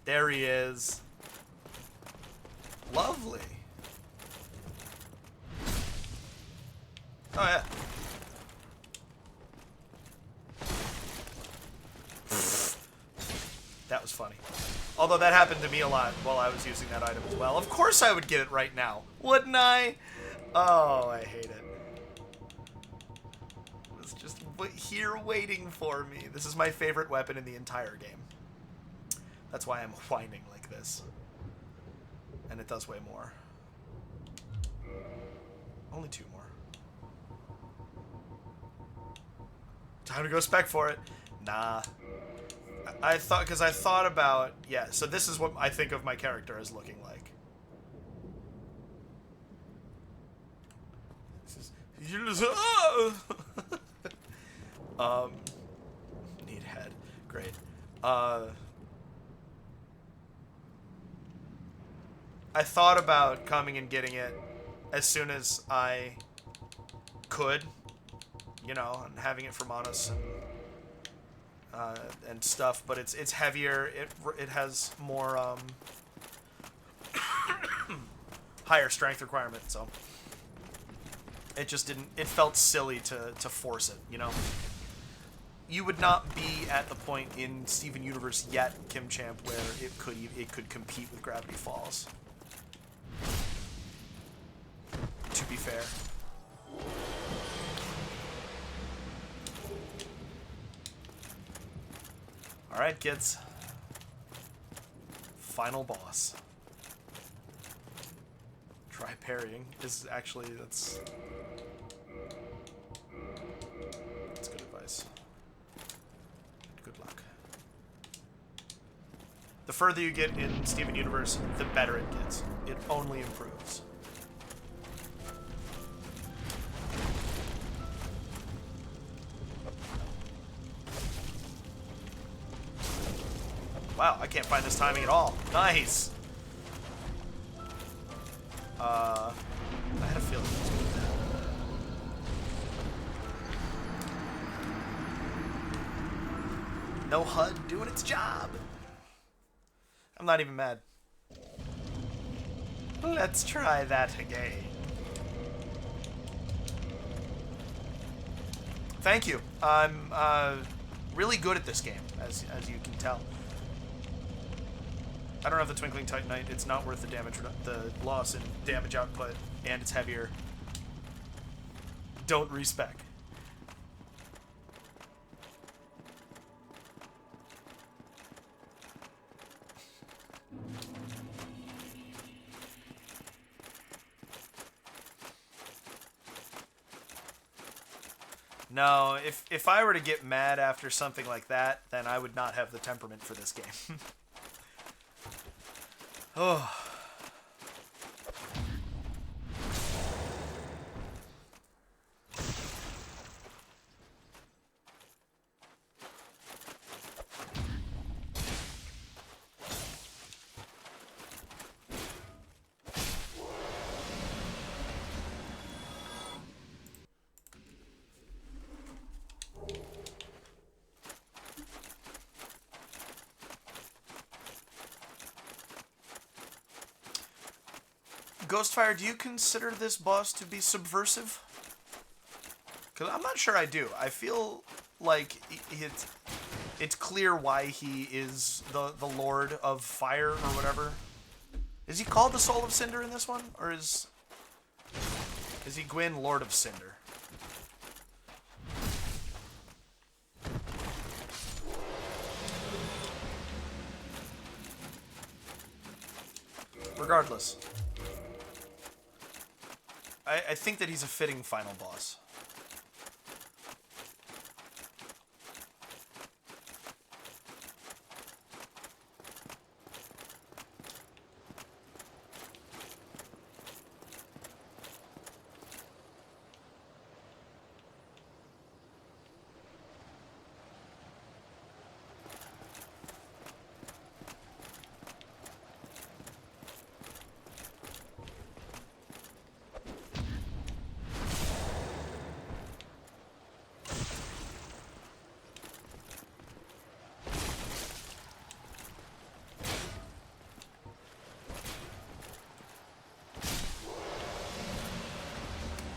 There he is. Lovely. Oh, yeah. That was funny. Although that happened to me a lot while I was using that item as well. Of course I would get it right now. Wouldn't I? Oh, I hate it. It was just here waiting for me. This is my favorite weapon in the entire game. That's why I'm whining like this. And it does way more. Only 2 more. Time to go spec for it. Nah. I thought about, yeah, so this is what I think of my character as looking like. This is, need head. Great. I thought about coming and getting it as soon as I could, you know, and having it for Monos and stuff, but it's heavier. It has more higher strength requirement, so it just didn't. It felt silly to force it, you know. You would not be at the point in Steven Universe yet, Kim Champ, where it could compete with Gravity Falls. To be fair. Alright, kids. Final boss. Try parrying is actually, that's good advice. Good luck. The further you get in Steven Universe, the better it gets. It only improves. Wow, I can't find this timing at all. Nice! I had a feeling it was going to do that. No HUD doing its job! I'm not even mad. Let's try that again. Thank you. I'm really good at this game, as you can tell. I don't have the Twinkling Titanite. It's not worth the damage, the loss in damage output, and it's heavier. Don't respec. No, if I were to get mad after something like that, then I would not have the temperament for this game. Oh. Ghostfire, do you consider this boss to be subversive? Because I'm not sure I do. I feel like it's clear why he is the Lord of Fire or whatever. Is he called the Soul of Cinder in this one? Or is he Gwyn, Lord of Cinder? Regardless. I think that he's a fitting final boss.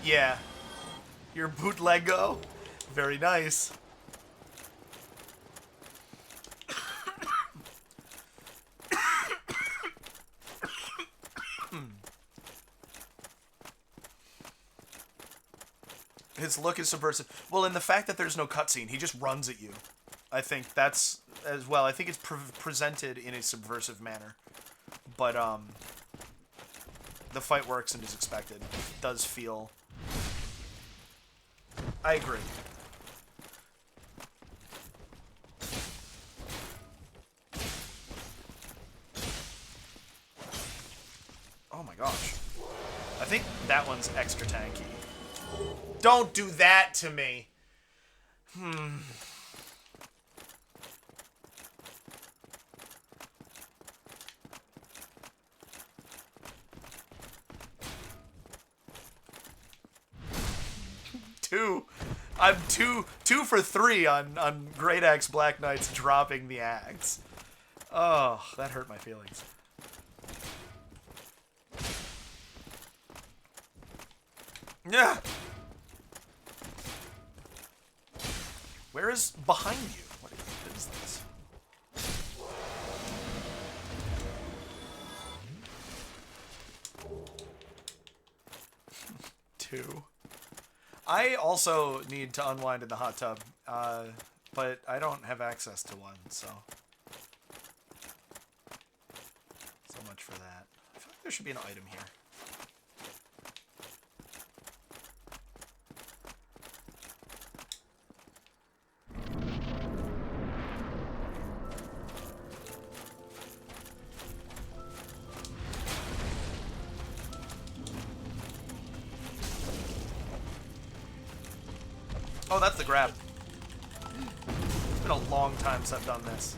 Yeah. Your bootleggo? Very nice. His look is subversive. Well, and the fact that there's no cutscene, he just runs at you. I think that's as well. I think it's presented in a subversive manner. But, the fight works and is expected. It does feel... I agree. Oh my gosh. I think that one's extra tanky. Don't do that to me! I'm two for 3 on Great Axe Black Knights dropping the axe. Oh, that hurt my feelings. Yeah. Where is behind you? What is this? Two. I also need to unwind in the hot tub, but I don't have access to one, so much for that. I feel like there should be an item here. Oh, that's the grab. It's been a long time since I've done this.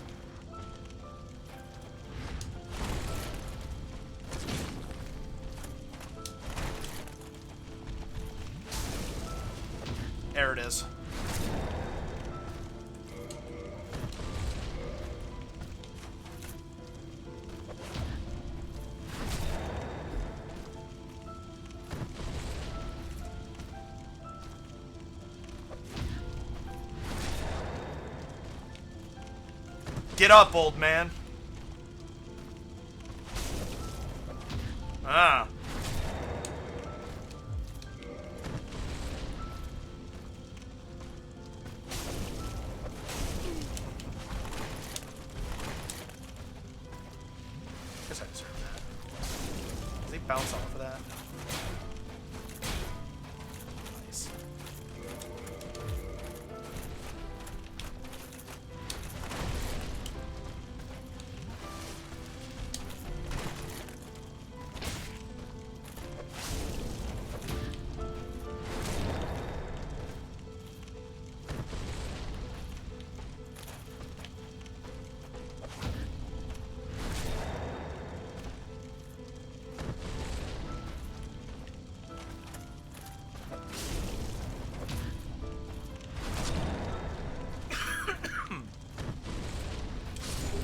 There it is. Get up, old man. Ah. Guess I deserve that. Does he bounce off of that? Nice.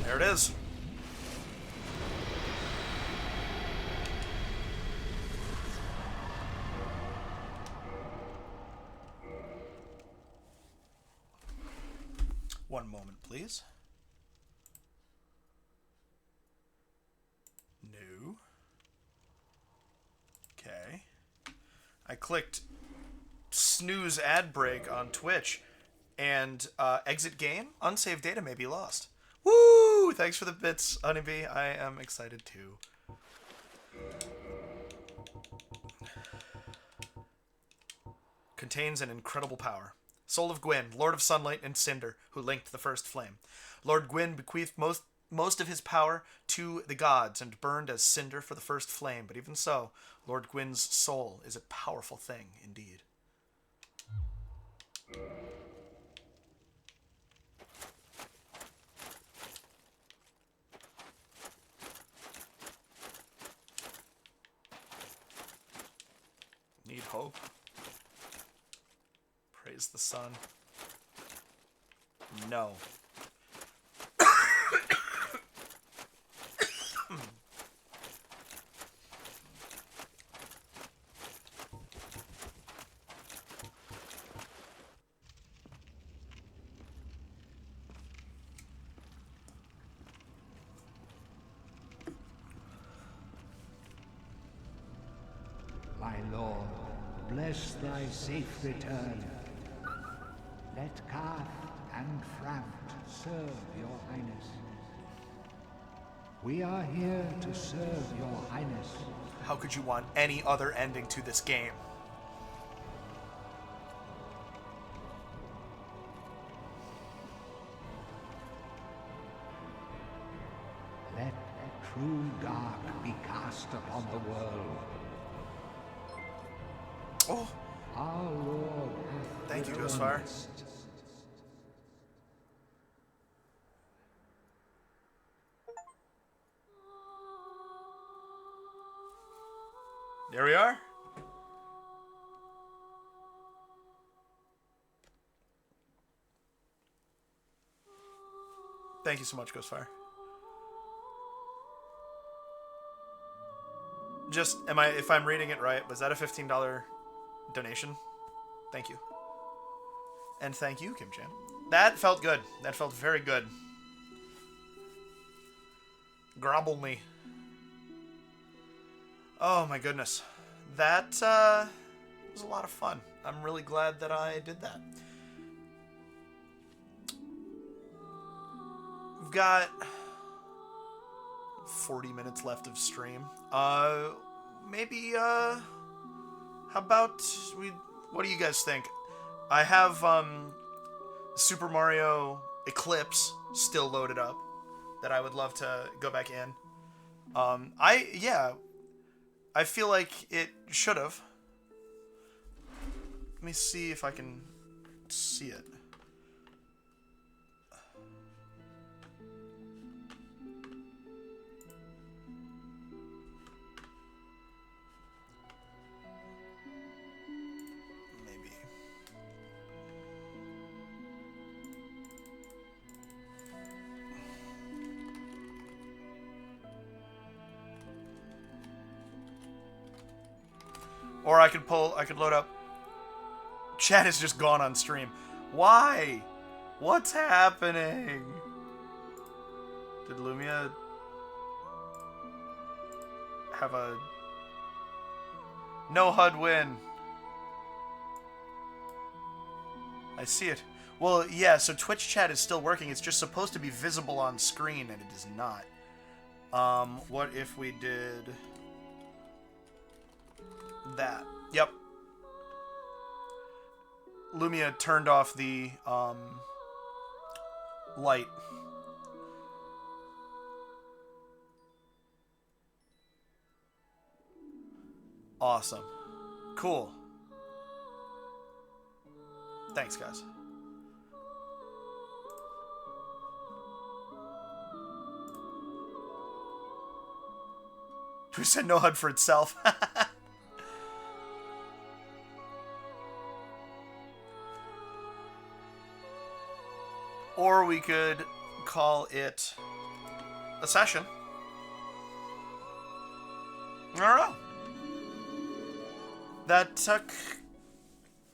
There it is. One moment, please. No. Okay. I clicked snooze ad break on Twitch and exit game. Unsaved data may be lost. Woo! Thanks for the bits, Honeybee. I am excited too. Contains an incredible power. Soul of Gwyn, Lord of Sunlight and Cinder, who linked the first flame. Lord Gwyn bequeathed most of his power to the gods and burned as cinder for the first flame, but even so, Lord Gwyn's soul is a powerful thing indeed. Need hope. Praise the sun. No. my lord, bless thy safe return. Let Karth and Frampt serve your highness. We are here to serve your highness. How could you want any other ending to this game? Let true dark be cast upon the world. Oh, our Lord hath thank you, returned. Ghostfire. There we are. Thank you so much, Ghostfire. Just, if I'm reading it right, was that a $15 donation? Thank you. And thank you, Kim Chan. That felt good. That felt very good. Grobble me. Oh my goodness. That was a lot of fun. I'm really glad that I did that. We've got 40 minutes left of stream. Maybe, how about what do you guys think? I have, Super Mario Eclipse still loaded up that I would love to go back in. I feel like it should have. Let me see if I can see it. Or I could load up. Chat is just gone on stream. Why? What's happening? Did Lumia have a no HUD win? I see it. Well, yeah, so Twitch chat is still working. It's just supposed to be visible on screen, and it is not. What if we did that? Yep. Lumia turned off the light. Awesome. Cool. Thanks, guys. Drew said no HUD for itself. Or we could call it a session. I don't know. That took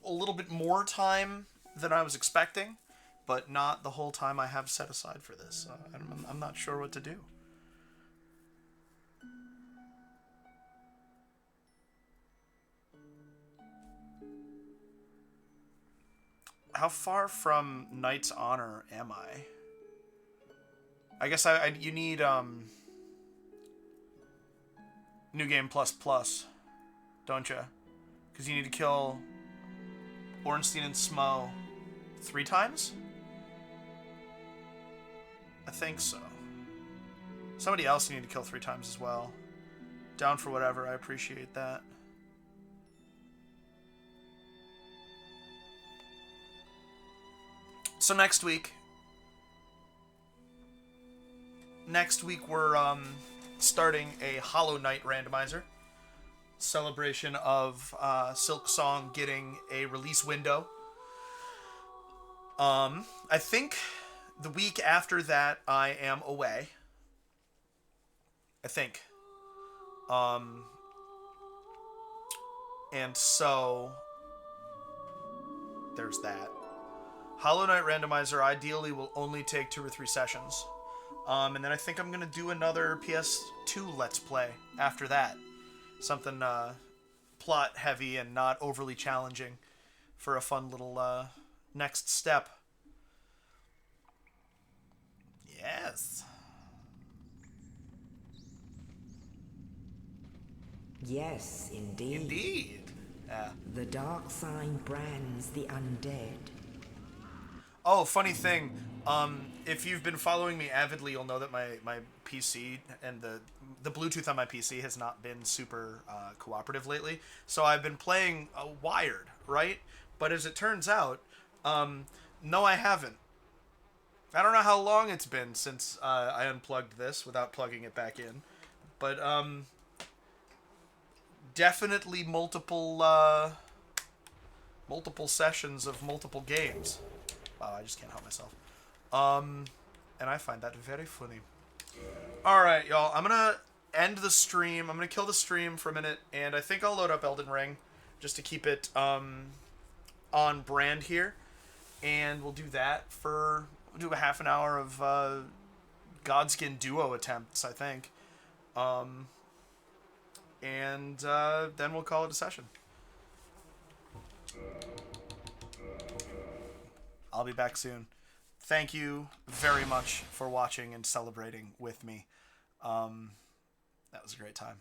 a little bit more time than I was expecting, but not the whole time I have set aside for this. I'm not sure what to do. How far from Knight's Honor am I? I guess you need New Game Plus Plus, don't you? Because you need to kill Ornstein and Smo 3 times? I think so. Somebody else you need to kill 3 times as well. Down for whatever, I appreciate that. So next week we're starting a Hollow Knight randomizer. Celebration of Silk Song getting a release window. I think the week after that I am away. I think. And so there's that. Hollow Knight randomizer ideally will only take 2 or 3 sessions. And then I think I'm going to do another PS2 Let's Play after that. Something plot heavy and not overly challenging for a fun little next step. Yes. Yes, indeed. Indeed. Yeah. The dark sign brands the undead. Oh, funny thing. If you've been following me avidly, you'll know that my PC and the Bluetooth on my PC has not been super cooperative lately. So I've been playing wired, right? But as it turns out, no, I haven't. I don't know how long it's been since I unplugged this without plugging it back in. But definitely multiple sessions of multiple games. Wow, I just can't help myself. And I find that very funny. Alright, y'all. I'm gonna end the stream. I'm gonna kill the stream for a minute, and I think I'll load up Elden Ring just to keep it on brand here. And we'll do that for... We'll do a half an hour of Godskin duo attempts, I think. And then we'll call it a session. I'll be back soon. Thank you very much for watching and celebrating with me. That was a great time.